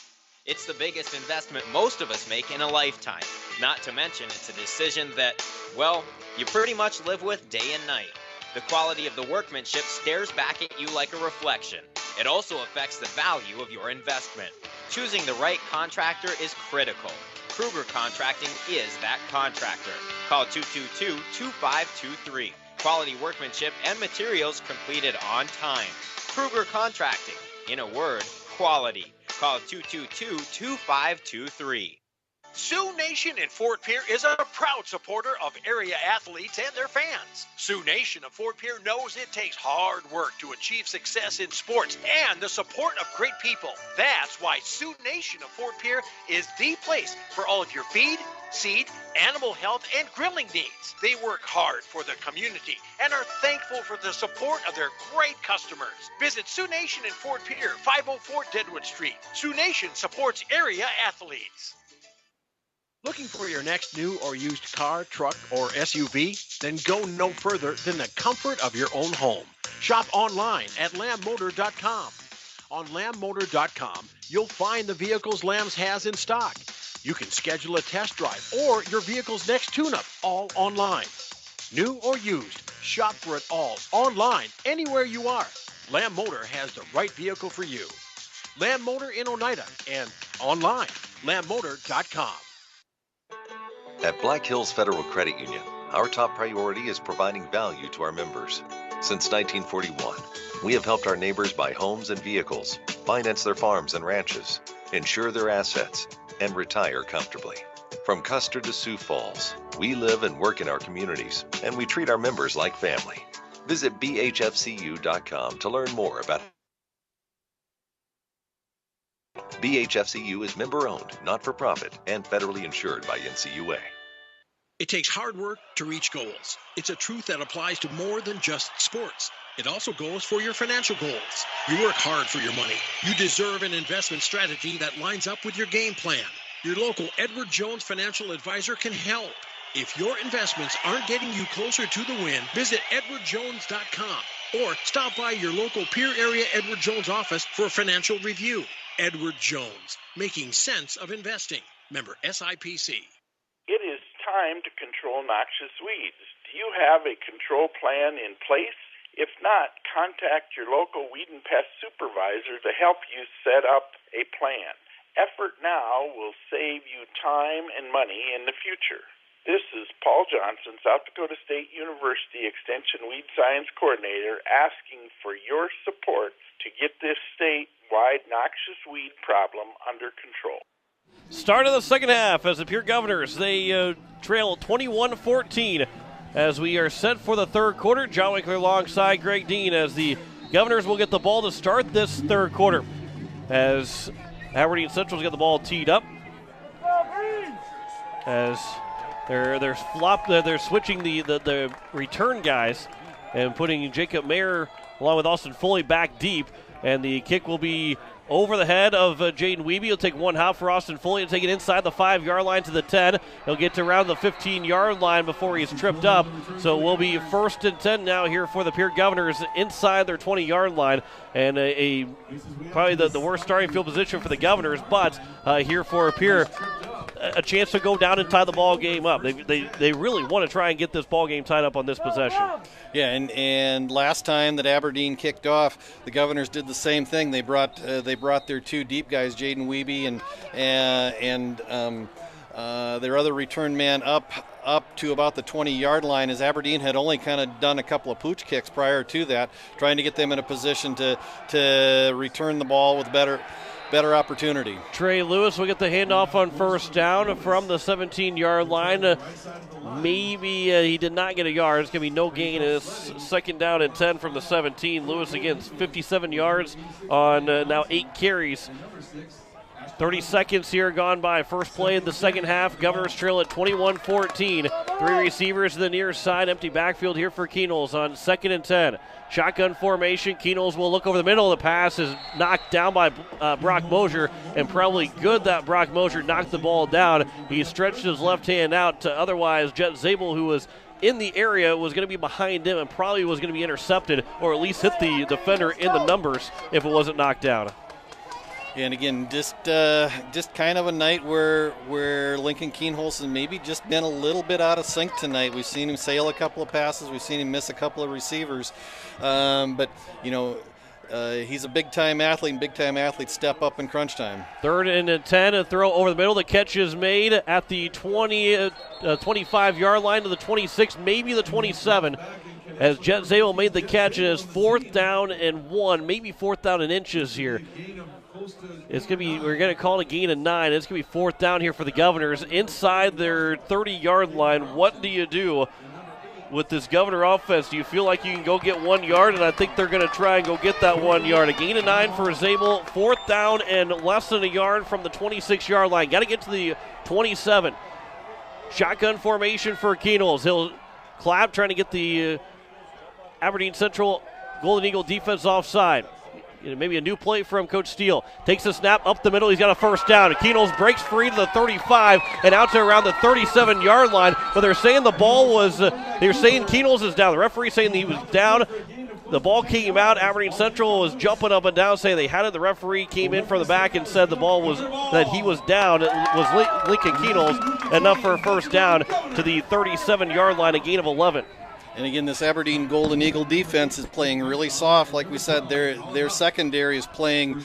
It's the biggest investment most of us make in a lifetime. Not to mention it's a decision that, well, you pretty much live with day and night. The quality of the workmanship stares back at you like a reflection. It also affects the value of your investment. Choosing the right contractor is critical. Kruger Contracting is that contractor. Call 222-2523. Quality workmanship and materials completed on time. Kruger Contracting. In a word, quality. Call 222-2523. Sioux Nation in Fort Pierre is a proud supporter of area athletes and their fans. Sioux Nation of Fort Pierre knows it takes hard work to achieve success in sports and the support of great people. That's why Sioux Nation of Fort Pierre is the place for all of your feed, seed, animal health, and grilling needs. They work hard for the community and are thankful for the support of their great customers. Visit Sioux Nation in Fort Pierre, 504 Deadwood Street. Sioux Nation supports area athletes. Looking for your next new or used car, truck, or SUV? Then go no further than the comfort of your own home. Shop online at lambmotor.com. On lambmotor.com, you'll find the vehicles Lambs has in stock. You can schedule a test drive or your vehicle's next tune-up, all online. New or used, shop for it all online, anywhere you are. Lamb Motor has the right vehicle for you. Lamb Motor in Oneida and online, lambmotor.com. At Black Hills Federal Credit Union, our top priority is providing value to our members. Since 1941, We have helped our neighbors buy homes and vehicles, finance their farms and ranches, insure their assets, and retire comfortably. From Custer to Sioux Falls, we live and work in our communities, and we treat our members like family. Visit bhfcu.com to learn more about it. BHFCU is member-owned, not-for-profit, and federally insured by NCUA. It takes hard work to reach goals. It's a truth that applies to more than just sports. It also goes for your financial goals. You work hard for your money. You deserve an investment strategy that lines up with your game plan. Your local Edward Jones financial advisor can help. If your investments aren't getting you closer to the win, visit edwardjones.com or stop by your local Pierre area Edward Jones office for a financial review. Edward Jones, making sense of investing. Member SIPC. It is time to control noxious weeds. Do you have a control plan in place? If not, contact your local weed and pest supervisor to help you set up a plan. Effort now will save you time and money in the future. This is Paul Johnson, South Dakota State University Extension Weed Science Coordinator, asking for your support to get this statewide noxious weed problem under control. Start of the second half as the Pierre Governors, they trail 21-14 as we are set for the third quarter. John Winkler alongside Greg Dean as the Governors will get the ball to start this third quarter as Aberdeen Central's got the ball teed up as they're switching the return guys and putting Jacob Mayer along with Austin Foley back deep, and the kick will be over the head of Jaden Wiebe. He'll take one hop for Austin Foley and take it inside the 5-yard line to the 10. He'll get to around the 15-yard line before he's tripped up. So we'll be 1st and 10 now here for the Pierre Governors inside their 20-yard line. And probably the worst starting field position for the Governors, but here for Pierre, a chance to go down and tie the ball game up. They really want to try and get this ball game tied up on this possession. Yeah, and last time that Aberdeen kicked off, the Governors did the same thing. They brought their two deep guys, Jaden Wiebe and their other return man up to about the 20-yard line, as Aberdeen had only kind of done a couple of pooch kicks prior to that, trying to get them in a position to return the ball with better opportunity. Trey Lewis will get the handoff on first down from the 17-yard line. Maybe he did not get a yard. It's going to be no gain. It's 2nd down and 10 from the 17. Lewis again, 57 yards on now 8 carries. 30 seconds here gone by. First play in the second half. Governors trail at 21-14. 3 receivers to the near side. Empty backfield here for Keenels on 2nd and 10. Shotgun formation. Keenels will look over the middle. The pass is knocked down by Brock Mosier, and probably good that Brock Mosier knocked the ball down. He stretched his left hand out to otherwise Jet Zabel, who was in the area, was going to be behind him and probably was going to be intercepted or at least hit the defender in the numbers if it wasn't knocked down. And again, just kind of a night where Lincoln Kienholz has maybe just been a little bit out of sync tonight. We've seen him sail a couple of passes. We've seen him miss a couple of receivers. But, he's a big-time athlete, and big-time athletes step up in crunch time. 3rd and 10, a throw over the middle. The catch is made at the 25-yard line to the 26, maybe the 27. As Jet Zabel made the catch, it is 4th down and 1, maybe 4th down and inches here. It's going to be, we're going to call it a gain of 9. It's going to be 4th down here for the Governors inside their 30-yard line. What do you do with this Governor offense? Do you feel like you can go get 1 yard? And I think they're going to try and go get that 1 yard. A gain of 9 for Zabel. 4th down and less than a yard from the 26-yard line. Got to get to the 27. Shotgun formation for Keenels. He'll clap, trying to get the Aberdeen Central Golden Eagle defense offside. Maybe a new play from Coach Steele. Takes a snap up the middle. He's got a first down. Keenels breaks free to the 35 and out to around the 37-yard line. But they're saying the ball was, they're saying Keenels is down. The referee saying he was down. The ball came out. Aberdeen Central was jumping up and down, saying they had it. The referee came in from the back and said the ball was, that he was down. It was Lincoln Keenels, enough for a first down to the 37-yard line, a gain of 11. And again, this Aberdeen Golden Eagle defense is playing really soft. Like we said, their secondary is playing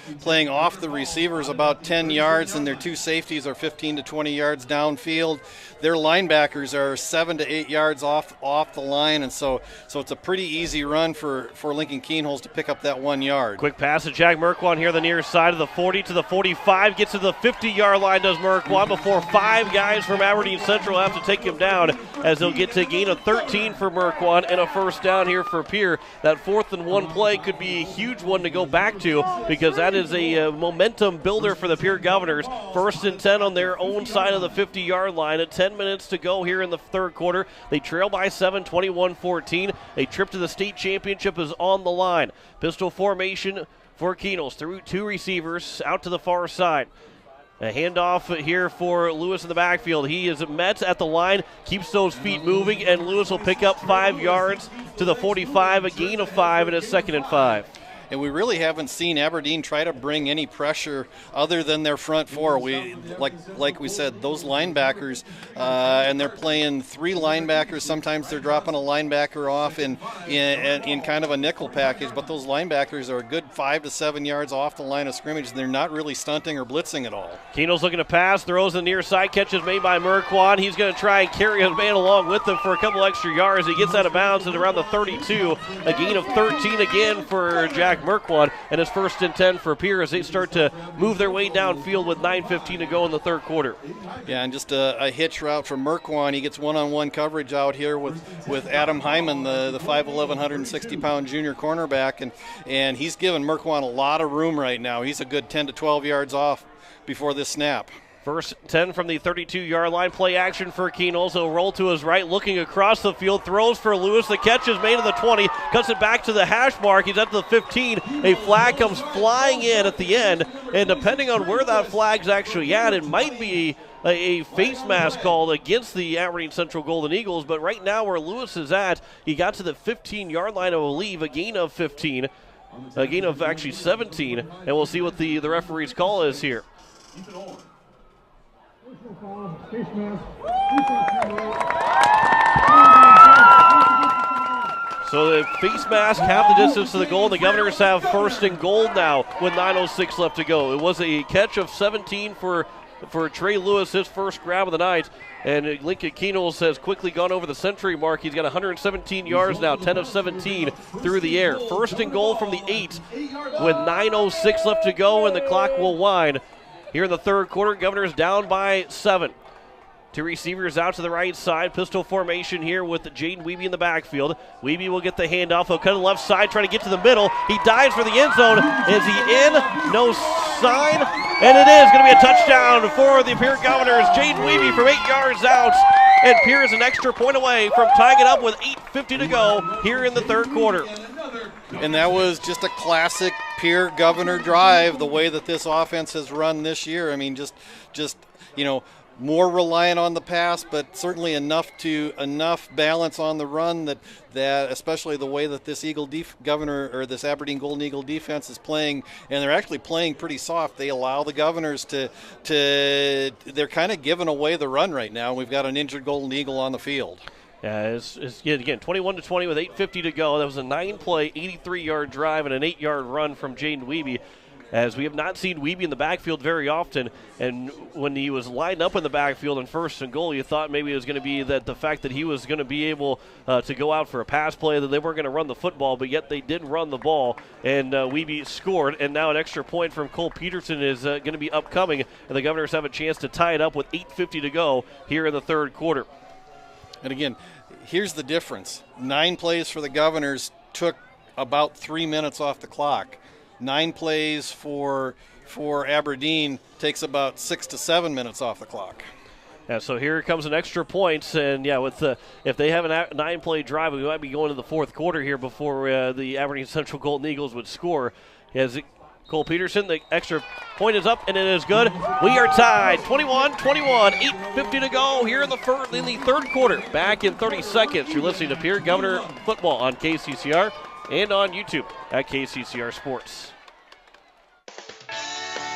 off the receivers about 10 yards, and their two safeties are 15 to 20 yards downfield. Their linebackers are 7 to 8 yards off the line, and so it's a pretty easy run for Lincoln Keenholz to pick up that 1 yard. Quick pass to Jack Merkwan here, the near side of the 40 to the 45, gets to the 50-yard line, does Merkwan, before 5 guys from Aberdeen Central have to take him down, as they'll get to a gain of 13 for Merkwan and a first down here for Pierre. That 4th and 1 play could be a huge one to go back to, because that is a momentum builder for the Pierre Governors. 1st and 10 on their own side of the 50-yard line at 10 minutes to go here in the third quarter. They trail by 7, 21-14. A trip to the state championship is on the line. Pistol formation for Keenholz, through 2 receivers out to the far side. A handoff here for Lewis in the backfield. He is met at the line, keeps those feet moving, and Lewis will pick up 5 yards to the 45, a gain of 5, and it's 2nd and 5. And we really haven't seen Aberdeen try to bring any pressure other than their front four. We like we said, those linebackers, and they're playing 3 linebackers. Sometimes they're dropping a linebacker off in kind of a nickel package, but those linebackers are a good 5 to 7 yards off the line of scrimmage. They're not really stunting or blitzing at all. Keenholz looking to pass, throws the near side, catches made by Merkwan. He's going to try and carry his man along with him for a couple extra yards. He gets out of bounds at around the 32. A gain of 13 again for Jack Merkwan, and it's 1st and 10 for Pierre as they start to move their way downfield with 9:15 to go in the third quarter. Yeah, and just a hitch route from Merkwan. He gets one-on-one coverage out here with Adam Hyman, the 5'11", 160-pound junior cornerback, and he's giving Merkwan a lot of room right now. He's a good 10 to 12 yards off before this snap. 1st 10 from the 32-yard line. Play action for Keenholz. He'll roll to his right, looking across the field, throws for Lewis. The catch is made at the 20, cuts it back to the hash mark. He's at the 15. A flag comes flying in at the end, and depending on where that flag's actually at, it might be a face mask called against the Aberdeen Central Golden Eagles, but right now where Lewis is at, he got to the 15-yard line, I believe, a gain of 15, a gain of actually 17, and we'll see what the referee's call is here. So the face mask half the distance to the goal. The Governors have 1st and goal now with 9:06 left to go. It was a catch of 17 for Trey Lewis, his first grab of the night. And Lincoln Keenholz has quickly gone over the century mark. He's got 117 yards now, 10 of 17 through the air. 1st and goal from the 8 with 9:06 left to go, and the clock will wind. Here in the third quarter, Governors down by 7. 2 receivers out to the right side. Pistol formation here with Jaden Wiebe in the backfield. Wiebe will get the handoff. He'll cut to the left side, trying to get to the middle. He dives for the end zone. Is he in? No sign. And it is going to be a touchdown for the Pierre Governors. Jaden Wiebe from 8 yards out. And Pierre is an extra point away from tying it up with 8:50 to go here in the third quarter. And that was just a classic Pierre Governor drive, the way that this offense has run this year. I mean, just more reliant on the pass, but certainly enough balance on the run that especially the way that this this Aberdeen Golden Eagle defense is playing, and they're actually playing pretty soft. They allow the Governors they're kind of giving away the run right now. We've got an injured Golden Eagle on the field. Yeah, it's again 21-20 with 8:50 to go. That was a 9-play, 83-yard drive and an 8-yard run from Jaden Wiebe, as we have not seen Wiebe in the backfield very often. And when he was lined up in the backfield in 1st and goal, you thought maybe it was going to be that the fact that he was going to be able to go out for a pass play, that they weren't going to run the football, but yet they did run the ball, and Wiebe scored. And now an extra point from Cole Peterson is going to be upcoming, and the Governors have a chance to tie it up with 8:50 to go here in the third quarter. And again, here's the difference. 9 plays for the Governors took about 3 minutes off the clock. 9 plays for Aberdeen takes about 6 to 7 minutes off the clock. Yeah, so here comes an extra point, and yeah, if they have a 9-play drive, we might be going to the fourth quarter here before the Aberdeen Central Golden Eagles would score. As Cole Peterson, the extra point is up, and it is good. We are tied, 21-21, 8:50 to go here in the third quarter. Back in 30 seconds, you're listening to Pierre Governor Football on KCCR and on YouTube at KCCR Sports.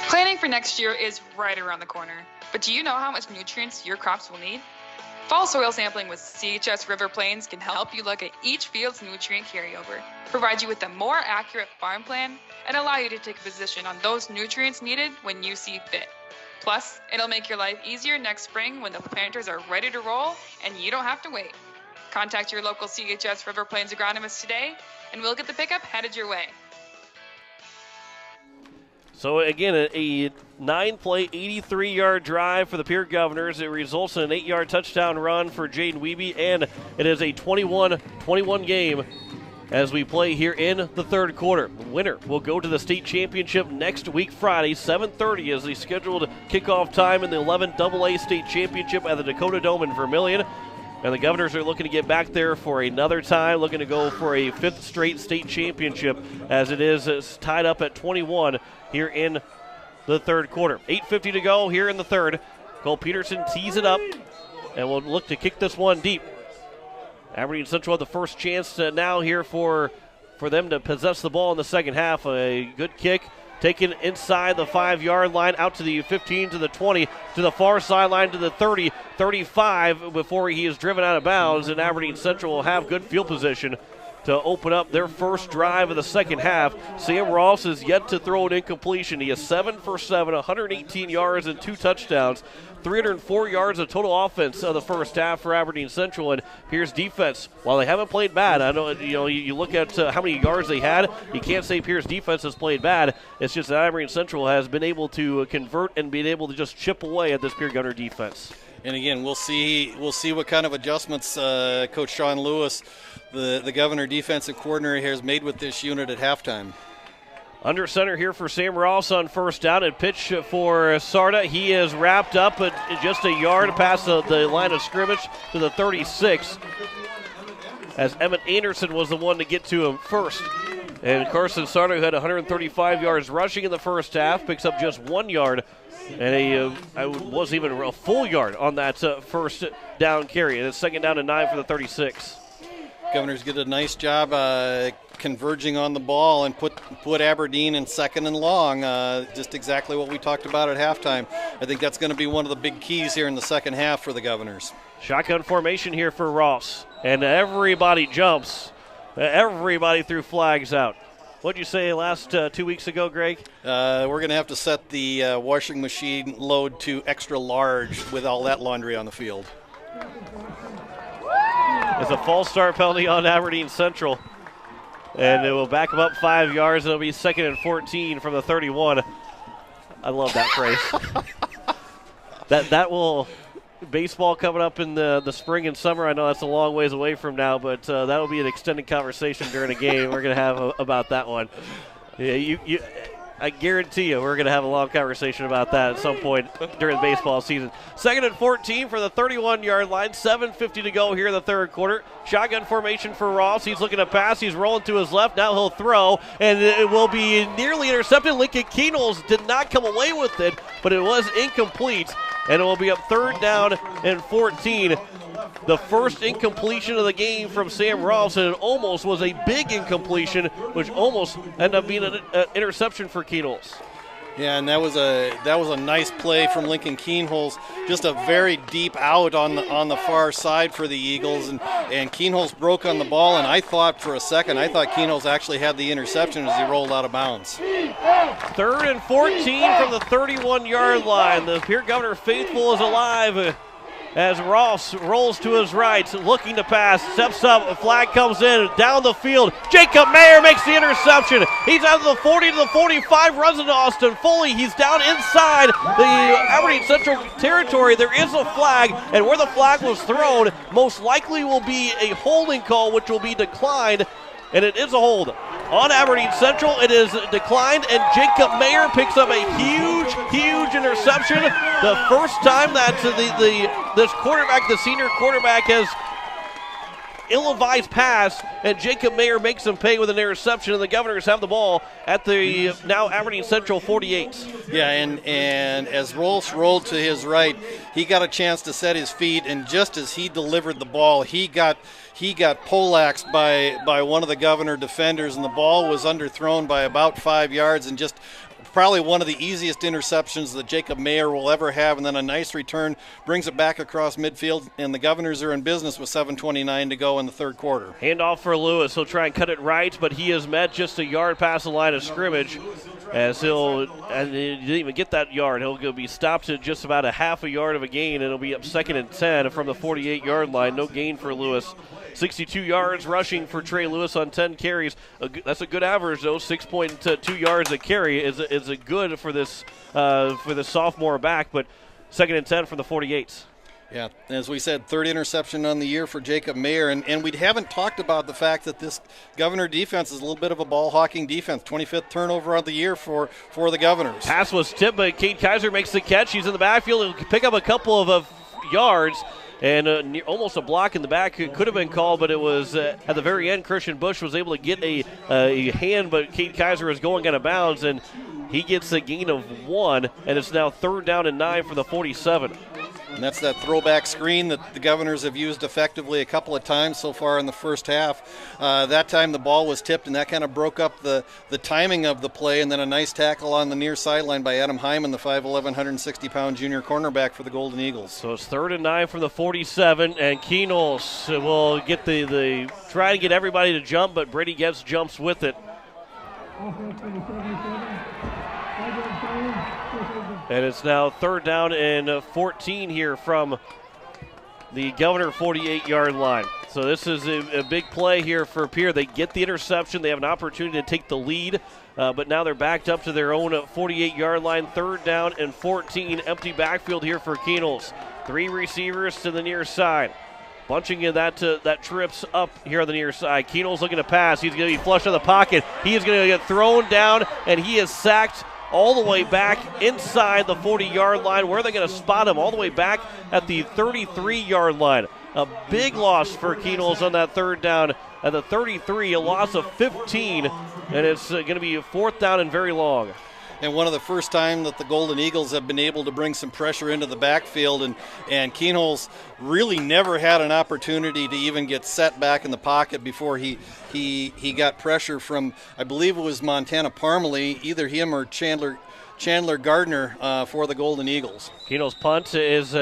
Planning for next year is right around the corner, but do you know how much nutrients your crops will need? Fall soil sampling with CHS River Plains can help you look at each field's nutrient carryover, provide you with a more accurate farm plan, and allow you to take a position on those nutrients needed when you see fit. Plus, it'll make your life easier next spring when the planters are ready to roll and you don't have to wait. Contact your local CHS River Plains agronomist today, and we'll get the pickup headed your way. So again, a 9-play, 83-yard drive for the Pierre Governors. It results in an 8-yard touchdown run for Jaden Wiebe, and it is a 21-21 game as we play here in the third quarter. The winner will go to the state championship next week, Friday, 7:30 is the scheduled kickoff time in the 11AA state championship at the Dakota Dome in Vermilion. And the Governors are looking to get back there for another time, looking to go for a 5th straight state championship, as it is tied up at 21 here in the third quarter. 8:50 to go here in the third. Cole Peterson tees it up, and will look to kick this one deep. Aberdeen Central had the first chance now here for them to possess the ball in the second half. A good kick. Taken inside the 5-yard line, out to the 15, to the 20, to the far sideline, to the 30, 35 before he is driven out of bounds, and Aberdeen Central will have good field position to open up their first drive of the second half. Sam Ross is yet to throw an incompletion. He is 7 for 7, 118 yards and 2 touchdowns. 304 yards of total offense of the first half for Aberdeen Central, and Pierre's defense, while they haven't played bad, I know you look at how many yards they had, you can't say Pierre's defense has played bad. It's just that Aberdeen Central has been able to convert and been able to just chip away at this Pierre Gunner defense. And again, we'll see what kind of adjustments Coach Sean Lewis, the Governor defensive coordinator, has made with this unit at halftime. Under center here for Sam Ross on first down, and pitch for Sarda. He is wrapped up at just a yard past the line of scrimmage to the 36, as Emmett Anderson was the one to get to him first. And Carson Sarda, who had 135 yards rushing in the first half, picks up just 1 yard, and wasn't even a full yard on that first down carry. And it's second down and 9 for the 36. Governors did a nice job converging on the ball and put Aberdeen in second and long, just exactly what we talked about at halftime. I think that's going to be one of the big keys here in the second half for the Governors. Shotgun formation here for Ross, and everybody jumps. Everybody threw flags out. What'd you say last 2 weeks ago, Greg? We're going to have to set the washing machine load to extra large with all that laundry on the field. It's a false start penalty on Aberdeen Central, and it will back them up 5 yards. It'll be 2nd and 14 from the 31. I love that phrase. that will baseball coming up in the spring and summer. I know that's a long ways away from now, but that will be an extended conversation during a game we're going to have about that one. Yeah, I guarantee you we're going to have a long conversation about that at some point during the baseball season. 2nd and 14 for the 31-yard line. 7:50 to go here in the third quarter. Shotgun formation for Ross. He's looking to pass. He's rolling to his left. Now he'll throw, and it will be nearly intercepted. Lincoln Keenels did not come away with it, but it was incomplete, and it will be up 3rd down and 14. The first incompletion of the game from Sam Ross, and it almost was a big incompletion, which almost ended up being an interception for Keenholz. Yeah, and that was a nice play from Lincoln Keenholz, just a very deep out on the far side for the Eagles, and Keenholz broke on the ball, and I thought for a second, Keenholz actually had the interception as he rolled out of bounds. 3rd and 14 from the 31-yard line. The Pierre Governor faithful is alive as Ross rolls to his right, looking to pass, steps up, a flag comes in, down the field. Jacob Mayer makes the interception. He's out of the 40 to the 45, runs into Austin Foley. He's down inside the Aberdeen Central territory. There is a flag, and where the flag was thrown, most likely will be a holding call, which will be declined, and it is a hold on Aberdeen Central. It is declined, and Jacob Mayer picks up a huge interception. The first time that this quarterback, the senior quarterback, has ill-advised pass, and Jacob Mayer makes him pay with an interception, and the Governors have the ball at the now Aberdeen Central 48. Yeah, and as Rolfs rolled to his right, he got a chance to set his feet, and just as he delivered the ball, he got poleaxed by one of the Governor defenders, and the ball was underthrown by about 5 yards, and just probably one of the easiest interceptions that Jacob Mayer will ever have, and then a nice return brings it back across midfield, and the Governors are in business with 7:29 to go in the third quarter. Handoff for Lewis. He'll try and cut it right, but he is met just a yard past the line of scrimmage. As he didn't even get that yard. He'll be stopped at just about a half a yard of a gain, and it'll be up 2nd and 10 from the 48-yard line. No gain for Lewis. 62 yards rushing for Trey Lewis on 10 carries. That's a good average, though. 6.2 yards a carry is a good for this sophomore back, but 2nd and 10 from the 48s. Yeah, as we said, third interception on the year for Jacob Mayer, and we haven't talked about the fact that this Governor defense is a little bit of a ball-hawking defense. 25th turnover of the year for the Governors. Pass was tipped, but Cade Kaiser makes the catch. He's in the backfield. He'll pick up a couple of yards, and almost a block in the back. It could have been called, but it was at the very end. Christian Bush was able to get a hand, but Cade Kaiser is going out of bounds, and he gets a gain of 1, and it's now 3rd down and 9 for the 47. And that's that throwback screen that the Governors have used effectively a couple of times so far in the first half. That time the ball was tipped, and that kind of broke up the timing of the play, and then a nice tackle on the near sideline by Adam Hyman, the 5'11", 160-pound junior cornerback for the Golden Eagles. So it's 3rd and 9 from the 47, and Keenels will get the try to get everybody to jump, but Brady Getz jumps with it. And it's now 3rd down and 14 here from the Governor 48-yard line. So this is a big play here for Pierre. They get the interception. They have an opportunity to take the lead, but now they're backed up to their own 48-yard line. 3rd down and 14. Empty backfield here for Keenels. 3 receivers to the near side. Bunching in that trips up here on the near side. Keenels looking to pass. He's going to be flushed out of the pocket. He is going to get thrown down, and he is sacked all the way back inside the 40-yard line. Where are they going to spot him? All the way back at the 33-yard line. A big loss for Keenels on that 3rd down at the 33, a loss of 15, and it's going to be a 4th down and very long. And one of the first time that the Golden Eagles have been able to bring some pressure into the backfield, and Keenels really never had an opportunity to even get set back in the pocket before he got pressure from, I believe it was Montana Parmalee, either him or Chandler Gardner for the Golden Eagles. Keenels' punt is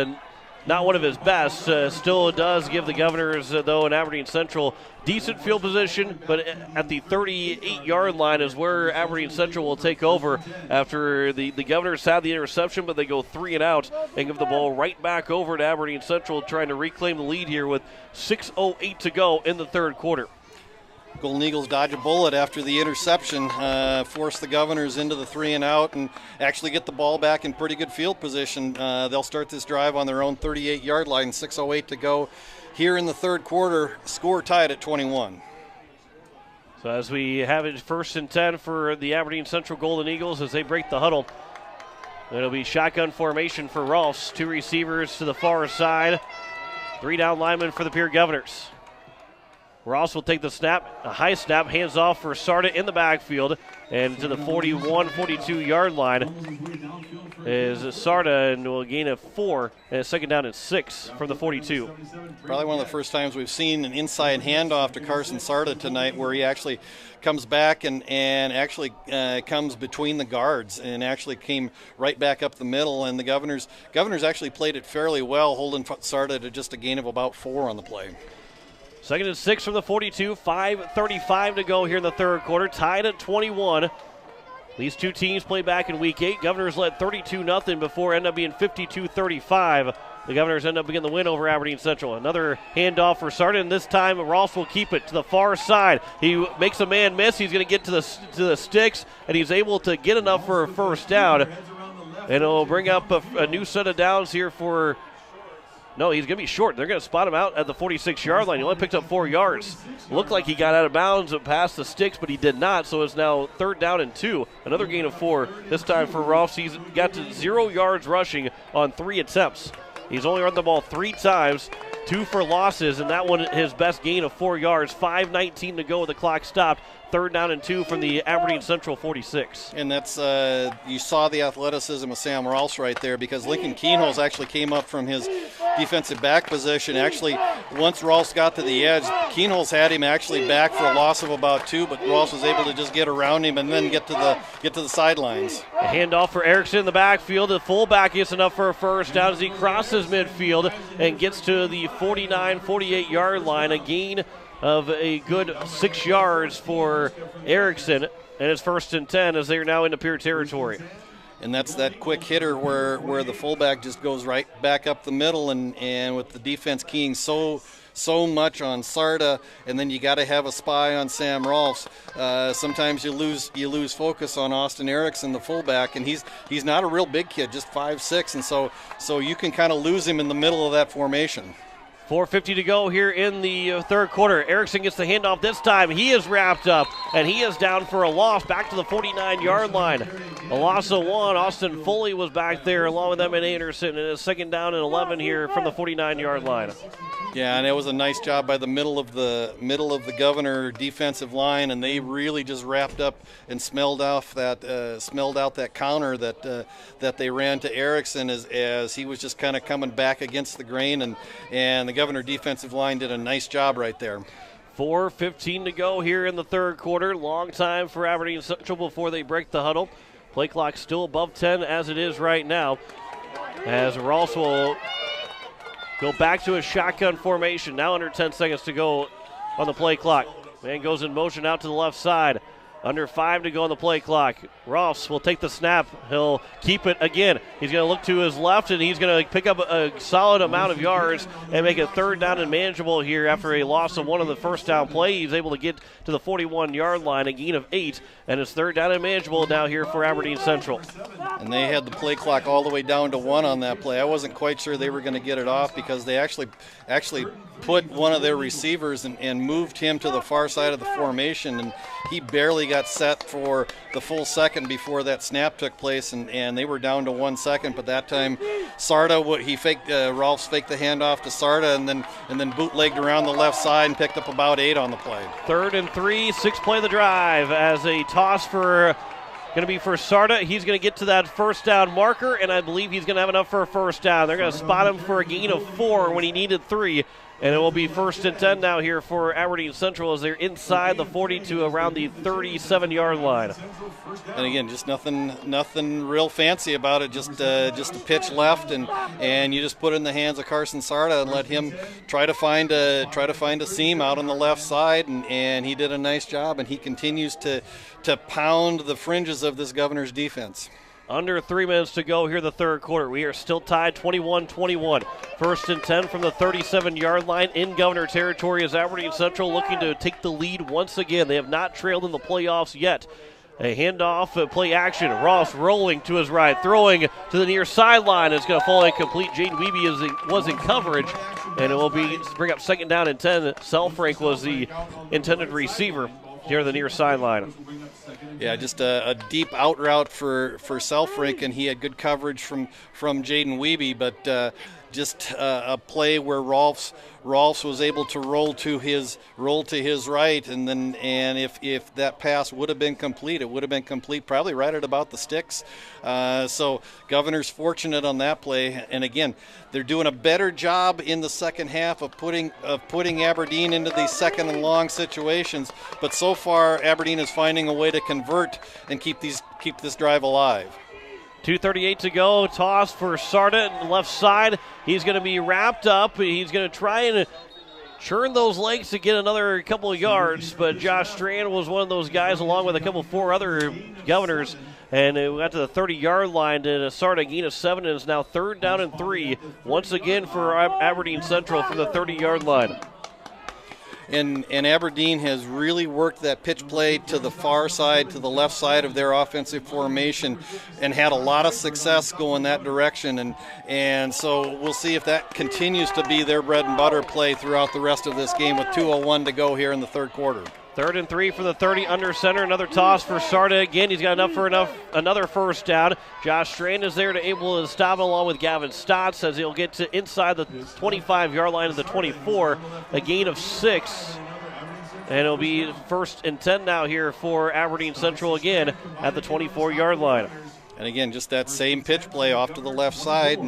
not one of his best. Still does give the Governors, though, in Aberdeen Central decent field position, but at the 38-yard line is where Aberdeen Central will take over after the Governors had the interception, but they go 3 and out and give the ball right back over to Aberdeen Central, trying to reclaim the lead here with 6:08 to go in the 3rd quarter. Golden Eagles dodge a bullet after the interception, force the Governors into the 3 and out, and actually get the ball back in pretty good field position. They'll start this drive on their own 38-yard line, 6:08 to go here in the 3rd quarter, score tied at 21. So as we have it 1st and 10 for the Aberdeen Central Golden Eagles as they break the huddle. It'll be shotgun formation for Rolfs. 2 receivers to the far side. 3 down linemen for the Pierre Governors. Ross will take the snap, a high snap, hands off for Sarda in the backfield, and to the 41, 42-yard line is Sarda, and will gain a 4, and a 2nd down and 6 from the 42. Probably one of the first times we've seen an inside handoff to Carson Sarda tonight, where he actually comes back and actually comes between the guards and actually came right back up the middle, and the Governors actually played it fairly well, holding Sarda to just a gain of about 4 on the play. 2nd and 6 from the 42, 5:35 to go here in the 3rd quarter, tied at 21. These 2 teams played back in Week 8. Governors led 32-0 before ended up being 52-35. The Governors end up getting the win over Aberdeen Central. Another handoff for Sarda, and this time Ross will keep it to the far side. He makes a man miss. He's going to get to the sticks, and he's able to get enough for a 1st down. And it'll bring up a new set of downs here for... No, he's going to be short. They're going to spot him out at the 46-yard line. He only picked up 4 yards. Looked like he got out of bounds and past the sticks, but he did not, so it's now 3rd down and 2. Another gain of 4, this time for Rolfs. He's got to 0 yards rushing on 3 attempts. He's only run the ball 3 times, 2 for losses, and that one his best gain of 4 yards. 5:19 to go, the clock stopped. third down and 2 from the Aberdeen Central 46. And that's, you saw the athleticism of Sam Rolfs right there, because Lincoln Keenholz actually came up from his defensive back position. Actually, once Rolfs got to the edge, Keenholz had him actually back for a loss of about 2, but Rolfs was able to just get around him and then get to the sidelines. A handoff for Erickson in the backfield. The fullback gets enough for a first down as he crosses midfield and gets to the 49-48 yard line. A gain of a good 6 yards for Erickson, and it's 1st and 10 as they are now into Pierre territory. And that's that quick hitter where the fullback just goes right back up the middle, and with the defense keying so much on Sarda, and then you got to have a spy on Sam Rolfs. Sometimes you lose focus on Austin Erickson, the fullback, and he's not a real big kid, just 5'6", and so you can kind of lose him in the middle of that formation. 4:50 to go here in the third quarter. Erickson gets the handoff this time. He is wrapped up, and he is down for a loss back to the 49-yard line. A loss of 1. Austin Foley was back there along with Emmett Anderson, and it's 2nd down and 11 here from the 49-yard line. Yeah, and it was a nice job by the middle of the Governor defensive line, and they really just wrapped up and smelled out that counter that they ran to Erickson as he was just kind of coming back against the grain, and the Governor defensive line did a nice job right there. 4:15 to go here in the third quarter. Long time for Aberdeen Central before they break the huddle. Play clock still above 10 as it is right now, as Rolfs will go back to a shotgun formation. Now under 10 seconds to go on the play clock. Man goes in motion out to the left side. Under 5 to go on the play clock. Rolfs will take the snap. He'll keep it again. He's going to look to his left, and he's going to pick up a solid amount of yards and make it 3rd down and manageable here after a loss of 1 on the first down play. He's able to get to the 41-yard line, a gain of 8, and it's 3rd down and manageable now here for Aberdeen Central. And they had the play clock all the way down to 1 on that play. I wasn't quite sure they were going to get it off because they actually put one of their receivers and moved him to the far side of the formation, and he barely got set for the full second before that snap took place, and they were down to 1 second. But that time, Sarda, Rolfs faked the handoff to Sarda, and then bootlegged around the left side and picked up about 8 on the play. 3rd and 3, 6 play of the drive as a toss going to be for Sarda. He's going to get to that first down marker, and I believe he's going to have enough for a first down. They're going to spot him for a gain of 4 when he needed 3. And it will be 1st and 10 now here for Aberdeen Central as they're inside the 40 to around the 37-yard line. And again, just nothing real fancy about it. Just a pitch left, and you just put it in the hands of Carson Sarda and let him try to find a seam out on the left side, and he did a nice job. And he continues to pound the fringes of this Governor's defense. Under 3 minutes to go here in the third quarter. We are still tied 21-21. 1st and 10 from the 37-yard line in Governor territory as Aberdeen Central looking to take the lead once again. They have not trailed in the playoffs yet. A handoff, a play action. Ross rolling to his right, throwing to the near sideline. It's going to fall incomplete. Jaden Wiebe was in coverage, and it will bring up 2nd down and 10. Selfrank was the intended receiver near the near sideline. Yeah, just a deep out route for Selfrank, and he had good coverage from Jaden Wiebe, but just a play where Rolfs was able to roll to his right, and if that pass would have been complete, it would have been complete probably right at about the sticks. So Governor's fortunate on that play, and again, they're doing a better job in the second half of putting Aberdeen into these 2nd and long situations. But so far, Aberdeen is finding a way to convert and keep this drive alive. 2:38 to go. Toss for Sarda on the left side. He's going to be wrapped up. He's going to try and churn those legs to get another couple of yards, but Josh Strand was one of those guys along with 4 other Governors, and it got to the 30-yard line to Sarda, gain of 7, and it's now 3rd down and 3 once again for Aberdeen Central from the 30-yard line. And Aberdeen has really worked that pitch play to the far side, to the left side of their offensive formation, and had a lot of success going that direction. And so we'll see if that continues to be their bread and butter play throughout the rest of this game with 2:01 to go here in the third quarter. 3rd and 3 for the 30 under center. Another toss for Sarda again. He's got enough for another first down. Josh Strand is there to able to stop along with Gavin Stotts as he'll get to inside the 25-yard line of the 24. A gain of 6. And it'll be 1st and 10 now here for Aberdeen Central again at the 24-yard line. And again, just that same pitch play off to the left side,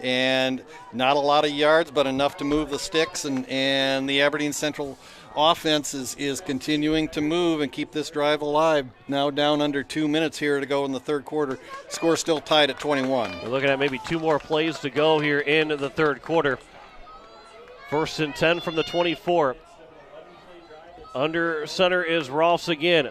and not a lot of yards, but enough to move the sticks. And the Aberdeen Central offense is continuing to move and keep this drive alive. Now down under 2 minutes here to go in the third quarter. Score still tied at 21. We're looking at maybe 2 more plays to go here in the third quarter. 1st and 10 from the 24. Under center is Rolfs again.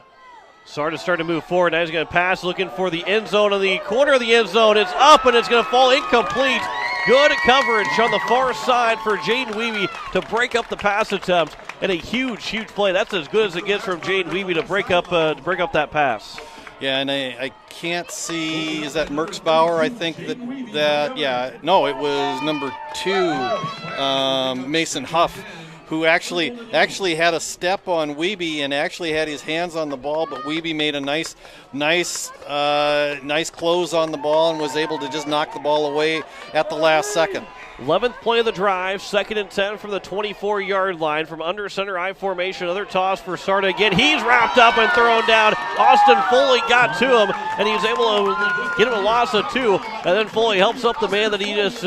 Sarda starting to move forward. Now he's going to pass, looking for the end zone. On the corner of the end zone, it's up and it's going to fall incomplete. Good coverage on the far side for Jaden Weeby to break up the pass attempt, and a huge play. That's as good as it gets from Jaden Weeby to break up that pass. Yeah, and I can't see, is that Merksbauer? I think no, it was number 2, Mason Huff, who actually had a step on Weeby and actually had his hands on the ball, but Weeby made a nice close on the ball and was able to just knock the ball away at the last second. 11th play of the drive, 2nd and 10 from the 24-yard line. From under center I formation, another toss for Sarda again. He's wrapped up and thrown down. Austin Foley got to him, and he was able to get him a loss of 2. And then Foley helps up the man that he just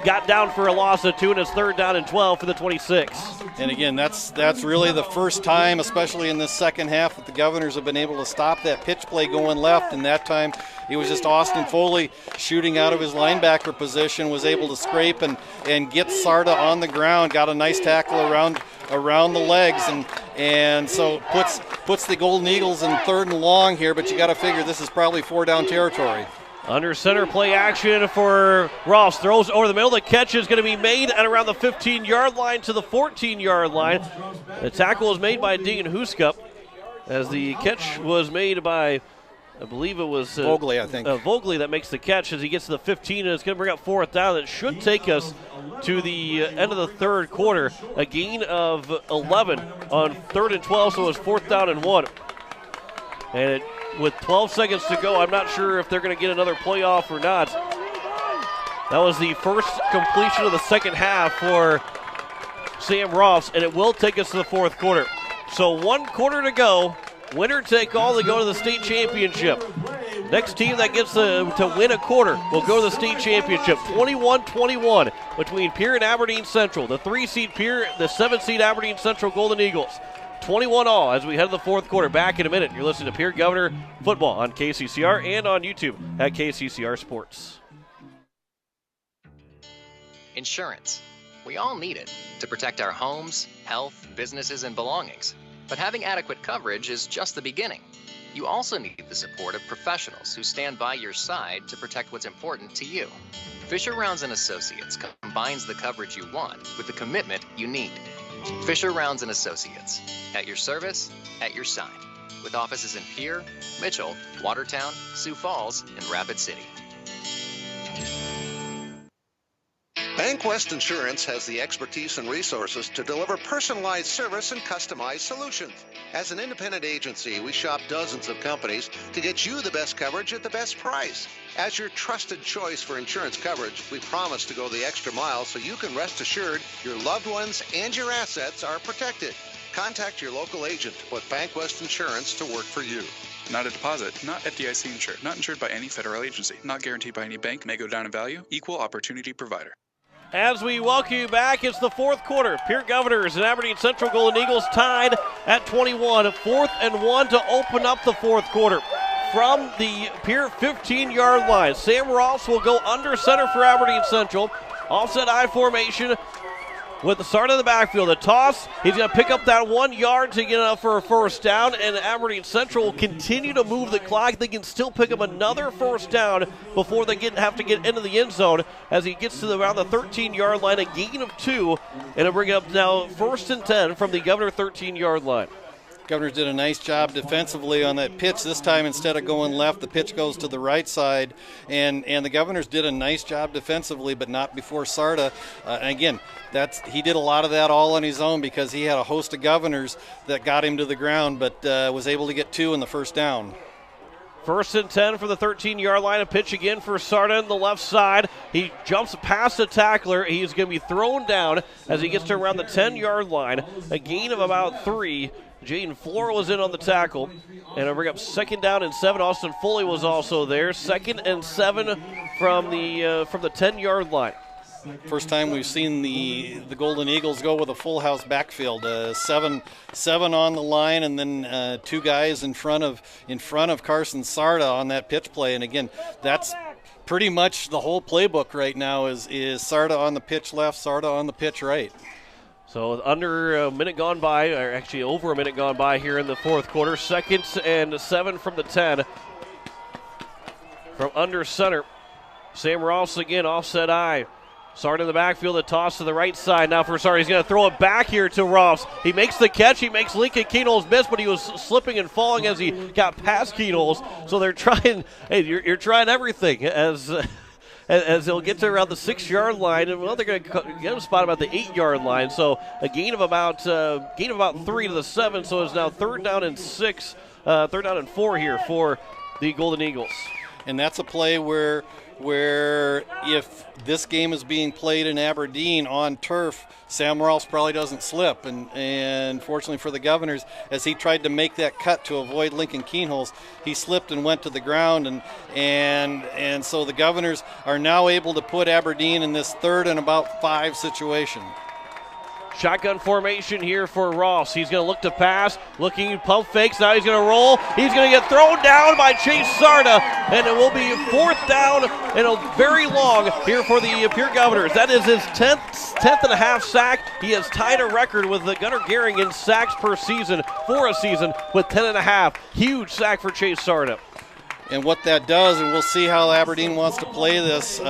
got down for a loss of 2, and it's 3rd down and 12 for the 26. And again, that's really the first time, especially in this second half, that the Governors have been able to stop that pitch play going left. And that time it was just Austin Foley shooting out of his linebacker position, was able to scrape and get Sarda on the ground, got a nice tackle around the legs, and so puts the Golden Eagles in 3rd and long here, but you got to figure this is probably 4-down territory. Under center play action for Ross. Throws over the middle. The catch is going to be made at around the 15-yard line to the 14-yard line. The tackle is made by Deegan Huskup as the catch was made by, I believe it was Vogley, I think. Vogley that makes the catch as he gets to the 15, and it's going to bring up 4th down. That should take us to the end of the third quarter. A gain of 11 on 3rd and 12, so it's 4th down and 1. And with 12 seconds to go, I'm not sure if they're going to get another playoff or not. That was the first completion of the second half for Sam Ross, and it will take us to the fourth quarter. So 1 quarter to go. Winner take all to go to the state championship. Next team that gets to win a quarter will go to the state championship. 21-21 between Pierre and Aberdeen Central. The 3-seed Pierre, the 7-seed Aberdeen Central Golden Eagles. 21 all as we head to the fourth quarter. Back in a minute. You're listening to Pierre Governor Football on KCCR and on YouTube at KCCR Sports. Insurance. We all need it to protect our homes, health, businesses, and belongings. But having adequate coverage is just the beginning. You also need the support of professionals who stand by your side to protect what's important to you. Fisher Rounds & Associates combines the coverage you want with the commitment you need. Fisher Rounds & Associates, at your service, at your side, with offices in Pierre, Mitchell, Watertown, Sioux Falls, and Rapid City. BankWest Insurance has the expertise and resources to deliver personalized service and customized solutions. As an independent agency, we shop dozens of companies to get you the best coverage at the best price. As your trusted choice for insurance coverage, we promise to go the extra mile so you can rest assured your loved ones and your assets are protected. Contact your local agent to put BankWest Insurance to work for you. Not a deposit, not FDIC insured, not insured by any federal agency, not guaranteed by any bank, may go down in value, equal opportunity provider. As we welcome you back, it's the fourth quarter. Pierre Governors and Aberdeen Central Golden Eagles tied at 21. 4th and 1 to open up the fourth quarter. From the Pierre 15-yard line, Sam Ross will go under center for Aberdeen Central. Offset I formation with the start of the backfield. The toss, he's going to pick up that 1 yard to get up for a first down, and Aberdeen Central will continue to move the clock. They can still pick up another first down before they have to get into the end zone as he gets to around the 13-yard line, a gain of 2, and it'll bring up now 1st and 10 from the Governor 13-yard line. Governors did a nice job defensively on that pitch. This time, instead of going left, the pitch goes to the right side, and the Governors did a nice job defensively, but not before Sarda. And again, he did a lot of that all on his own because he had a host of Governors that got him to the ground, but was able to get 2 in the first down. First and 10 for the 13-yard line. A pitch again for Sarda on the left side. He jumps past the tackler. He's going to be thrown down as he gets to around the 10-yard line. A gain of about 3. Jaden Flora was in on the tackle. And it'll bring up 2nd down and 7. Austin Foley was also there. 2nd and 7 from the 10-yard line. First time we've seen the Golden Eagles go with a full house backfield. Seven on the line, and then 2 guys in front of Carson Sarda on that pitch play. And again, that's pretty much the whole playbook right now is Sarda on the pitch left, Sarda on the pitch right. So under a minute gone by, or actually over a minute gone by here in the fourth quarter. 2nd and 7 from the 10. From under center. Sam Ross again, offset eye. Sarda in the backfield, a toss to the right side. Now for Sarda, he's going to throw it back here to Ross. He makes the catch. He makes Lincoln Keenholz miss, but he was slipping and falling as he got past Keenholz. So they're trying, hey, you're trying everything as they'll get to around the 6-yard line. And, well, they're going to get him spot about the 8-yard line. So a gain of about 3 to the 7. So it's now 3rd down and 6, 3rd down and 4 here for the Golden Eagles. And that's a play where if this game is being played in Aberdeen on turf, Sam Ross probably doesn't slip. And fortunately for the Governors, as he tried to make that cut to avoid Lincoln Keenholz, he slipped and went to the ground. And so the Governors are now able to put Aberdeen in this 3rd and about 5 situation. Shotgun formation here for Ross. He's going to look to pass, looking pump fakes. Now he's going to roll. He's going to get thrown down by Chase Sarda, and it will be 4th down and a very long here for the Pierre Governors. That is his 10th and a half sack. He has tied a record with the Gunnar Gehring in sacks per season for a season with 10 and a half. Huge sack for Chase Sarda. And what that does, and we'll see how Aberdeen wants to play this,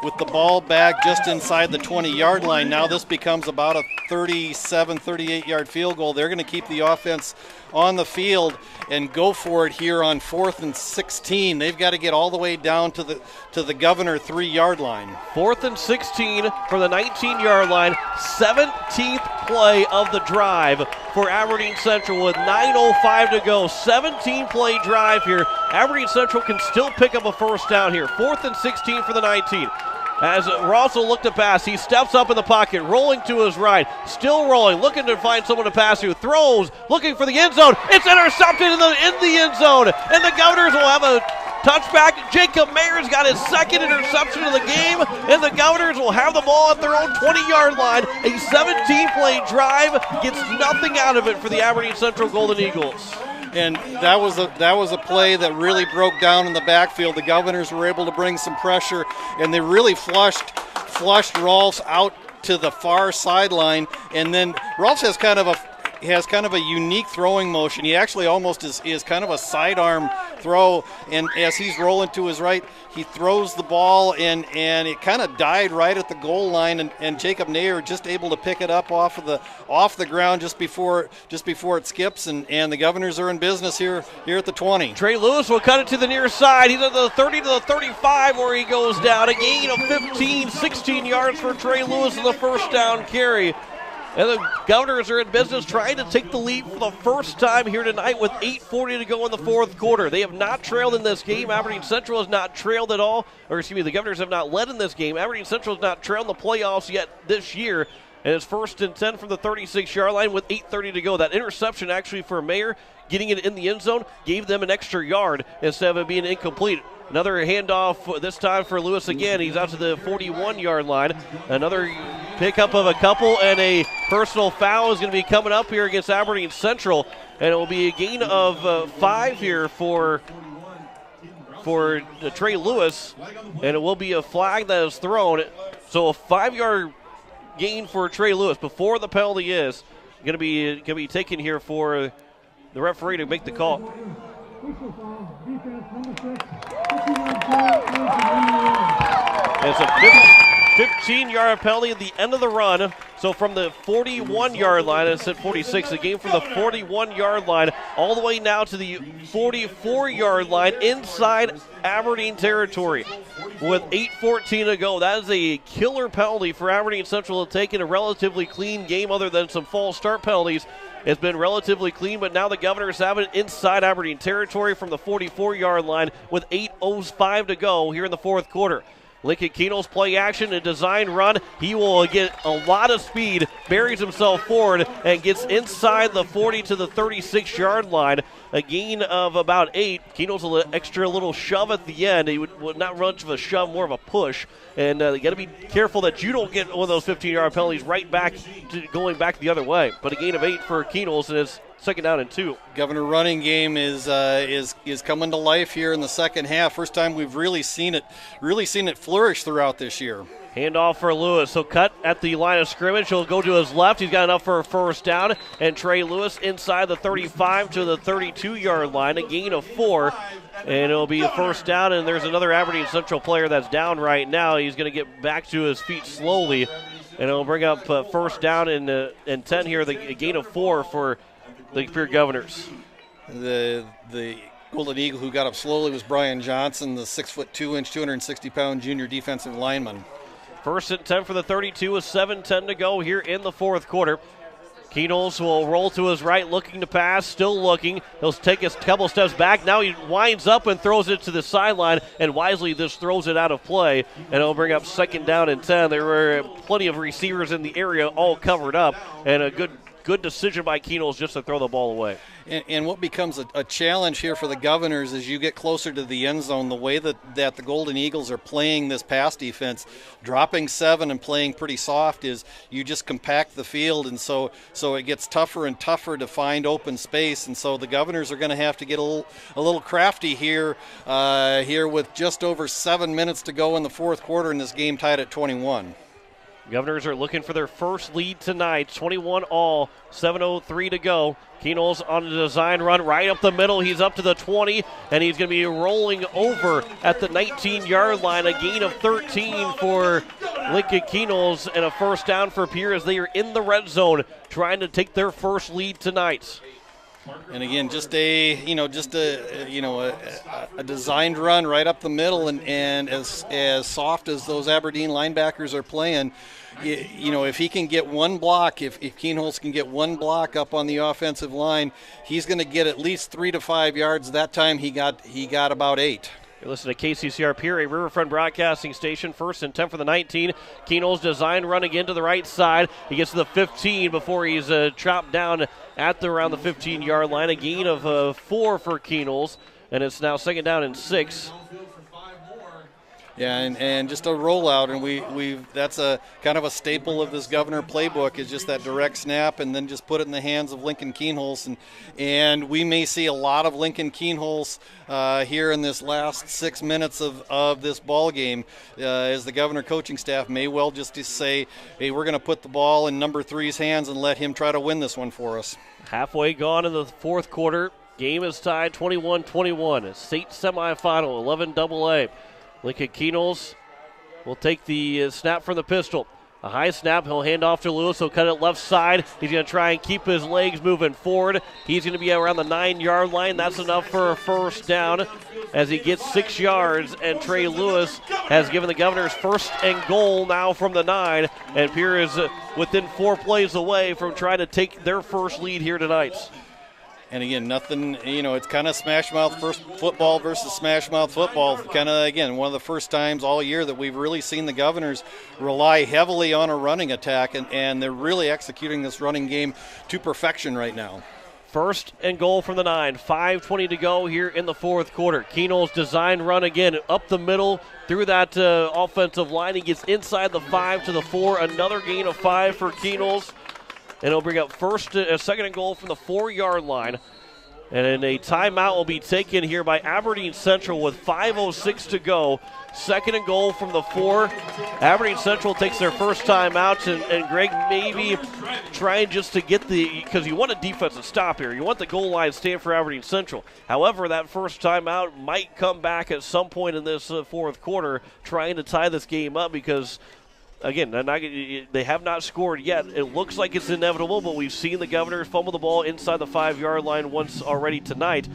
with the ball back just inside the 20-yard line. Now this becomes about a 37, 38-yard field goal. They're going to keep the offense on the field and go for it here on 4th and 16. They've got to get all the way down to the Governor 3-yard line. 4th and 16 from the 19-yard line. 17th play of the drive for Aberdeen Central with 9:05 to go. 17-play drive here. Aberdeen Central can still pick up a 1st down here. 4th and 16 for the 19. As Ross will look to pass, he steps up in the pocket, rolling to his right, still rolling, looking to find someone to pass to, throws, looking for the end zone. It's intercepted in the end zone, and the Governors will have a touchback. Jacob Mayer's got his 2nd interception of the game, and the Governors will have the ball at their own 20-yard line. A 17-play drive gets nothing out of it for the Aberdeen Central Golden Eagles. And that was a play that really broke down in the backfield. The Governors were able to bring some pressure, and they really flushed Rolfs out to the far sideline. And then Rolfs has kind of a unique throwing motion. He actually almost is kind of a sidearm throw, and as he's rolling to his right, he throws the ball, and it kind of died right at the goal line, and Jacob Nayer just able to pick it up off the ground just before it skips, and the Governors are in business here at the 20. Trey Lewis will cut it to the near side. He's at the 30 to the 35 where he goes down. A gain of 15, 16 yards for Trey Lewis in the 1st down carry. And the Governors are in business trying to take the lead for the first time here tonight with 8:40 to go in the 4th quarter. They have not trailed in this game. Aberdeen Central has not trailed at all. The Governors have not led in this game. Aberdeen Central has not trailed in the playoffs yet this year. And it's 1st and 10 from the 36-yard line with 8:30 to go. That interception actually for Mayer, getting it in the end zone, gave them an extra yard instead of it being incomplete. Another handoff this time for Lewis again. He's out to the 41-yard line. Another pickup of a couple, and a personal foul is going to be coming up here against Aberdeen Central. And it will be a gain of 5 here for Trey Lewis. And it will be a flag that is thrown. So a 5-yard gain for Trey Lewis before the penalty is going to be taken here for the referee to make the call. It's a 15-yard penalty at the end of the run. So from the 41-yard line, it's at 46, a game from the 41-yard line all the way now to the 44-yard line inside Aberdeen territory with 8:14 to go. That is a killer penalty for Aberdeen Central to take in a relatively clean game other than some false start penalties. It's been relatively clean, but now the Governors have it inside Aberdeen territory from the 44-yard line with 8:05 to go here in the fourth quarter. Lincoln Keenel's play action, a design run. He will get a lot of speed, buries himself forward, and gets inside the 40 to the 36-yard line. A gain of about 8. Keenel's an extra little shove at the end. He would not run to a shove, more of a push. And you got to be careful that you don't get one of those 15-yard penalties right back to going back the other way. But a gain of 8 for Keenel's, and it's second down and 2. Governor running game is coming to life here in the second half. First time we've really seen it flourish throughout this year. Handoff for Lewis. So cut at the line of scrimmage. He'll go to his left. He's got enough for a first down. And Trey Lewis inside the 35 to the 32-yard line. A gain of 4. And it'll be a first down. And there's another Aberdeen Central player that's down right now. He's going to get back to his feet slowly. And it'll bring up first down and 10 here. The gain of 4 for the Pierre Governors. The Golden Eagle who got up slowly was Brian Johnson, the 6'2", 260-pound junior defensive lineman. First and 10 for the 32 with 7:10 to go here in the fourth quarter. Keenels will roll to his right, looking to pass, still looking. He'll take a couple steps back. Now he winds up and throws it to the sideline, and wisely just throws it out of play. And it'll bring up second down and 10. There were plenty of receivers in the area all covered up, and a good decision by Keenels just to throw the ball away. And what becomes a challenge here for the Governors as you get closer to the end zone, the way that the Golden Eagles are playing this pass defense, dropping 7 and playing pretty soft, is you just compact the field, and so it gets tougher and tougher to find open space, and so the Governors are going to have to get a little crafty here with just over 7 minutes to go in the fourth quarter, and this game tied at 21. Governors are looking for their first lead tonight. 21 all, 7:03 to go. Keenels on a design run right up the middle. He's up to the 20, and he's going to be rolling over at the 19-yard line. A gain of 13 for Lincoln Keenels and a first down for Pierre as they are in the red zone trying to take their first lead tonight. And again, just a designed run right up the middle, and as soft as those Aberdeen linebackers are playing, if he can get one block, if Keenholz can get one block up on the offensive line, he's going to get at least 3 to 5 yards. That time he got about 8. You're listening to KCCR Pierre, a Riverfront broadcasting station. First and 10 for the 19. Keenel's design run again to the right side. He gets to the 15 before he's chopped down at around the 15-yard line. A gain of 4 for Keenel's, and it's now second down and 6. Yeah, and just a rollout, and that's a kind of a staple of this Governor playbook, is just that direct snap and then just put it in the hands of Lincoln Keenholz, and we may see a lot of Lincoln Keenholz here in this last 6 minutes of this ball game, as the Governor coaching staff may well just say, hey, we're going to put the ball in number 3's hands and let him try to win this one for us. Halfway gone in the fourth quarter. Game is tied 21-21. A state semifinal, 11 AA. Lincoln Keenels will take the snap from the pistol. A high snap. He'll hand off to Lewis. He'll cut it left side. He's going to try and keep his legs moving forward. He's going to be around the 9-yard line. That's enough for a first down as he gets 6 yards. And Trey Lewis has given the Governors first and goal now from the 9. And Pierre is within 4 plays away from trying to take their first lead here tonight. And again, nothing, it's kind of smash mouth football versus smash mouth football. Kind of, again, one of the first times all year that we've really seen the Governors rely heavily on a running attack, and they're really executing this running game to perfection right now. First and goal from the 9. 5:20 to go here in the fourth quarter. Keenel's design run again up the middle through that offensive line. He gets inside the 5 to the 4. Another gain of 5 for Keenel's. And it'll bring up second and goal from the 4-yard line. And then a timeout will be taken here by Aberdeen Central with 5:06 to go. Second and goal from the 4. Aberdeen Central takes their first timeout, and Greg maybe trying just to get because you want a defensive stop here. You want the goal line stand for Aberdeen Central. However, that first timeout might come back at some point in this fourth quarter, trying to tie this game up because, again, they have not scored yet. It looks like it's inevitable, but we've seen the Governors fumble the ball inside the 5-yard line once already tonight.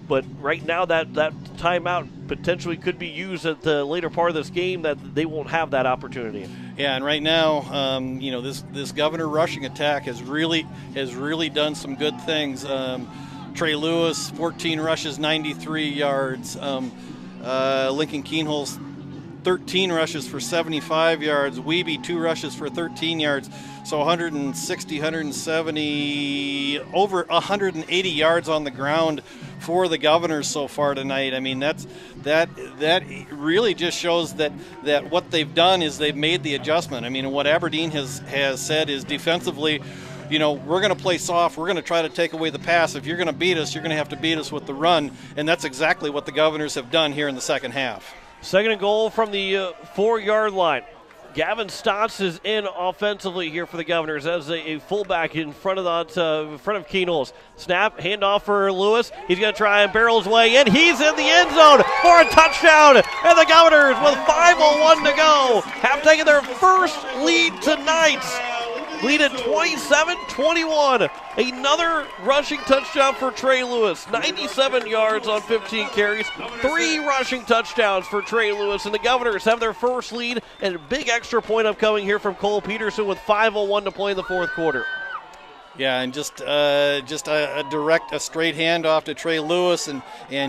But right now, that timeout potentially could be used at the later part of this game, that they won't have that opportunity. Yeah, and right now, this Governor rushing attack has really done some good things. Trey Lewis, 14 rushes, 93 yards. Lincoln Keenholz, 13 rushes for 75 yards. Wiebe, 2 rushes for 13 yards. So 160, 170, over 180 yards on the ground for the Governors so far tonight. I mean, that really just shows that what they've done is they've made the adjustment. I mean, what Aberdeen has said is defensively, we're going to play soft. We're going to try to take away the pass. If you're going to beat us, you're going to have to beat us with the run. And that's exactly what the Governors have done here in the second half. Second and goal from the 4-yard line. Gavin Stotts is in offensively here for the Governors as a fullback in front of Keenholz. Snap, handoff for Lewis. He's going to try and barrel his way in. He's in the end zone for a touchdown. And the Governors, with 5:01 to go, have taken their first lead tonight. Lead at 27-21. Another rushing touchdown for Trey Lewis. 97 yards on 15 carries. 3 rushing touchdowns for Trey Lewis. And the Governors have their first lead, and a big extra point upcoming here from Cole Peterson with 5:01 to play in the fourth quarter. Yeah, and just a straight handoff to Trey Lewis, and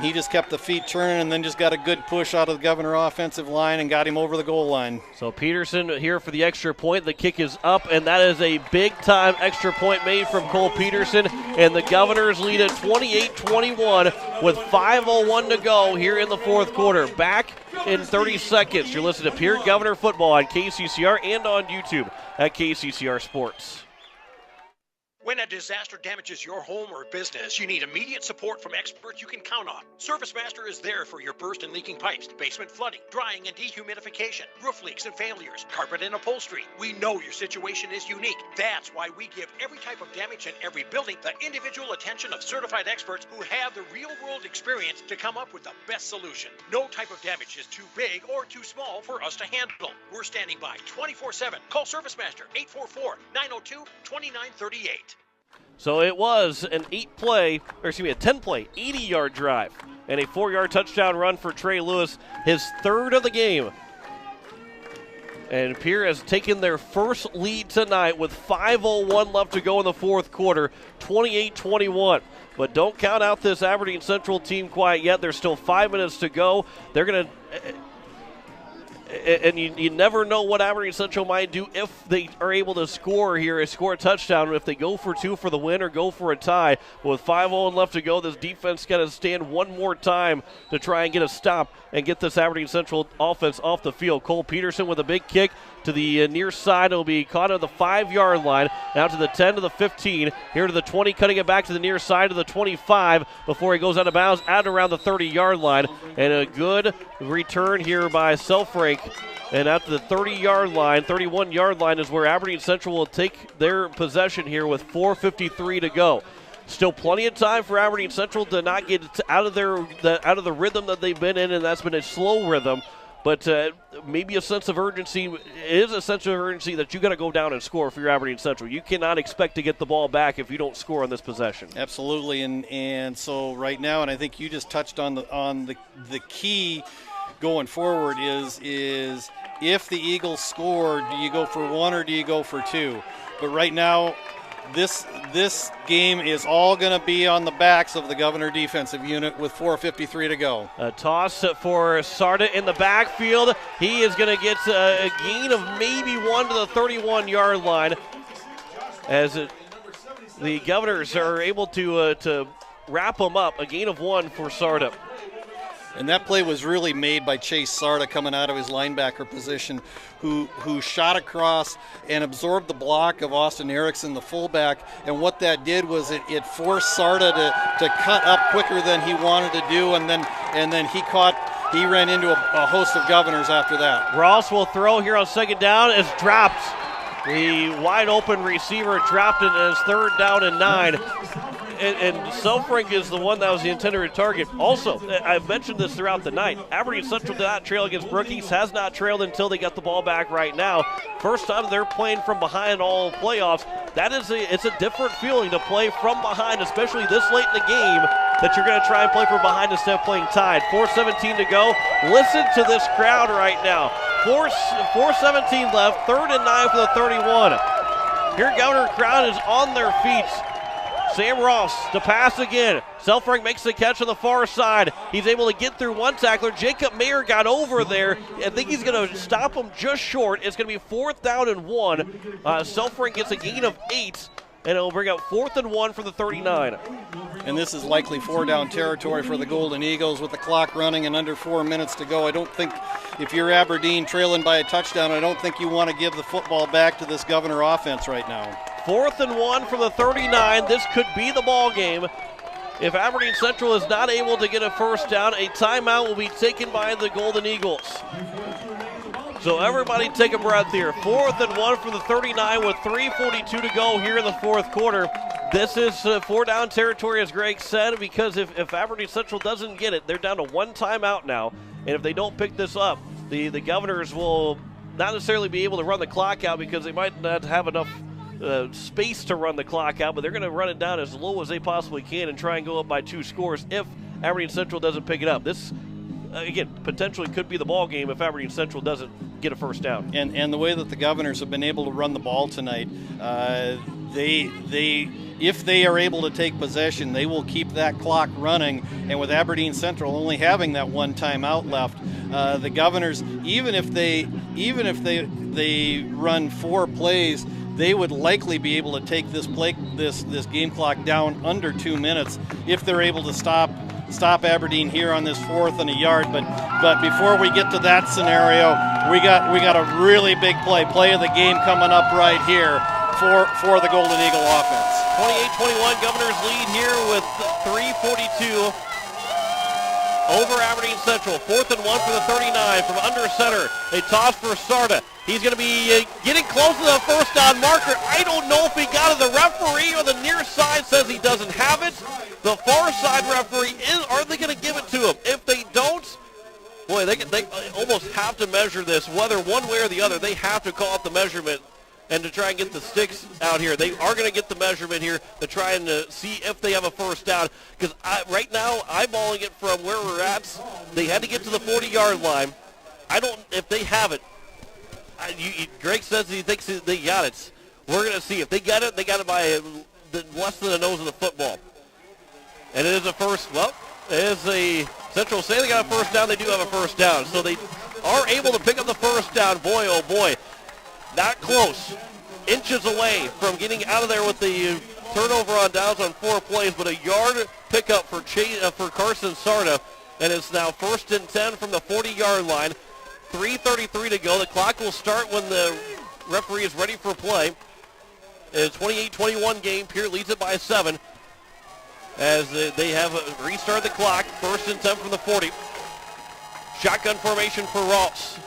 he just kept the feet turning and then just got a good push out of the Governor offensive line and got him over the goal line. So Peterson here for the extra point. The kick is up, and that is a big-time extra point made from Cole Peterson, and the Governors lead at 28-21 with 5:01 to go here in the fourth quarter. Back in 30 seconds. You're listening to Pierre Governor Football on KCCR and on YouTube at KCCR Sports. When a disaster damages your home or business, you need immediate support from experts you can count on. ServiceMaster is there for your burst and leaking pipes, basement flooding, drying and dehumidification, roof leaks and failures, carpet and upholstery. We know your situation is unique. That's why we give every type of damage in every building the individual attention of certified experts who have the real-world experience to come up with the best solution. No type of damage is too big or too small for us to handle. We're standing by 24/7. Call ServiceMaster 844-902-2938. So it was a 10-play, 80-yard drive and a 4-yard touchdown run for Trey Lewis, his third of the game. And Pierre has taken their first lead tonight with 5:01 left to go in the fourth quarter, 28-21. But don't count out this Aberdeen Central team quite yet. There's still 5 minutes to go. They're going to... And you never know what Aberdeen Central might do if they are able to score a touchdown, if they go for 2 for the win or go for a tie. But with 5:01 left to go, this defense got to stand one more time to try and get a stop and get this Aberdeen Central offense off the field. Cole Peterson with a big kick to the near side. It'll be caught at the 5-yard line, out to the 10 to the 15, here to the 20, cutting it back to the near side to the 25 before he goes out of bounds at around the 30-yard line. And a good return here by Selfrank. And at the 30-yard line, 31-yard line is where Aberdeen Central will take their possession here with 4:53 to go. Still plenty of time for Aberdeen Central to not get out of the rhythm that they've been in, and that's been a slow rhythm. But maybe a sense of urgency. It is a sense of urgency that you got to go down and score for your Aberdeen Central. You cannot expect to get the ball back if you don't score on this possession. Absolutely, and so right now, and I think you just touched on the key going forward is if the Eagles score, do you go for 1 or do you go for 2? But right now, this game is all going to be on the backs of the Governor defensive unit with 4:53 to go. A toss for Sarda in the backfield. He is going to get a gain of maybe 1 to the 31-yard line as the Governors are able to wrap him up. A gain of 1 for Sarda. And that play was really made by Chase Sarda coming out of his linebacker position, who shot across and absorbed the block of Austin Erickson, the fullback. And what that did was it forced Sarda to cut up quicker than he wanted to do, and then he ran into a host of Governors after that. Ross will throw here on second down. It's dropped. The wide open receiver dropped it as 3rd down and 9. And Selfrank is the one that was the intended target. Also, I've mentioned this throughout the night. Aberdeen Central did not trail against Brookings, has not trailed until they got the ball back right now. First time they're playing from behind all playoffs. It's a different feeling to play from behind, especially this late in the game, that you're going to try and play for behind instead of playing tied. 4:17 to go. Listen to this crowd right now. 4:17 left, 3rd and 9 for the 31. Here, Governor crowd is on their feet. Sam Ross to pass again. Selfring makes the catch on the far side. He's able to get through one tackler. Jacob Mayer got over there. I think he's going to stop him just short. It's going to be 4th down and 1. Selfring gets a gain of 8, and it'll bring up 4th and 1 for the 39. And this is likely 4-down territory for the Golden Eagles with the clock running and under 4 minutes to go. I don't think, if you're Aberdeen trailing by a touchdown, I don't think you want to give the football back to this Governor offense right now. 4th and 1 from the 39. This could be the ball game. If Aberdeen Central is not able to get a first down, a timeout will be taken by the Golden Eagles. So everybody take a breath here. 4th and 1 from the 39 with 3:42 to go here in the fourth quarter. This is 4-down territory, as Greg said, because if Aberdeen Central doesn't get it, they're down to 1 timeout now. And if they don't pick this up, the Governors will not necessarily be able to run the clock out because they might not have enough space to run the clock out, but they're going to run it down as low as they possibly can and try and go up by 2 scores if Aberdeen Central doesn't pick it up. This, again, potentially could be the ball game if Aberdeen Central doesn't get a first down. And the way that the Governors have been able to run the ball tonight, if they are able to take possession, they will keep that clock running. And with Aberdeen Central only having that 1 timeout left, the Governors, even if they run 4 plays, they would likely be able to take this game clock down under 2 minutes if they're able to stop Aberdeen here on this 4th and a yard. But before we get to that scenario, we got a really big play of the game coming up right here for the Golden Eagle offense. 28-21, Governors lead here with 3:42 over Aberdeen Central. 4th and 1 for the 39 from under center. They toss for Sarda. He's going to be getting close to the first down marker. I don't know if he got it. The referee on the near side says he doesn't have it. The far side referee are they going to give it to him? If they don't, boy, they almost have to measure this, whether one way or the other. They have to call out the measurement and to try and get the sticks out here. They are going to get the measurement here to try and see if they have a first down. Because right now, eyeballing it from where we're at, they had to get to the 40-yard line. If they have it, Greg says he thinks they got it. We're going to see. If they got it, they got it by less than the nose of the football. And it is a first, it is a Central say they got a first down. They do have a first down. So they are able to pick up the first down. Boy, oh boy. Not close. Inches away from getting out of there with the turnover on downs on 4 plays, but a yard pickup for Carson Sarda. And it's now 1st and 10 from the 40-yard line. 3:33 to go. The clock will start when the referee is ready for play. It's a 28-21 game. Pierre leads it by 7 as they have restarted the clock. 1st and 10 from the 40. Shotgun formation for Ross.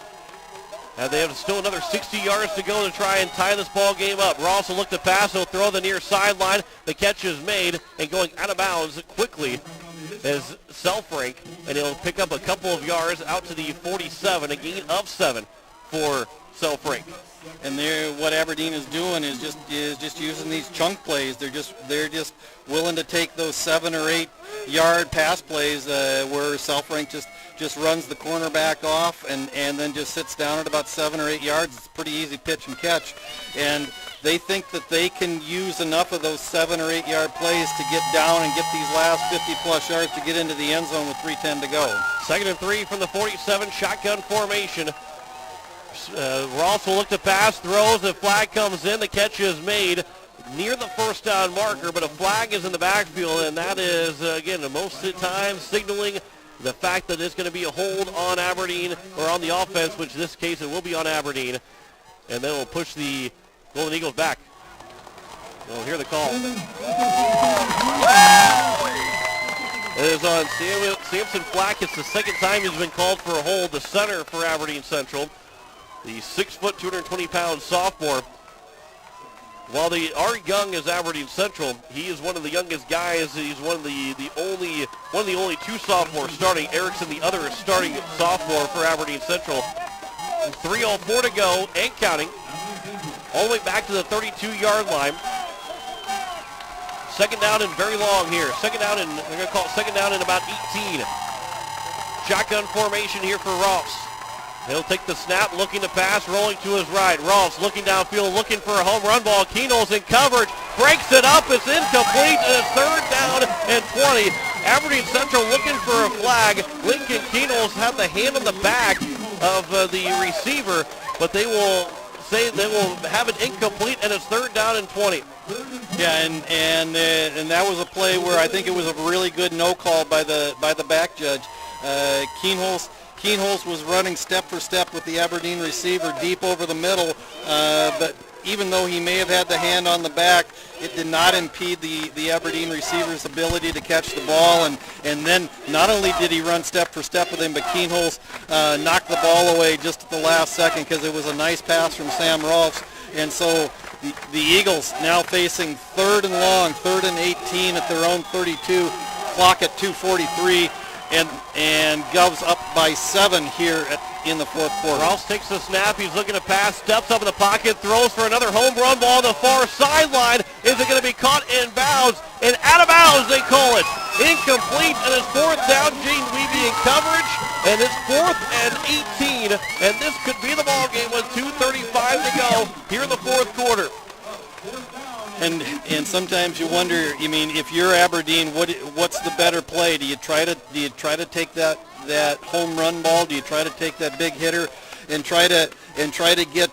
And they have still another 60 yards to go to try and tie this ball game up. Ross will look to pass. He'll throw the near sideline. The catch is made, and going out of bounds quickly is Selfrink, and he'll pick up a couple of yards out to the 47, a gain of 7 for Selfrink. And what Aberdeen is doing is just using these chunk plays. They're just willing to take those 7 or 8 yard pass plays where Selfrink just runs the cornerback off and then just sits down at about 7 or 8 yards. It's a pretty easy pitch and catch. And they think that they can use enough of those 7 or 8 yard plays to get down and get these last 50-plus yards to get into the end zone with 3:10 to go. 2nd and 3 from the 47, shotgun formation. Ross will look to pass, throws, the flag comes in, the catch is made near the first down marker, but a flag is in the backfield, and that is, again, most of the time signaling the fact that it's going to be a hold on Aberdeen, or on the offense, which in this case it will be on Aberdeen, and then we'll push the Golden Eagles back. We'll hear the call. It is on Samson Flack. It's the 2nd time he's been called for a hold, the center for Aberdeen Central. The 6', 220-pound sophomore. While they are young as Aberdeen Central, he is one of the youngest guys. He's one of the only 2 sophomores starting. Erickson, the other starting sophomore for Aberdeen Central. 3:04 to go and counting. All the way back to the 32-yard line. Second down and very long here. They're going to call it second down and about 18. Shotgun formation here for Ross. He'll take the snap, looking to pass, rolling to his right. Ross looking downfield, looking for a home run ball. Keenol's in coverage, breaks it up, it's incomplete, and it's third down and 20. Aberdeen Central looking for a flag. Lincoln Keenol's have the hand on the back of the receiver, but they will say they will have it incomplete, and it's third down and 20. Yeah, and that was a play where I think it was a really good no call by the back judge. Keenholz was running step for step with the Aberdeen receiver deep over the middle, but even though he may have had the hand on the back, it did not impede the Aberdeen receiver's ability to catch the ball. And then not only did he run step for step with him, but Keenholz knocked the ball away just at the last second because it was a nice pass from Sam Rolfs. And so the Eagles now facing third and long, 3rd and 18 at their own 32, clock at 2:43. And Govs up by 7 here in the fourth quarter. Ross takes the snap. He's looking to pass, steps up in the pocket, throws for another home run ball on the far sideline. Is it going to be caught in bounds? And out of bounds, they call it. Incomplete, and it's fourth down. Gene Weeby in coverage, and it's 4th and 18. And this could be the ball game with 2:35 to go here in the fourth quarter. And sometimes you wonder. I mean, if you're Aberdeen, what's the better play? Do you try to take that home run ball? Do you try to take that big hitter and try to get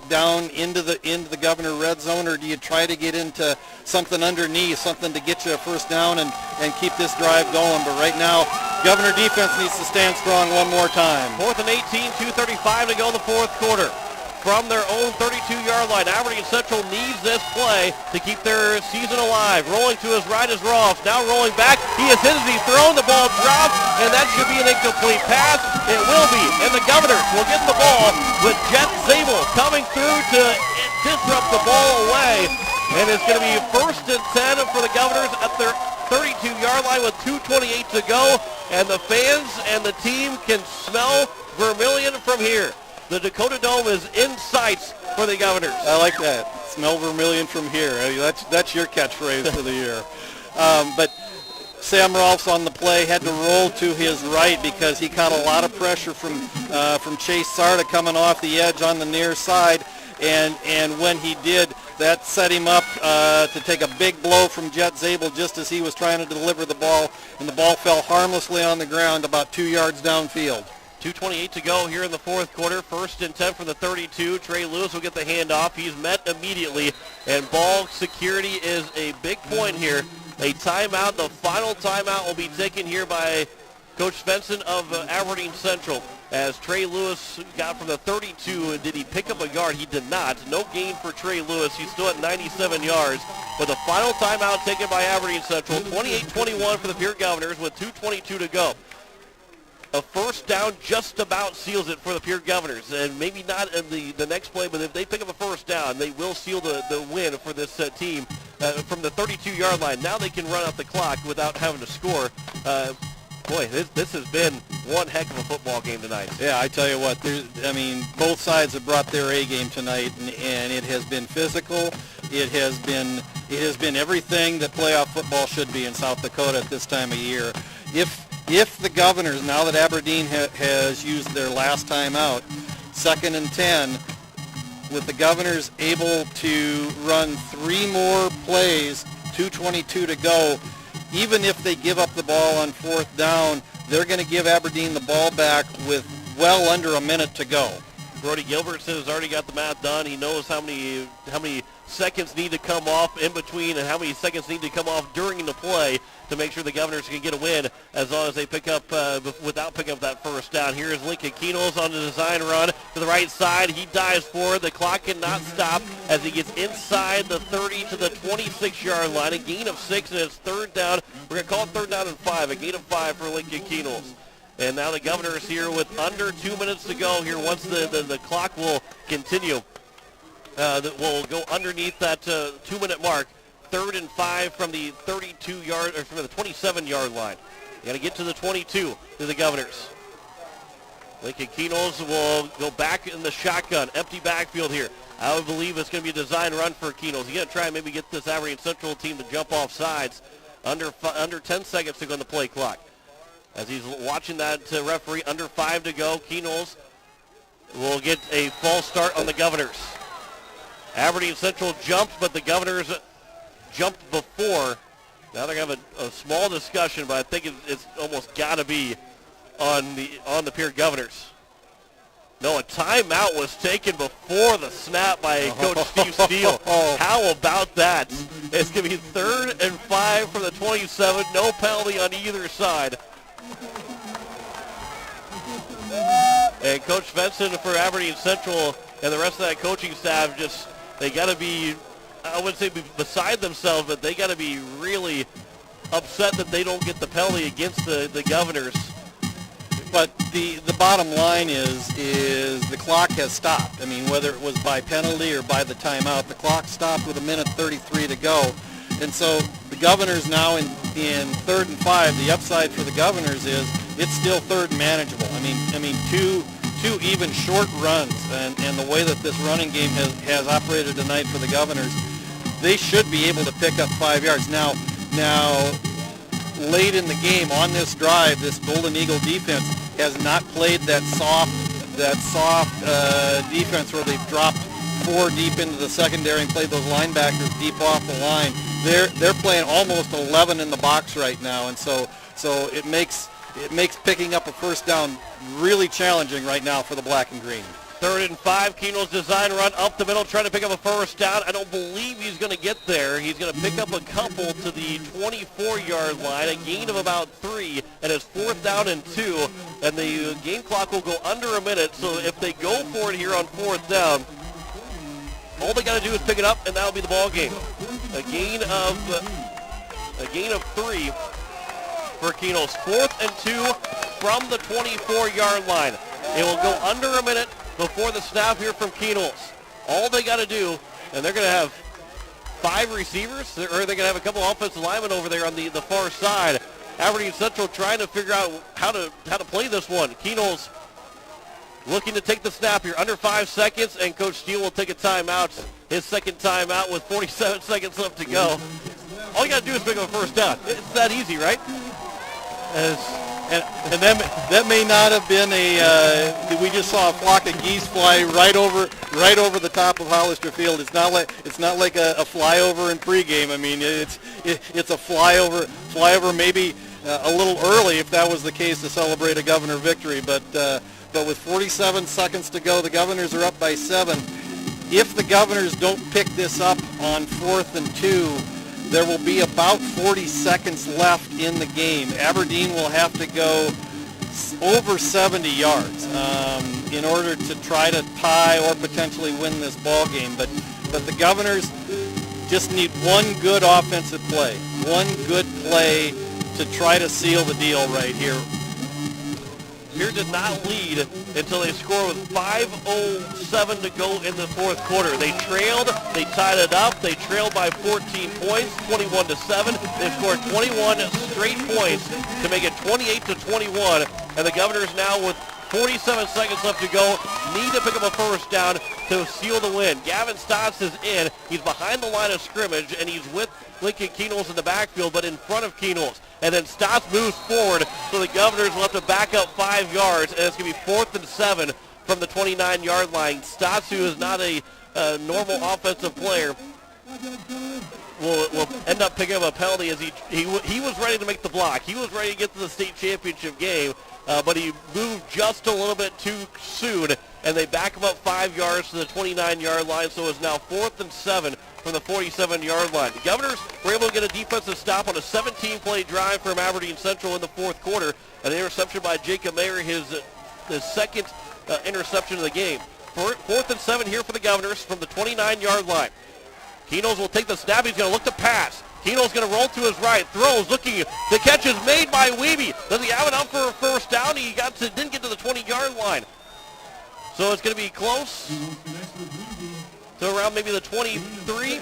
down into the Governor red zone, or do you try to get into something underneath, something to get you a first down and keep this drive going? But right now, Governor defense needs to stand strong one more time. 4th and 18, 2:35 to go in the fourth quarter. From their own 32-yard line, Aberdeen Central needs this play to keep their season alive. Rolling to his right is Ross. Now rolling back. He is hit as he's thrown. The ball dropped, and that should be an incomplete pass. It will be, and the Governors will get the ball with Jet Zabel coming through to disrupt the ball away. And it's going to be 1st and 10 for the Governors at their 32-yard line with 2:28 to go. And the fans and the team can smell Vermilion from here. The Dakota Dome is in sights for the Governors. I like that. Smell Vermilion from here. I mean, that's your catchphrase for the year. But Sam Rolfs on the play had to roll to his right because he caught a lot of pressure from Chase Sarda coming off the edge on the near side. And when he did, that set him up to take a big blow from Jet Zabel just as he was trying to deliver the ball. And the ball fell harmlessly on the ground about 2 yards downfield. 2:28 to go here in the fourth quarter. 1st and 10 from the 32. Trey Lewis will get the handoff. He's met immediately, and ball security is a big point here. A timeout, the final timeout will be taken here by Coach Svensson of Aberdeen Central. As Trey Lewis got from the 32, and did he pick up a yard? He did not. No gain for Trey Lewis. He's still at 97 yards. But the final timeout taken by Aberdeen Central. 28-21 for the Pierre Governors with 2:22 to go. A first down just about seals it for the Pierre Governors, and maybe not in the next play, but if they pick up a first down, they will seal the win for this team from the 32-yard line. Now they can run out the clock without having to score. Boy, this has been one heck of a football game tonight. Yeah, I tell you what, both sides have brought their A game tonight, and it has been physical. It has been everything that playoff football should be in South Dakota at this time of year. If the Governors, now that Aberdeen has used their last time out, 2nd and 10, with the Governors able to run 3 more plays, 2:22 to go, even if they give up the ball on 4th down, they're going to give Aberdeen the ball back with well under a minute to go. Brody Gilbertson has already got the math done. He knows how many seconds need to come off in between and how many seconds need to come off during the play to make sure the Governors can get a win as long as they pick up without picking up that first down. Here is Lincoln Keenolz on the design run to the right side. He dives forward. The clock cannot stop as he gets inside the 30 to the 26-yard line. A gain of 6, and it's 3rd down. We're going to call it 3rd down and 5. A gain of 5 for Lincoln Keenolz. And now the Governors here with under 2 minutes to go here once the clock will continue. That will go underneath that 2-minute mark. 3rd and 5 from the 32-yard or from the 27-yard line. You got to get to the 22 to the Governors. Lincoln Keenels will go back in the shotgun. Empty backfield here. I would believe it's going to be a design run for Keenels. He's going to try and maybe get this Aberdeen Central team to jump off sides. Under 10 seconds to go on the play clock. As he's watching that referee, under 5 to go, Keenels will get a false start on the Governors. Aberdeen Central jumped, but the Governors jumped before. Now they're going to have a small discussion, but I think it's almost got to be on the Pierre Governors. No, a timeout was taken before the snap by Coach Steve Steele. How about that? It's going to be 3rd and 5 from the 27. No penalty on either side. And Coach Benson for Aberdeen Central and the rest of that coaching staff, they got to be, I wouldn't say beside themselves, but they got to be really upset that they don't get the penalty against the Governors. But the bottom line is the clock has stopped. I mean, whether it was by penalty or by the timeout, the clock stopped with 1:33 to go. And so the Governors now in 3rd and 5, the upside for the Governors is it's still 3rd and manageable. I mean two even short runs, and the way that this running game has operated tonight for the Governors, they should be able to pick up 5 yards. Now late in the game on this drive, this Golden Eagle defense has not played that soft defense where they've dropped 4 deep into the secondary and played those linebackers deep off the line. They're playing almost 11 in the box right now, and so it makes picking up a first down really challenging right now for the Black and Green. 3rd and 5, Keenel's design run up the middle, trying to pick up a first down. I don't believe he's going to get there. He's going to pick up a couple to the 24-yard line, a gain of about 3, and it's 4th down and 2, and the game clock will go under a minute, so if they go for it here on 4th down, all they got to do is pick it up, and that'll be the ball game. A gain of 3 for Keenel's. 4th and 2 from the 24-yard line. It will go under a minute before the snap here from Keenel's. All they got to do, and they're going to have 5 receivers, or they're going to have a couple offensive linemen over there on the far side. Aberdeen Central trying to figure out how to play this one. Keenel's looking to take the snap here, under 5 seconds, and Coach Steele will take a timeout, his second timeout with 47 seconds left to go. All you got to do is pick up a first down. It's that easy, right? And that may not have been we just saw a flock of geese fly right over the top of Hollister Field. It's not like a flyover in pregame. I mean, it's a flyover maybe a little early if that was the case to celebrate a Governor victory. But with 47 seconds to go, the Governors are up by 7. If the Governors don't pick this up on 4th and 2, there will be about 40 seconds left in the game. Aberdeen will have to go over 70 yards in order to try to tie or potentially win this ball game. But the Governors just need one good offensive play, one good play to try to seal the deal right here. Pierre did not lead until they scored with 5:07 to go in the 4th quarter. They trailed, they tied it up, they trailed by 14 points, 21-7. They've scored 21 straight points to make it 28-21, and the Governors now with 47 seconds left to go need to pick up a first down to seal the win. Gavin Stotts is in. He's behind the line of scrimmage, and he's with Lincoln Keenels in the backfield, but in front of Keenels. And then Stotts moves forward, so the Governors will have to back up 5 yards, and it's going to be 4th and 7 from the 29-yard line. Stotts, who is not a normal offensive player, will end up picking up a penalty as he was ready to make the block. He was ready to get to the state championship game, but he moved just a little bit too soon, and they back him up 5 yards to the 29-yard line, so it's now 4th and 7 from the 47-yard line. The Governors were able to get a defensive stop on a 17-play drive from Aberdeen Central in the 4th quarter. An interception by Jacob Mayer, his second interception of the game. 4th and 7 here for the Governors from the 29-yard line. Keenels will take the snap. He's going to look to pass. Keenel's going to roll to his right. Throws, looking. The catch is made by Wiebe. Does he have it up for a first down? He didn't get to the 20-yard line. So it's going to be close to around maybe the 23.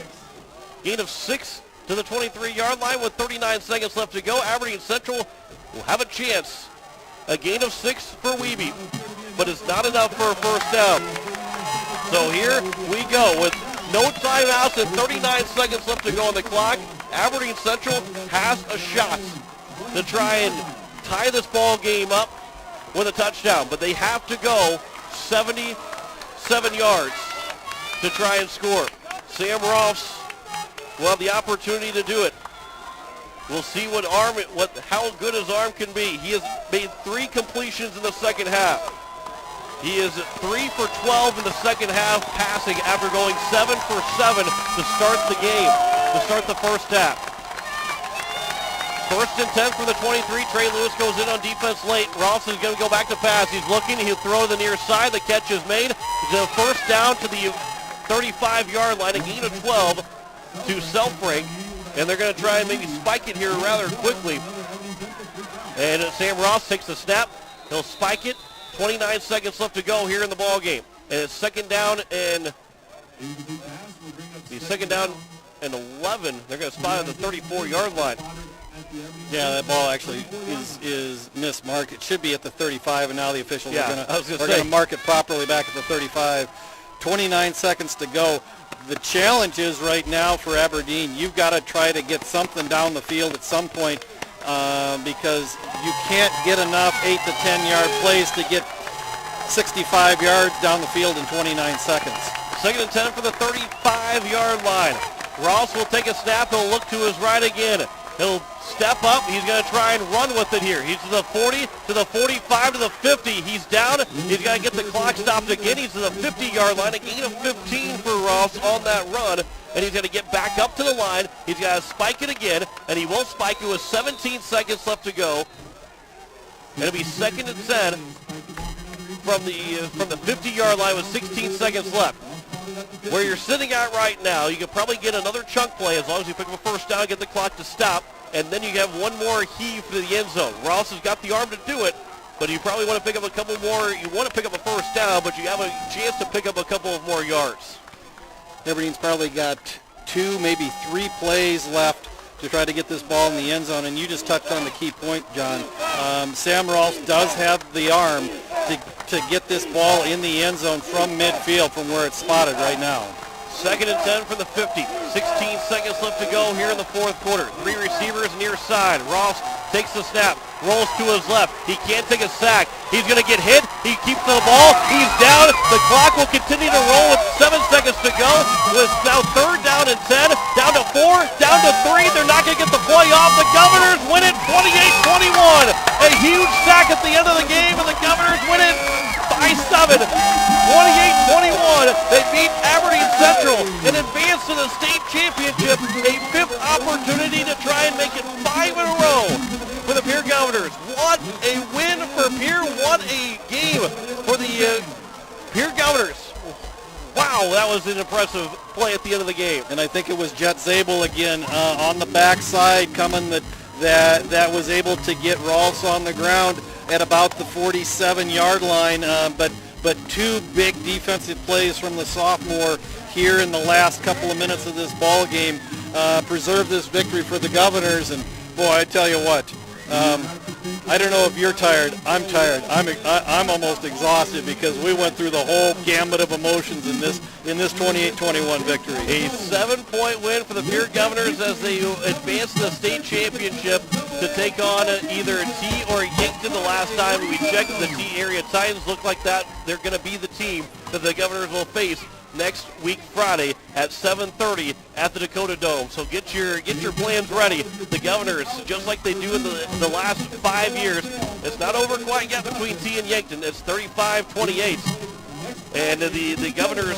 Gain of 6 to the 23-yard line with 39 seconds left to go. Aberdeen Central will have a chance. A gain of 6 for Wiebe. but it's not enough for a first down. So here we go with no timeouts and 39 seconds left to go on the clock. Aberdeen Central has a shot to try and tie this ball game up with a touchdown, but they have to go 77 yards to try and score. Sam Rolfs will have the opportunity to do it. We'll see how good his arm can be. He has made 3 completions in the second half. He is 3 for 12 in the second half passing after going 7 for 7 to start the game, to start the first half. First and 10 from the 23. Trey Lewis goes in on defense late. Ross is going to go back to pass. He's looking. He'll throw to the near side. The catch is made. It's a first down to the 35-yard line. A gain of 12 to Selfrink. And they're going to try and maybe spike it here rather quickly. And Sam Ross takes the snap. He'll spike it. 29 seconds left to go here in the ball game. And it's second down and 11. They're going to spot on the 34-yard line. Yeah, that ball actually is mismarked. It should be at the 35, and now the officials are going to mark it properly back at the 35. 29 seconds to go. The challenge is right now for Aberdeen, you've got to try to get something down the field at some point because you can't get enough 8 to 10-yard plays to get 65 yards down the field in 29 seconds. Second and 10 for the 35-yard line. Ross will take a snap. He'll look to his right again. He'll step up. He's going to try and run with it here. He's to the 40, to the 45, to the 50. He's down. He's got to get the clock stopped again. He's to the 50-yard line. A gain of 15 for Ross on that run. And he's going to get back up to the line. He's got to spike it again, and he won't spike it with 17 seconds left to go. And it'll be second and 10 from the 50-yard line with 16 seconds left. Where you're sitting at right now, you could probably get another chunk play as long as you pick up a first down, get the clock to stop, and then you have one more heave to the end zone. Ross has got the arm to do it, but you probably want to pick up a couple more. You want to pick up a first down, but you have a chance to pick up a couple of more yards. Aberdeen's probably got 2, maybe 3 plays left to try to get this ball in the end zone, and you just touched on the key point, John. Sam Ross does have the arm to get this ball in the end zone from midfield from where it's spotted right now. Second and 10 from the 50. 16 seconds left to go here in the fourth quarter. 3 receivers near side. Ross takes the snap, rolls to his left. He can't take a sack. He's going to get hit. He keeps the ball. He's down. The clock will continue to roll with 7 seconds to go. With now third down and 10. Down to 4. Down to 3. They're not going to get the play off. The Governors win it 28-21. A huge sack at the end of the game, and the Governors win it by 7. 28-21. They beat Aberdeen Central and advance to the state championship. A 5th opportunity to try and make it 5 in a row for the Pierre Governors. What a win for Pierre. What a game for the Pierre Governors. Wow, that was an impressive play at the end of the game. And I think it was Jet Zabel again on the backside coming that was able to get Rolfs on the ground at about the 47-yard line. But 2 big defensive plays from the sophomore here in the last couple of minutes of this ball game preserved this victory for the Governors. And boy, I tell you what, I don't know if you're tired. I'm tired. I'm almost exhausted because we went through the whole gamut of emotions in this 28-21 victory. A 7-point win for the Pierre Governors as they advance to the state championship to take on either T or Yankton. The last time we checked, the T area Titans look like that. They're going to be the team that the Governors will face next week Friday at 7:30 at the Dakota Dome. So get your plans ready. The Governors, just like they do in the last 5 years, it's not over quite yet between T and Yankton. It's 35-28. And the Governors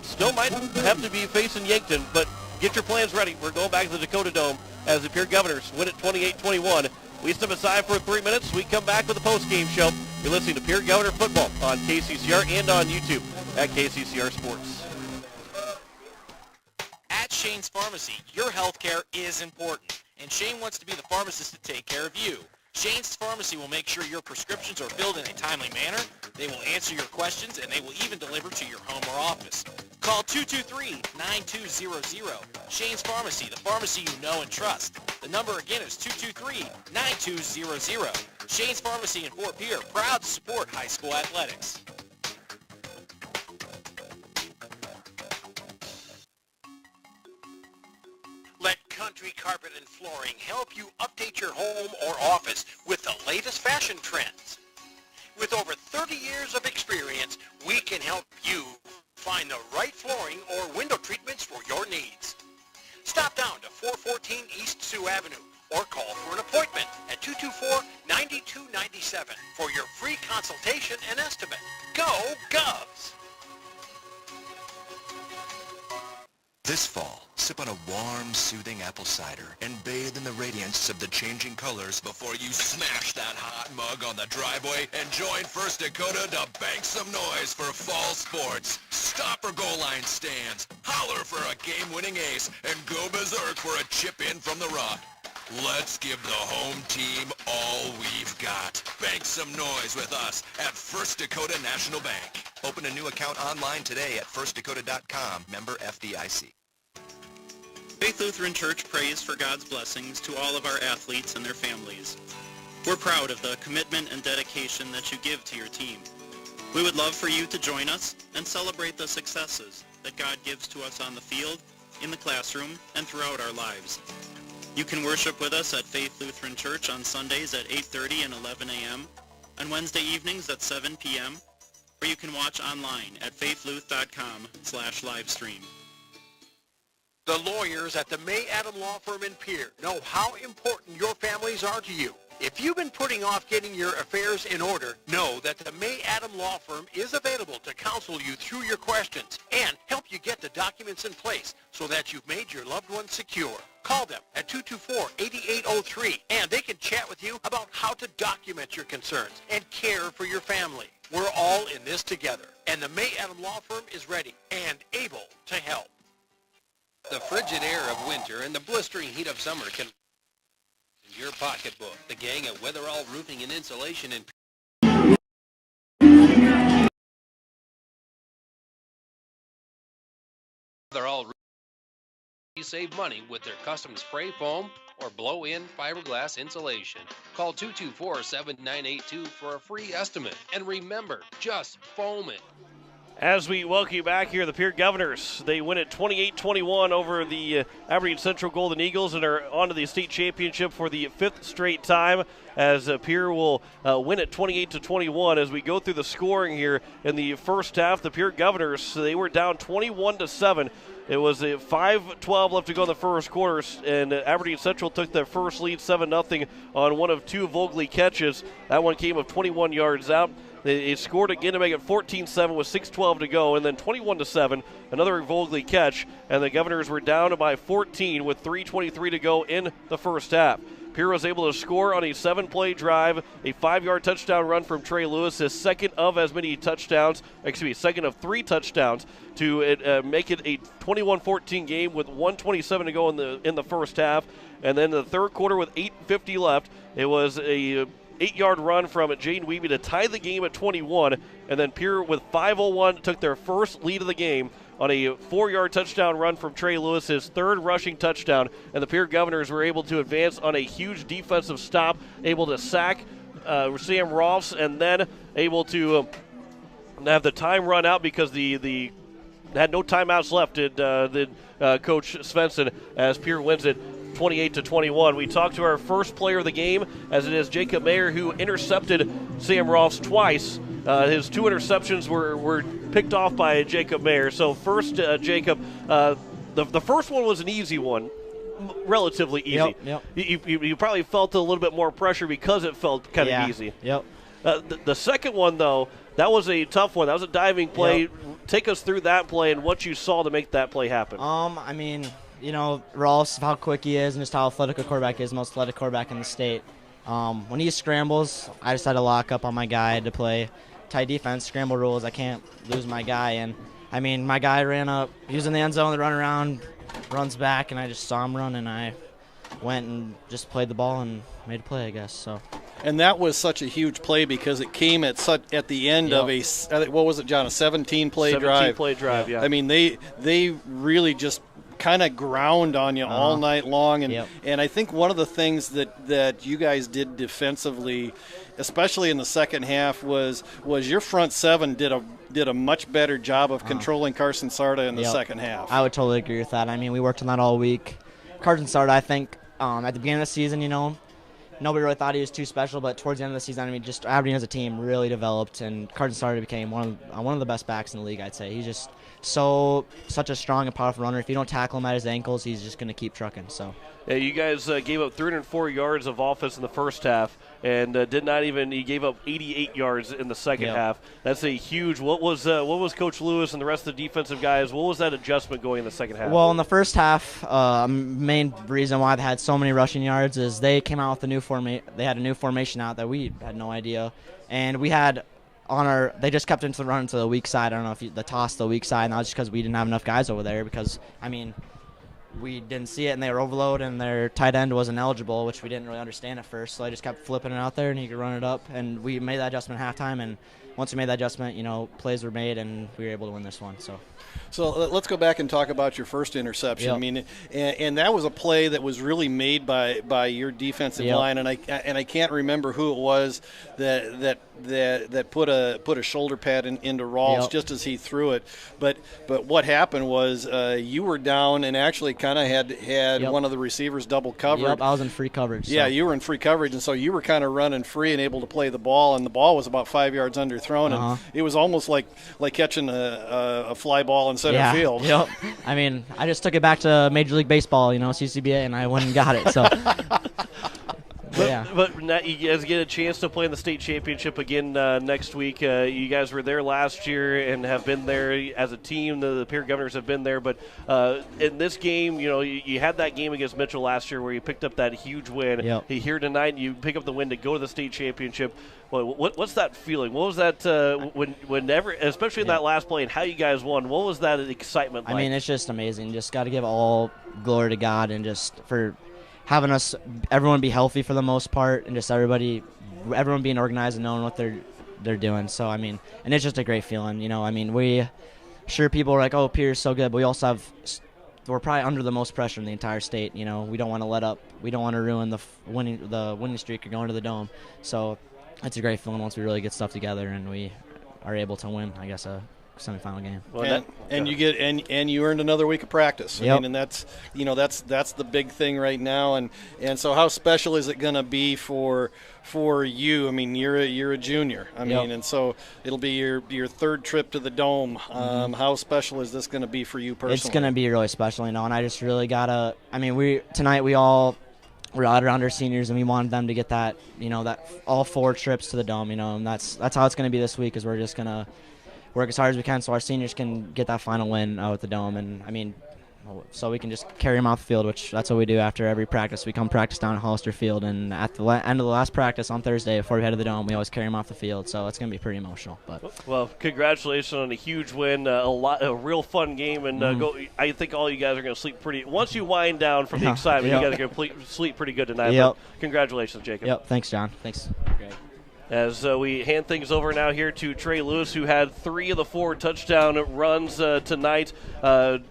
still might have to be facing Yankton, but get your plans ready. We're going back to the Dakota Dome as the Pierre Governors win it 28-21. We step aside for 3 minutes. We come back with a post-game show. You're listening to Pierre Governor Football on KCCR and on YouTube at KCCR Sports. At Shane's Pharmacy, your health care is important, and Shane wants to be the pharmacist to take care of you. Shane's Pharmacy will make sure your prescriptions are filled in a timely manner. They will answer your questions, and they will even deliver to your home or office. Call 223-9200. Shane's Pharmacy, the pharmacy you know and trust. The number again is 223-9200. Shane's Pharmacy in Fort Pierre, proud to support high school athletics. Let Country Carpet and Flooring help you update your home or office with the latest fashion trends. With over 30 years of experience, we can help you find the right flooring or window treatments for your needs. Stop down to 414 East Sioux Avenue or call for an appointment at 224-9297 for your free consultation and estimate. Go Govs! This fall, sip on a warm, soothing apple cider and bathe in the radiance of the changing colors before you smash that hot mug on the driveway and join First Dakota to bank some noise for fall sports. Stop for goal line stands, holler for a game-winning ace, and go berserk for a chip-in from the rock. Let's give the home team all we've got. Bank some noise with us at First Dakota National Bank. Open a new account online today at firstdakota.com. Member FDIC. Faith Lutheran Church prays for God's blessings to all of our athletes and their families. We're proud of the commitment and dedication that you give to your team. We would love for you to join us and celebrate the successes that God gives to us on the field, in the classroom, and throughout our lives. You can worship with us at Faith Lutheran Church on Sundays at 8:30 and 11 a.m., on Wednesday evenings at 7 p.m., or you can watch online at faithluth.com/livestream. The lawyers at the May Adam Law Firm in Pierre know how important your families are to you. If you've been putting off getting your affairs in order, know that the May Adam Law Firm is available to counsel you through your questions and help you get the documents in place so that you've made your loved ones secure. Call them at 224-8803 and they can chat with you about how to document your concerns and care for your family. We're all in this together, and the May Adam Law Firm is ready and able to help. The frigid air of winter and the blistering heat of summer can in your pocketbook. The gang at Weatherall Roofing and Insulation in Weatherall save money with their custom spray foam or blow-in fiberglass insulation. Call 224-7982 for a free estimate. And remember, just foam it. As we welcome you back here, the Pierre Governors, they win it 28-21 over the Aberdeen Central Golden Eagles and are on to the state championship for the fifth straight time, as Pierre will win it 28-21. As we go through the scoring here in the first half, the Pierre Governors, they were down 21-7. It was 5:12 left to go in the first quarter, and Aberdeen Central took their first lead 7-0 on one of two Vogely catches. That one came of 21 yards out. They scored again to make it 14-7 with 6:12 to go, and then 21-7, another Vogely catch, and the Governors were down by 14 with 3:23 to go in the first half. Pierre was able to score on a 7-play drive, a 5-yard touchdown run from Trey Lewis, his second of 3 touchdowns to make it a 21-14 game with 1:27 to go in the first half. And then the third quarter with 8:50 left, it was a 8-yard run from Jaden Weeby to tie the game at 21, and then Pierre with 5:01 took their first lead of the game on a 4-yard touchdown run from Trey Lewis, his third rushing touchdown, and the Pierre Governors were able to advance on a huge defensive stop, able to sack Sam Rolfs, and then able to have the time run out because the had no timeouts left, did Coach Svensson, as Pierre wins it 28-21. We talked to our first player of the game, as it is Jacob Mayer, who intercepted Sam Rolfs twice. His 2 interceptions were picked off by Jacob Mayer. So first, Jacob, the first one was an easy one, relatively easy. Yep. You probably felt a little bit more pressure because it felt kind of easy. Yep. The second one, though, that was a tough one. That was a diving play. Yep. Take us through that play and what you saw to make that play happen. I mean, Rolfs, how quick he is and just how athletic a quarterback is, most athletic quarterback in the state. When he scrambles, I just had to lock up on my guy to play tight defense, scramble rules. I can't lose my guy. And, I mean, my guy ran up. He was in the end zone, the run around, runs back, and I just saw him run, and I went and just played the ball and made a play, I guess. So. And that was such a huge play because it came at the end of a, what was it, John, a 17-play drive. 17-play drive, yeah. I mean, they really just kind of ground on you all night long. And I think one of the things that you guys did defensively, especially in the second half, was your front seven did a much better job of controlling Carson Sarda in the second half. I would totally agree with that. I mean, we worked on that all week. Carson Sarda, I think, at the beginning of the season, nobody really thought he was too special, but towards the end of the season, I mean, just Aberdeen as a team really developed, and Carson Sarda became one of the best backs in the league, I'd say. He's just such a strong and powerful runner. If you don't tackle him at his ankles, he's just going to keep trucking. So. Yeah, you guys gave up 304 yards of offense in the first half, and he gave up 88 yards in the second half. That's a huge. What was Coach Lewis and the rest of the defensive guys? What was that adjustment going in the second half? Well, in the first half, main reason why they had so many rushing yards is they came out with a new They had a new formation out that we had no idea, and we had. They just kept into the run to the weak side. I don't know if the toss to the weak side, and that was just because we didn't have enough guys over there because, I mean, we didn't see it, and they were overloaded, and their tight end wasn't eligible, which we didn't really understand at first. So I just kept flipping it out there, and he could run it up, and we made that adjustment at halftime, and once we made that adjustment, plays were made, and we were able to win this one. So let's go back and talk about your first interception. I mean, and that was a play that was really made by your defensive line, and I can't remember who it was that put a shoulder pad into Rawls just as he threw it. But what happened was you were down and actually kind of had one of the receivers double covered. Yep, I was in free coverage. Yeah, you were in free coverage, and so you were kind of running free and able to play the ball, and the ball was about 5 yards underthrown, and it was almost like catching a fly ball in center field. Yep. I mean, I just took it back to Major League Baseball, CCBA, and I went and got it. So. But now you guys get a chance to play in the state championship again next week. You guys were there last year and have been there as a team. The Pierre Governors have been there. But in this game, you had that game against Mitchell last year where you picked up that huge win. Here tonight, you pick up the win to go to the state championship. What's that feeling? What was that whenever, especially in that last play and how you guys won? What was that excitement like? I mean, it's just amazing. Just got to give all glory to God and just for having everyone be healthy for the most part, and just everyone being organized and knowing what they're doing. So I mean, and it's just a great feeling, I mean, people are like, oh, Pierre's so good, but we're probably under the most pressure in the entire state. We don't want to let up. We don't want to ruin the winning streak or going to the Dome. So it's a great feeling once we really get stuff together and we are able to win, I guess, a semifinal game. You earned another week of practice. I mean, and that's the big thing right now. And so how special is it going to be for you? I mean, you're a junior. I mean, and so it'll be your third trip to the Dome. How special is this going to be for you personally? It's going to be really special, and I just really gotta. I mean, tonight we all. We're out around our seniors, and we wanted them to get that, that all 4 trips to the Dome, and that's how it's going to be this week. Is we're just gonna work as hard as we can so our seniors can get that final win out at the Dome, and I mean, so we can just carry them off the field, which that's what we do after every practice. We come practice down at Hollister Field, and at the end of the last practice on Thursday before we head to the Dome, we always carry them off the field. So it's going to be pretty emotional. But well, congratulations on a huge win, a real fun game, and I think all you guys are going to sleep pretty. Once you wind down from the excitement, you guys are going to sleep pretty good tonight. But congratulations, Jacob. Yep. Thanks, John. Thanks. Great. As we hand things over now here to Trey Lewis, who had 3 of the 4 touchdown runs tonight.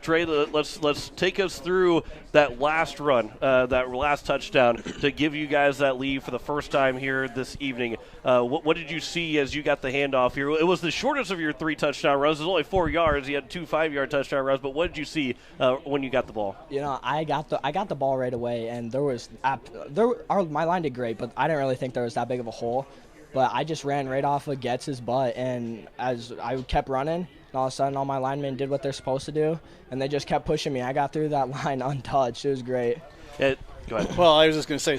Trey, let's take us through that last run, that last touchdown to give you guys that lead for the first time here this evening. What did you see as you got the handoff here? It was the shortest of your 3 touchdown runs. It was only 4 yards. You had 2 5-yard touchdown runs. But what did you see when you got the ball? I got the ball right away, and my line did great, but I didn't really think there was that big of a hole. But I just ran right off of Getz's butt, and as I kept running, and all of a sudden all my linemen did what they're supposed to do, and they just kept pushing me. I got through that line untouched. It was great. Go ahead. Well, I was just going to say,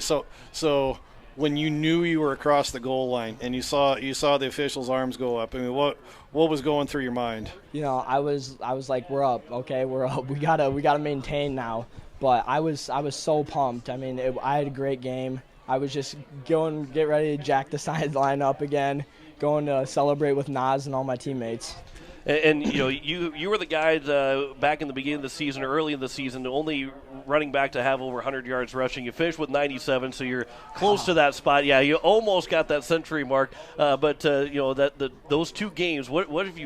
so when you knew you were across the goal line and you saw the officials' arms go up, I mean, what was going through your mind? I was like, we're up, okay, we're up. We gotta maintain now. But I was so pumped. I mean, I had a great game. I was just get ready to jack the sideline up again, going to celebrate with Nas and all my teammates. And you were the guy back in the beginning of the season, early in the season, the only running back to have over 100 yards rushing. You finished with 97, so you're close to that spot. Yeah, you almost got that century mark. But those two games, what have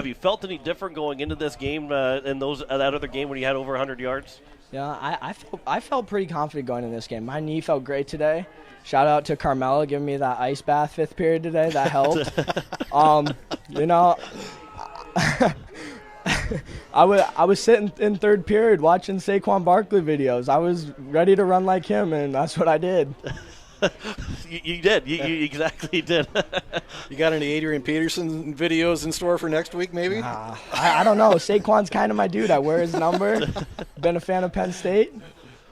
you felt any different going into this game and that other game when you had over 100 yards? Yeah, I felt pretty confident going in this game. My knee felt great today. Shout out to Carmela giving me that ice bath 5th period today. That helped. I was sitting in 3rd period watching Saquon Barkley videos. I was ready to run like him, and that's what I did. You did. You exactly did. You got any Adrian Peterson videos in store for next week, maybe? I don't know. Saquon's kind of my dude. I wear his number. Been a fan of Penn State.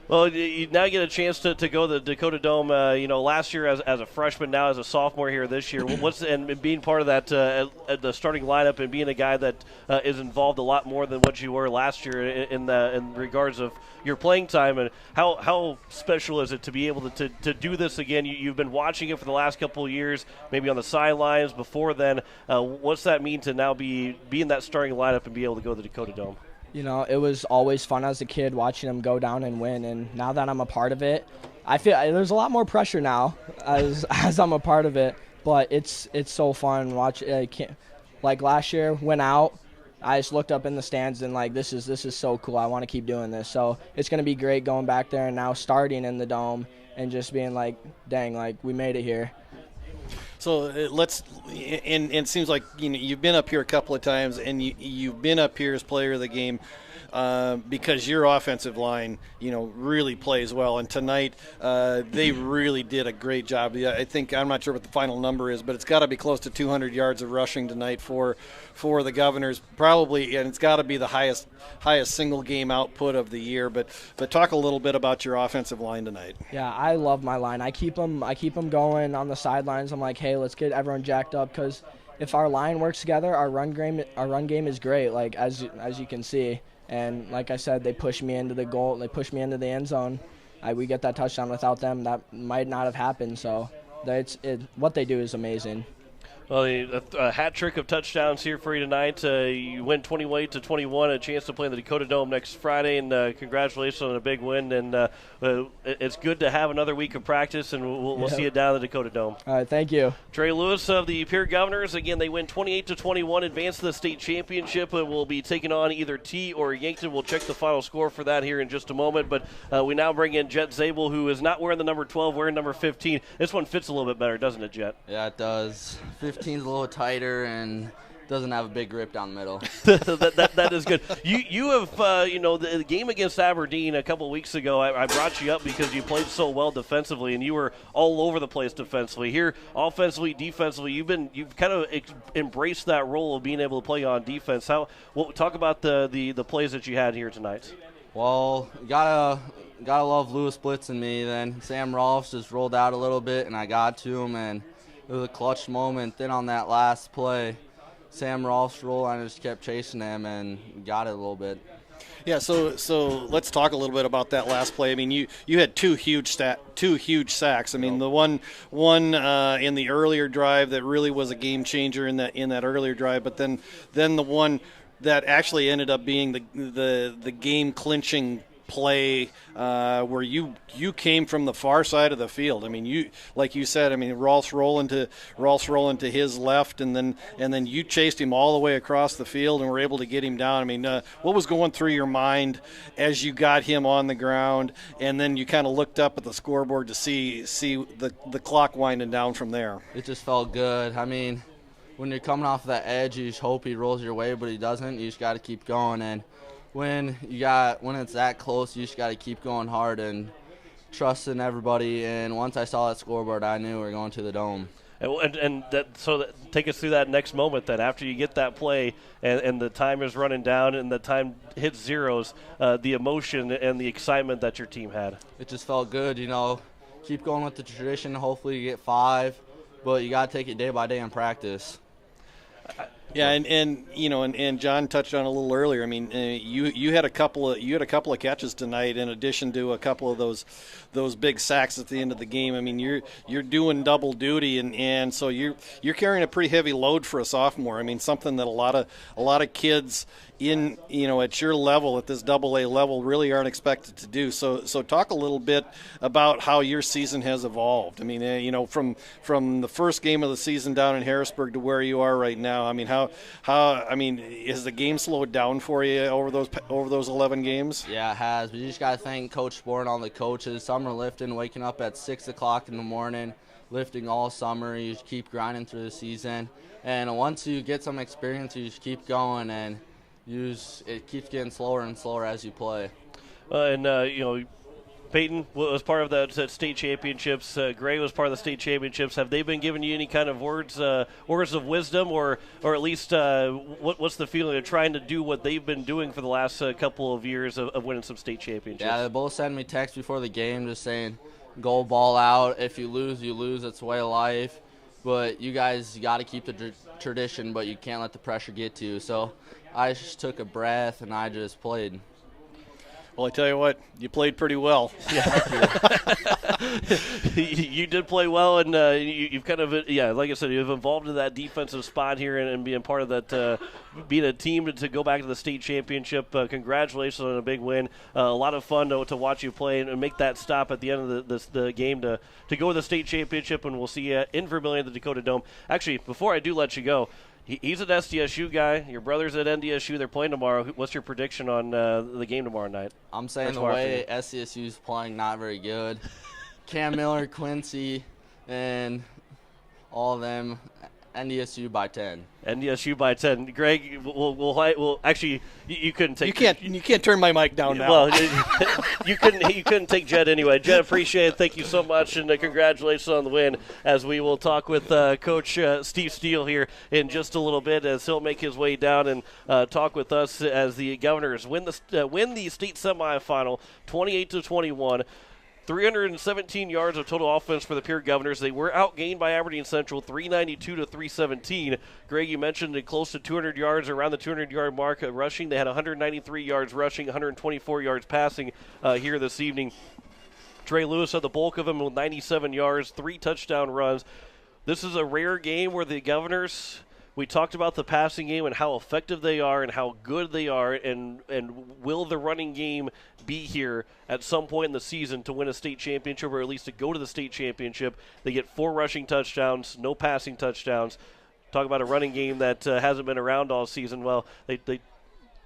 Well, you now get a chance to go to the Dakota Dome. Last year as a freshman, now as a sophomore here this year. And being part of that at the starting lineup and being a guy that is involved a lot more than what you were last year in regards of your playing time, and how special is it to be able to do this again? You've been watching it for the last couple of years, maybe on the sidelines before then. What's that mean to now be in that starting lineup and be able to go to the Dakota Dome? It was always fun as a kid watching them go down and win, and now that I'm a part of it, I feel there's a lot more pressure now as I'm a part of it. But it's so fun watching. Like last year, went out, I just looked up in the stands and this is so cool. I want to keep doing this. So it's gonna be great going back there and now starting in the Dome and just being dang, we made it here. So and it seems like you've been up here a couple of times, and you've been up here as player of the game because your offensive line, really plays well. And tonight they really did a great job. I think, I'm not sure what the final number is, but it's got to be close to 200 yards of rushing tonight for the Governors, probably, and it's got to be the highest single game output of the year. But talk a little bit about your offensive line tonight. Yeah, I love my line. I keep them going on the sidelines. I'm like, hey, let's get everyone jacked up, because if our line works together, our run game is great. As you can see, and like I said, they push me into the goal. They push me into the end zone. We get that touchdown. Without them, that might not have happened. So what they do is amazing. Well, a hat trick of touchdowns here for you tonight. You win 28-21, a chance to play in the Dakota Dome next Friday, and congratulations on a big win. And it's good to have another week of practice, and we'll see you down at the Dakota Dome. All right, thank you. Trey Lewis of the Pierre Governors. Again, they win 28-21, advance to the state championship, and will be taking on either T or Yankton. We'll check the final score for that here in just a moment. But we now bring in Jet Zabel, who is not wearing the number 12, wearing number 15. This one fits a little bit better, doesn't it, Jet? Yeah, it does. 15's a little tighter and doesn't have a big grip down the middle. that is good. You have the game against Aberdeen a couple weeks ago. I brought you up because you played so well defensively, and you were all over the place defensively. Here, offensively, defensively, you've kind of embraced that role of being able to play on defense. Talk about the plays that you had here tonight. Well, gotta love Lewis blitzing me. Then Sam Rolfs just rolled out a little bit, and I got to him, and it was a clutch moment. Then on that last play, Sam Rolfs rolled, and I just kept chasing him and got it a little bit. Yeah, so let's talk a little bit about that last play. I mean, you had two huge sacks. I mean, the one in the earlier drive that really was a game changer in that earlier drive, but then the one that actually ended up being the game clinching play where you came from the far side of the field. I mean, like you said, I mean, Rolfs rolling to his left, and then you chased him all the way across the field and were able to get him down. I mean, what was going through your mind as you got him on the ground, and then you kind of looked up at the scoreboard to see the clock winding down from there? It just felt good. I mean, when you're coming off that edge, you just hope he rolls your way, but he doesn't. You just got to keep going, and when it's that close, you just got to keep going hard and trusting everybody. And once I saw that scoreboard, I knew we were going to the Dome. Take us through that next moment. That after you get that play and the time is running down and the time hits zeros, the emotion and the excitement that your team had. It just felt good, Keep going with the tradition. Hopefully you get 5, but you got to take it day by day in practice. Yeah, and John touched on it a little earlier. I mean, you had a couple of catches tonight in addition to a couple of those big sacks at the end of the game. I mean, you're doing double duty, and so you're carrying a pretty heavy load for a sophomore. I mean, something that a lot of kids in at your level, at this AA level, really aren't expected to do. So talk a little bit about how your season has evolved. I mean, from the first game of the season down in Harrisburg to where you are right now. I mean, how is the game slowed down for you over those 11 games? Yeah, it has. But you just got to thank Coach Spore and all the coaches. Some are lifting, waking up at 6 o'clock in the morning, lifting all summer. You just keep grinding through the season. And once you get some experience, you just keep going, and it keeps getting slower and slower as you play. Peyton was part of that state championships. Gray was part of the state championships. Have they been giving you any kind of words of wisdom, or at least what's the feeling of trying to do what they've been doing for the last couple of years of winning some state championships? Yeah, they both sent me texts before the game just saying, go ball out. If you lose, you lose. It's the way of life. But you guys got to keep the tradition, but you can't let the pressure get to you. So I just took a breath, and I just played. Well, I tell you what, you played pretty well. You did play well, and you've kind of, like I said, you've evolved in that defensive spot here and being part of that, being a team to go back to the state championship. Congratulations on a big win. A lot of fun to watch you play and make that stop at the end of the game to go to the state championship, and we'll see you in Vermillion at the Dakota Dome. Actually, before I do let you go, he's an SDSU guy. Your brother's at NDSU. They're playing tomorrow. What's your prediction on the game tomorrow night? I'm saying the way SDSU's playing, not very good. Cam Miller, Quincy, and all of them, NDSU by 10. NDSU by 10. Greg, we'll actually, you couldn't take. You can't turn my mic down now. Well, you couldn't take Jed anyway. Jed, appreciate it. Thank you so much, and congratulations on the win. As we will talk with Coach Steve Steele here in just a little bit, as he'll make his way down and talk with us as the Governors win the state semifinal, 28-21. 317 yards of total offense for the Pierre Governors. They were outgained by Aberdeen Central, 392-317. Greg, you mentioned close to 200 yards, around the 200-yard mark rushing. They had 193 yards rushing, 124 yards passing here this evening. Trey Lewis had the bulk of them with 97 yards, 3 touchdown runs. This is a rare game where the Governors, we talked about the passing game and how effective they are and how good they are, and will the running game be here at some point in the season to win a state championship, or at least to go to the state championship? They get 4 rushing touchdowns, no passing touchdowns. Talk about a running game that hasn't been around all season. Well, they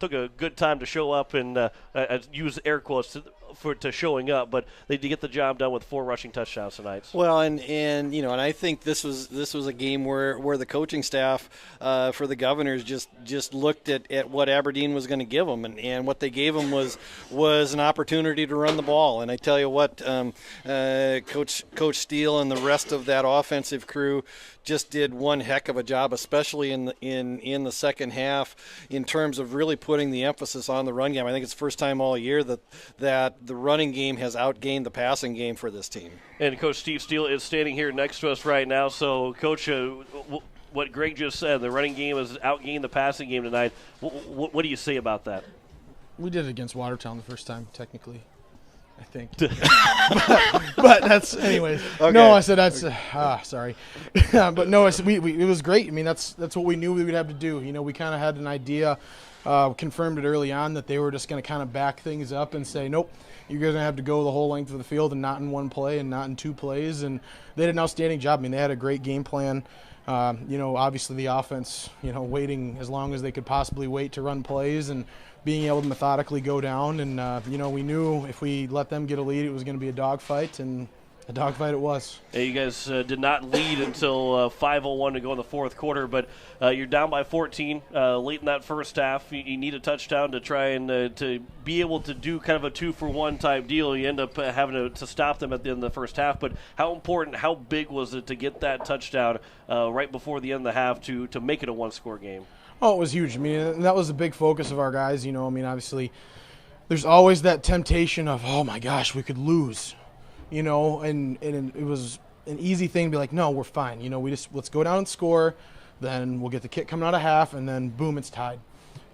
took a good time to show up and use air quotes to showing up, but they did get the job done with 4 rushing touchdowns tonight. Well, and I think this was a game where the coaching staff for the Governors just looked at what Aberdeen was going to give them, and what they gave them was an opportunity to run the ball. And I tell you what, Coach Steele and the rest of that offensive crew just did one heck of a job, especially in the second half, in terms of really putting the emphasis on the run game. I think it's the first time all year that the running game has outgained the passing game for this team. And Coach Steve Steele is standing here next to us right now. So, Coach, what Greg just said, the running game has outgained the passing game tonight. What do you say about that? We did it against Watertown the first time, technically, I think. but that's, anyways. Okay. No, I said that's, sorry. But no, it was great. I mean, that's what we knew we would have to do. You know, we kind of had an idea, confirmed it early on, that they were just going to kind of back things up and say, nope, you're going to have to go the whole length of the field and not in one play and not in 2 plays. And they did an outstanding job. I mean, they had a great game plan. Obviously the offense, waiting as long as they could possibly wait to run plays and being able to methodically go down. And, we knew if we let them get a lead, it was going to be a dogfight, and a dogfight it was. Hey, you guys did not lead until 5:01 to go in the fourth quarter, but you're down by 14 late in that first half. You need a touchdown to try and to be able to do kind of a 2-for-1 type deal. You end up having to stop them at the end of the first half. But how important, how big was it to get that touchdown right before the end of the half to make it a 1-score game? Oh, it was huge. I mean, that was a big focus of our guys. Obviously, there's always that temptation of, oh my gosh, we could lose. And it was an easy thing to be like, no, we're fine. Let's go down and score. then we'll get the kick coming out of half, and then boom, it's tied.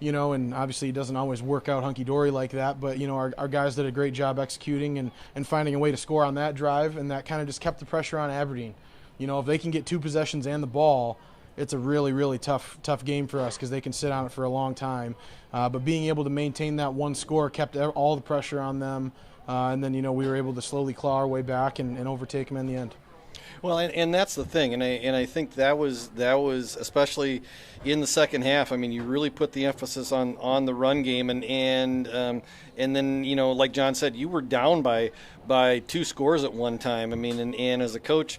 And obviously it doesn't always work out hunky-dory like that, but, our guys did a great job executing and finding a way to score on that drive, and that kind of just kept the pressure on Aberdeen. If they can get 2 possessions and the ball, it's a really, really tough game for us because they can sit on it for a long time. But being able to maintain that 1 score kept all the pressure on them, and then, we were able to slowly claw our way back and overtake them in the end. Well, and that's the thing, and I think that was especially in the second half. I mean, you really put the emphasis on the run game, and then like John said, you were down by 2 scores at one time. I mean, and as a coach,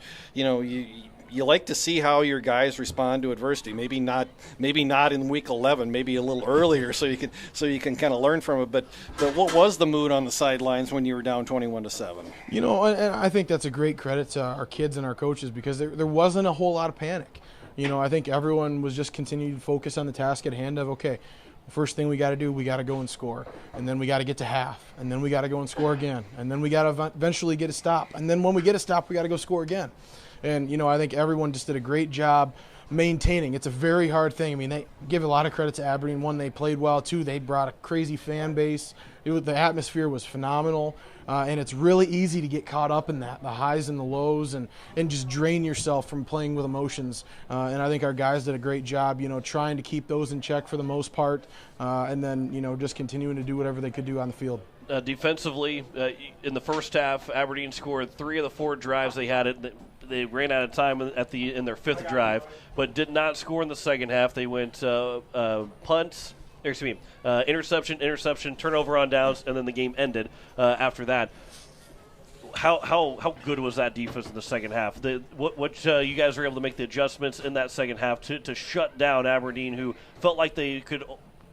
you like to see how your guys respond to adversity. Maybe not in week 11, maybe a little earlier, so you can kind of learn from it. But what was the mood on the sidelines when you were down 21-7? And I think that's a great credit to our kids and our coaches because there wasn't a whole lot of panic. I think everyone was just continuing to focus on the task at hand of, okay, first thing we got to do, we got to go and score. And then we got to get to half. And then we got to go and score again. And then we got to eventually get a stop. And then when we get a stop, we got to go score again. And, I think everyone just did a great job maintaining. It's a very hard thing. I mean, they give a lot of credit to Aberdeen. 1, they played well. 2, they brought a crazy fan base. The atmosphere was phenomenal. And it's really easy to get caught up in that, the highs and the lows, and just drain yourself from playing with emotions. And I think our guys did a great job, trying to keep those in check for the most part, and then, just continuing to do whatever they could do on the field. Defensively, in the first half, Aberdeen scored 3 of the 4 drives they had. They ran out of time in their 5th drive, but did not score in the second half. They went interception, turnover on downs, and then the game ended after that. How good was that defense in the second half? What you guys were able to make the adjustments in that second half to shut down Aberdeen, who felt like they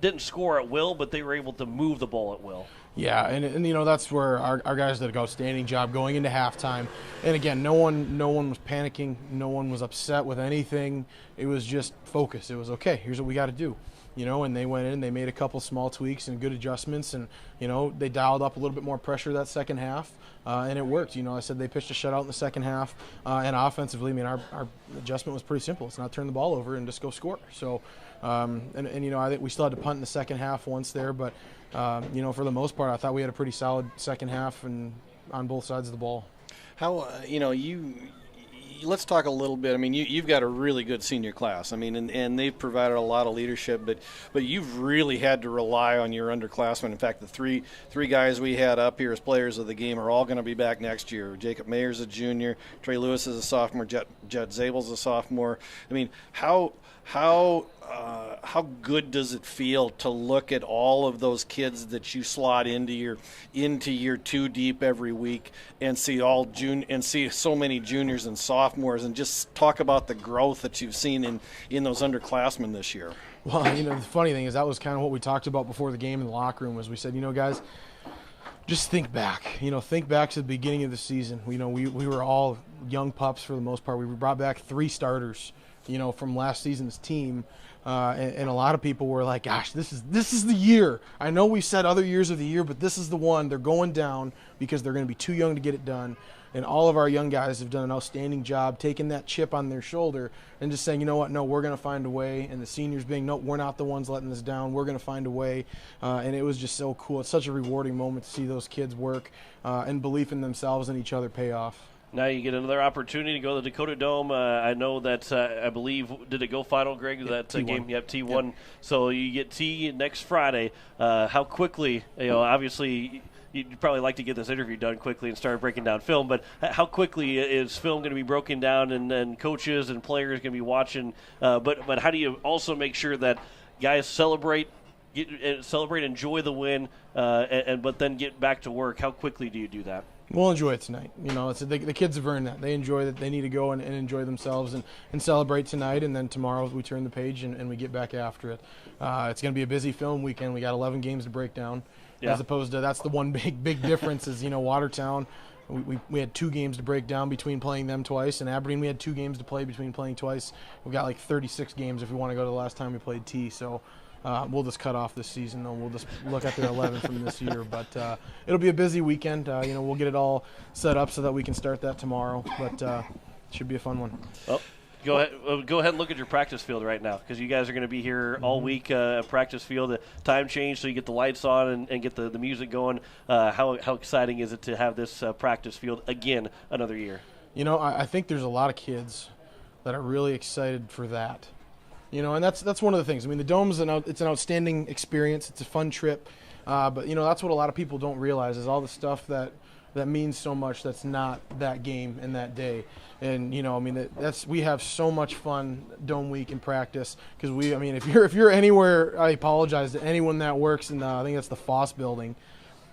didn't score at will, but they were able to move the ball at will. Yeah, and that's where our guys did an outstanding job going into halftime. And again, no one was panicking, no one was upset with anything. It was just focus. It was okay. Here's what we got to do. And they went in, they made a couple small tweaks and good adjustments, and they dialed up a little bit more pressure that second half, and it worked. I said they pitched a shutout in the second half, and offensively, I mean, our adjustment was pretty simple. It's not turn the ball over and just go score. So, I think we still had to punt in the second half once there, but for the most part, I thought we had a pretty solid second half and on both sides of the ball. How let's talk a little bit. I mean, you've got a really good senior class. I mean, and they've provided a lot of leadership, but you've really had to rely on your underclassmen. In fact, the three guys we had up here as players of the game are all going to be back next year. Jacob Mayer's a junior, Trey Lewis is a sophomore, Jet Zabel's a sophomore. I mean, how good does it feel to look at all of those kids that you slot into your 2 deep every week and see see so many juniors and sophomores, and just talk about the growth that you've seen in those underclassmen this year? Well, the funny thing is that was kind of what we talked about before the game in the locker room. Was we said, guys, just think back. Think back to the beginning of the season. We were all young pups for the most part. We brought back 3 starters, from last season's team. And a lot of people were like, gosh, this is the year. I know we said other years of the year, but this is the one. They're going down because they're going to be too young to get it done. And all of our young guys have done an outstanding job taking that chip on their shoulder and just saying, you know what, no, we're going to find a way. And the seniors being, no, we're not the ones letting this down. We're going to find a way. And it was just so cool. It's such a rewarding moment to see those kids work and belief in themselves and each other pay off. Now you get another opportunity to go to the Dakota Dome. I know that, I believe, did it go final, Greg? That T1. Game? Yep, T1. Yep. So you get T next Friday. How quickly, obviously, you'd probably like to get this interview done quickly and start breaking down film, but how quickly is film going to be broken down and coaches and players going to be watching? But how do you also make sure that guys celebrate, enjoy the win, but then get back to work? How quickly do you do that? We'll enjoy it tonight. The kids have earned that. They enjoy that. They need to go and enjoy themselves and celebrate tonight, and then tomorrow we turn the page and we get back after it. It's going to be a busy film weekend. We got 11 games to break down, as opposed to that's the one big difference is, Watertown. We had 2 games to break down between playing them twice, and Aberdeen we had 2 games to play between playing twice. We've got like 36 games if we want to go to the last time we played T. So we'll just cut off this season, though. We'll just look at their 11 from this year. But it'll be a busy weekend. We'll get it all set up so that we can start that tomorrow. But it should be a fun one. Oh, Go ahead and look at your practice field right now, because you guys are going to be here all week at practice field. The time change, so you get the lights on and get the music going. How exciting is it to have this practice field again another year? I think there's a lot of kids that are really excited for that. And that's one of the things. I mean, the Dome's it's an outstanding experience. It's a fun trip. But, that's what a lot of people don't realize is all the stuff that means so much that's not that game and that day. And, we have so much fun Dome week in practice because if you're anywhere, I apologize to anyone that works in, I think that's the Foss building,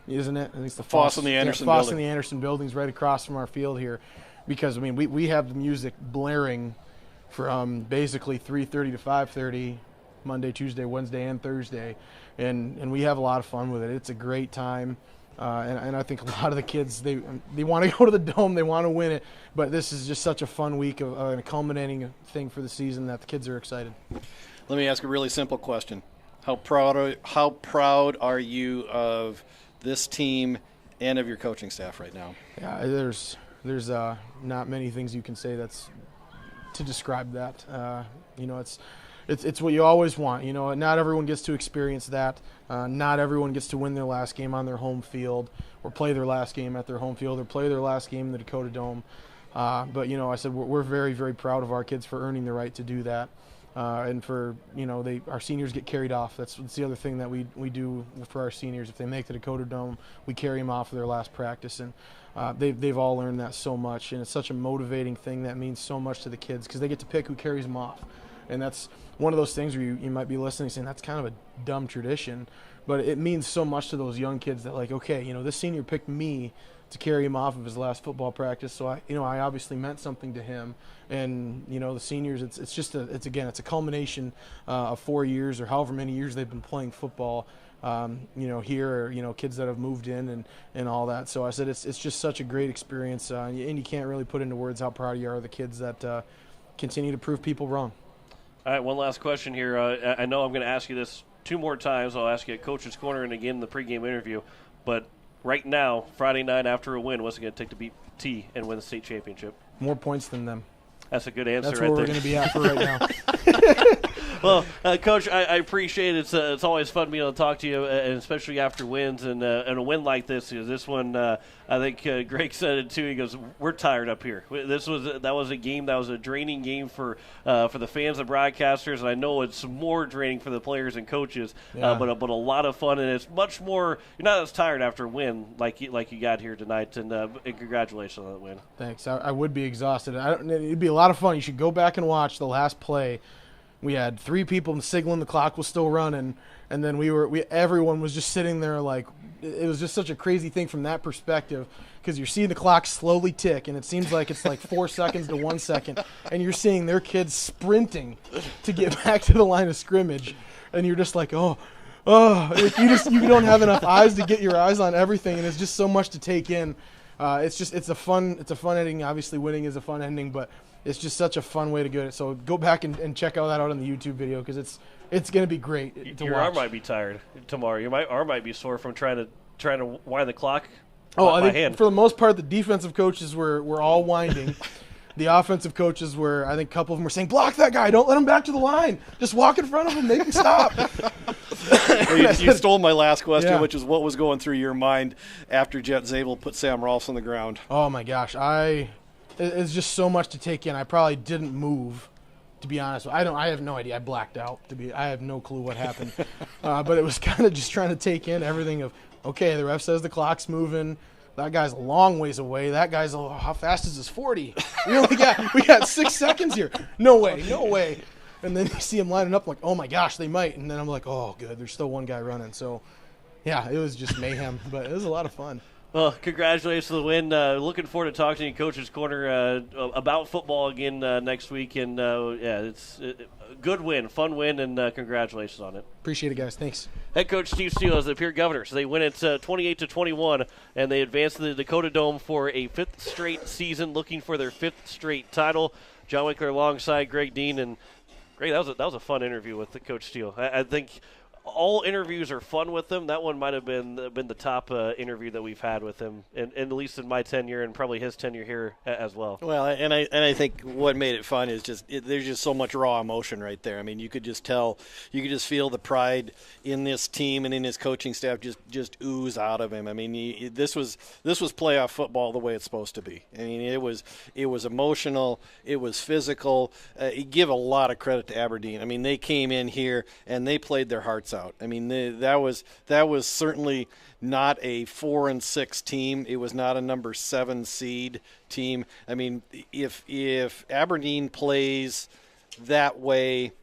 isn't it? I think it's the Foss and the Anderson building. Foss and the Anderson building's right across from our field here because, we have the music blaring from basically 3:30 to 5:30 Monday, Tuesday, Wednesday, and Thursday. And we have a lot of fun with it. It's a great time. And I think a lot of the kids, they want to go to the Dome, they want to win it, but this is just such a fun week and a culminating thing for the season that the kids are excited. Let me ask a really simple question. How proud are you of this team and of your coaching staff right now? Yeah, there's not many things you can say that's to describe that. It's what you always want. Not everyone gets to experience that. Not everyone gets to win their last game on their home field or play their last game at their home field or play their last game in the Dakota Dome. But, I said we're very, very proud of our kids for earning the right to do that. And for, our seniors get carried off. That's the other thing that we do for our seniors. If they make the Dakota Dome, we carry them off for their last practice. And they've all learned that so much. And it's such a motivating thing that means so much to the kids because they get to pick who carries them off. And that's one of those things where you might be listening saying that's kind of a dumb tradition, but it means so much to those young kids that okay, this senior picked me to carry him off of his last football practice. So I obviously meant something to him. And, the seniors, it's a culmination of 4 years or however many years they've been playing football, here, or, kids that have moved in and all that. So I said, it's just such a great experience. And you can't really put into words how proud you are of the kids that continue to prove people wrong. All right, one last question here. I know I'm going to ask you this 2 more times. I'll ask you at Coach's Corner and again in the pregame interview. But right now, Friday night after a win, what's it going to take to beat T and win the state championship? More points than them. That's a good answer. That's where we're going to be at for right now. Well, Coach, I appreciate it. It's always fun being able to talk to you, and especially after wins. And a win like this one, I think Greg said it too. He goes, "We're tired up here. That was a game that was a draining game for the fans and broadcasters, and I know it's more draining for the players and coaches. Yeah. But a lot of fun, and it's much more. You're not as tired after a win like you got here tonight. And congratulations on that win. Thanks. I would be exhausted. It'd be a lot of fun. You should go back and watch the last play. We had 3 people signaling the clock was still running, and then everyone was just sitting there like it was just such a crazy thing from that perspective because you're seeing the clock slowly tick, and it seems like it's like 4 seconds to 1 second, and you're seeing their kids sprinting to get back to the line of scrimmage, and you're just like, oh, like you don't have enough eyes to get your eyes on everything, and it's just so much to take in. It's a fun ending. Obviously, winning is a fun ending, but it's just such a fun way to get it. So go back and check that out on the YouTube video because it's going to be great to watch. Your arm might be tired tomorrow. Your arm might be sore from trying to wind the clock. I think hand. For the most part, the defensive coaches were all winding. The offensive coaches were, I think a couple of them were saying, block that guy. Don't let him back to the line. Just walk in front of him. Make him stop. Well, you stole my last question, Yeah. which is what was going through your mind after Jet Zabel put Sam Rolfs on the ground? Oh, my gosh. It's just so much to take in. I probably didn't move, to be honest. I have no idea. I blacked out. I have no clue what happened. But it was kind of just trying to take in everything of, okay, the ref says the clock's moving. That guy's a long ways away. That guy's, how fast is his 40? We got 6 seconds here. No way. And then you see him lining up like, oh, my gosh, they might. And then I'm like, oh, good. There's still one guy running. So, yeah, it was just mayhem. But it was a lot of fun. Well, congratulations on the win. Looking forward to talking to you in Coach's Corner about football again next week. And, it's a good win, fun win, and congratulations on it. Appreciate it, guys. Thanks. Head coach Steve Steele is the Pierre Governors. They win it 28-21, and they advance to the Dakota Dome for a 5th straight season, looking for their 5th straight title. John Winkler alongside Greg Dean. And, Greg, that was a fun interview with Coach Steele. I think all interviews are fun with him. That one might have been the top interview that we've had with him, and at least in my tenure and probably his tenure here as well. Well, and I think what made it fun is there's just so much raw emotion right there. I mean, you could just tell, you could just feel the pride in this team and in his coaching staff just ooze out of him. I mean, this was playoff football the way it's supposed to be. I mean, it was emotional, it was physical. You give a lot of credit to Aberdeen. I mean, they came in here and they played their hearts out. I mean, that was certainly not a 4-6 team. It was not a number 7 seed team. I mean, if Aberdeen plays that way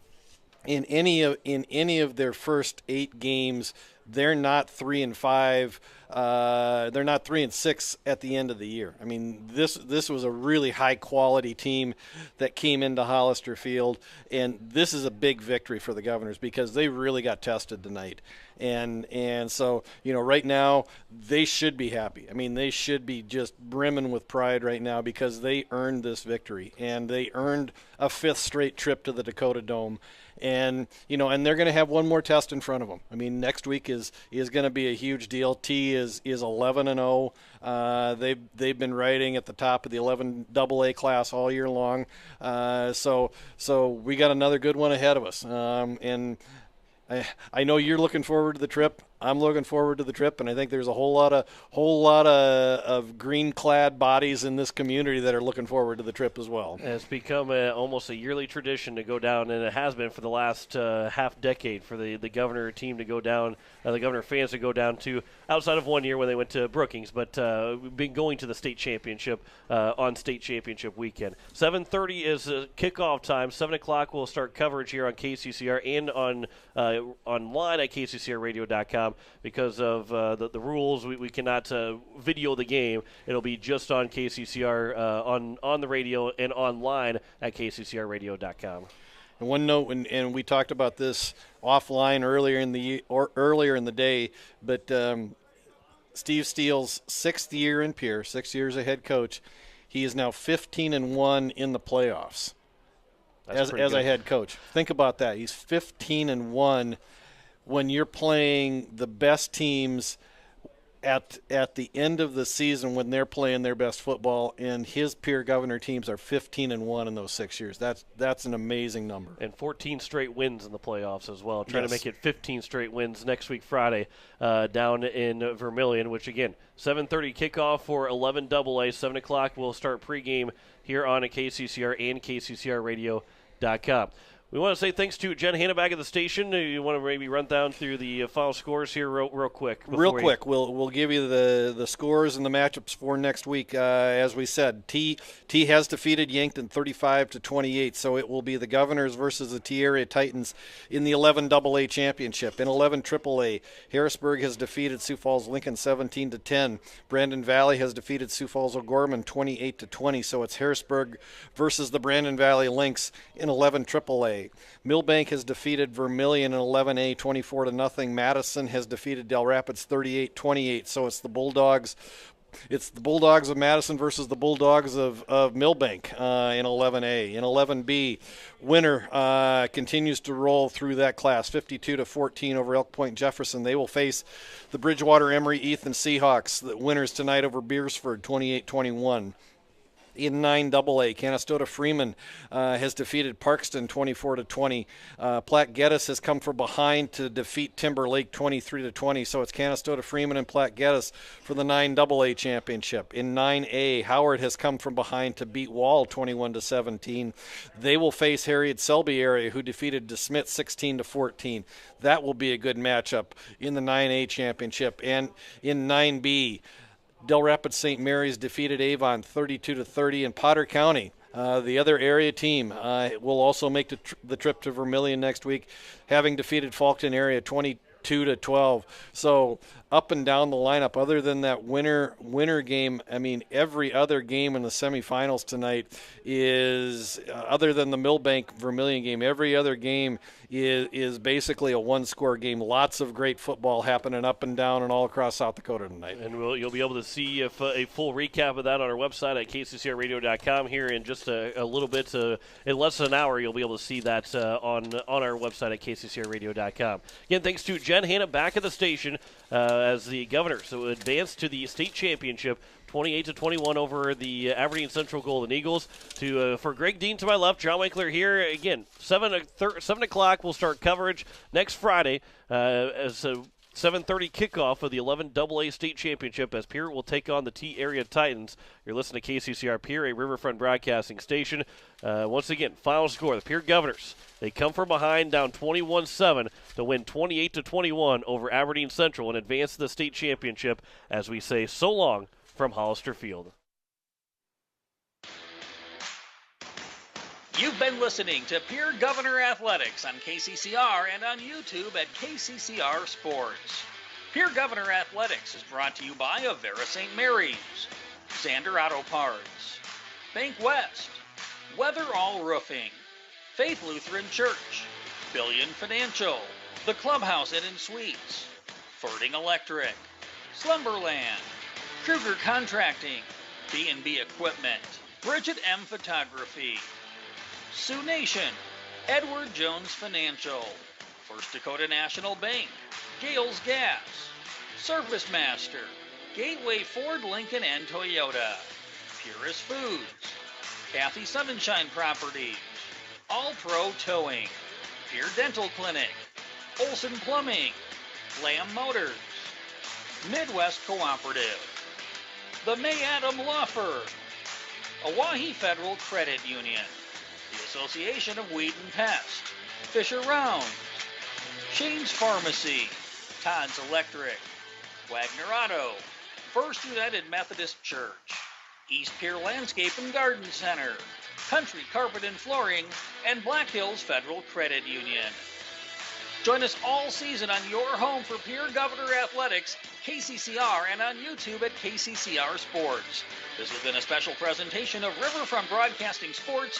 in any of their first 8 games, they're not 3-5. They're not 3-6 at the end of the year. I mean, this was a really high quality team that came into Hollister Field, and this is a big victory for the Governors because they really got tested tonight. And so, right now they should be happy. I mean, they should be just brimming with pride right now because they earned this victory, and they earned a 5th straight trip to the Dakota Dome. And and they're going to have one more test in front of them. I mean, next week is going to be a huge deal. T is 11-0. They've been riding at the top of the 11 AA class all year long. So we got another good one ahead of us. And I know you're looking forward to the trip. I'm looking forward to the trip, and I think there's a whole lot of green-clad bodies in this community that are looking forward to the trip as well. It's become almost a yearly tradition to go down, and it has been for the last half decade for the Governor team to go down, the Governor fans to go down to, outside of one year when they went to Brookings, but we've been going to the state championship on state championship weekend. 7:30 is kickoff time. 7 o'clock we'll start coverage here on KCCR and on online at kccrradio.com. Because of the rules, we cannot video the game. It'll be just on KCCR on the radio and online at kccrradio.com. And one note, and we talked about this offline earlier in the day, but Steve Steele's 6th year in Pierre, 6 years as head coach, he is now 15-1 in the playoffs as a head coach. Think about that. He's 15-1. When you're playing the best teams at the end of the season when they're playing their best football, and his Pierre Governor teams are 15-1 in those 6 years. That's an amazing number. And 14 straight wins in the playoffs as well. Trying to make it 15 straight wins next week Friday down in Vermilion, which again, 7:30 kickoff for 11 AA. 7 o'clock we'll start pregame here on a KCCR and KCCRradio.com. We want to say thanks to Jen Hanna back at the station. You want to maybe run down through the final scores here real quick? Real quick. We'll give you the scores and the matchups for next week. As we said, T has defeated Yankton 35-28, so it will be the Governors versus the T Area Titans in the 11 AA championship. In 11 AAA, Harrisburg has defeated Sioux Falls Lincoln 17-10. Brandon Valley has defeated Sioux Falls O'Gorman 28-20, so it's Harrisburg versus the Brandon Valley Lynx in 11 AAA. Millbank has defeated Vermilion in 11A 24-0. Madison has defeated Del Rapids 38-28. So it's the Bulldogs. It's the Bulldogs of Madison versus the Bulldogs of Millbank in 11A. In 11B, Winter continues to roll through that class, 52-14 over Elk Point Jefferson. They will face the Bridgewater Emory Ethan Seahawks. The winners tonight over Beersford, 28-21. In 9AA, Canastota Freeman has defeated Parkston 24-20. Platte Geddes has come from behind to defeat Timber Lake 23-20. So it's Canastota Freeman and Platte Geddes for the 9AA championship. In 9A, Howard has come from behind to beat Wall 21-17. They will face Harriet Selby area, who defeated DeSmit 16-14. That will be a good matchup in the 9A championship. And in 9B, Del Rapids St. Mary's defeated Avon 32-30 in Potter County. The other area team will also make the trip to Vermilion next week, having defeated Faulkton area 22 2-12. So up and down the lineup, other than that winner game, I mean, every other game in the semifinals tonight is, other than the Millbank Vermilion game, every other game is basically a one-score game. Lots of great football happening up and down and all across South Dakota tonight. And you'll be able to see a full recap of that on our website at kccrradio.com here in just a little bit. In less than an hour, you'll be able to see that on our website at kccrradio.com. Again, thanks to Jen Hanna back at the station as the Governors advanced to the state championship, 28-21 over the Aberdeen Central Golden Eagles. For Greg Dean to my left, John Winkler here. Again, 7 o'clock we'll start coverage next Friday as a 7:30 kickoff of the 11 AA state championship as Pierre will take on the T-Area Titans. You're listening to KCCR Pierre, a Riverfront broadcasting station. Once again, final score, the Pierre Governors. They come from behind, down 21-7 to win 28-21 over Aberdeen Central and advance to the state championship as we say so long from Hollister Field. You've been listening to Pierre Governor Athletics on KCCR and on YouTube at KCCR Sports. Pierre Governor Athletics is brought to you by Avera St. Mary's, Xander Auto Parts, Bank West, Weather All Roofing, Faith Lutheran Church, Billion Financial, The Clubhouse Inn and Suites, Fording Electric, Slumberland, Kruger Contracting, B&B Equipment, Bridget M. Photography, Sioux Nation, Edward Jones Financial, First Dakota National Bank, Gales Gas, Service Master, Gateway Ford, Lincoln, and Toyota, Purist Foods, Kathy Sunshine Properties, All Pro Towing, Pierre Dental Clinic, Olson Plumbing, Lamb Motors, Midwest Cooperative, the May Adam Law Firm, Oahe Federal Credit Union, the Association of Weed and Pest, Fisher Rounds, Shane's Pharmacy, Todd's Electric, Wagner Auto, First United Methodist Church, East Pier Landscape and Garden Center, Country Carpet and Flooring, and Black Hills Federal Credit Union. Join us all season on your home for Pierre Governor Athletics, KCCR, and on YouTube at KCCR Sports. This has been a special presentation of Riverfront Broadcasting Sports.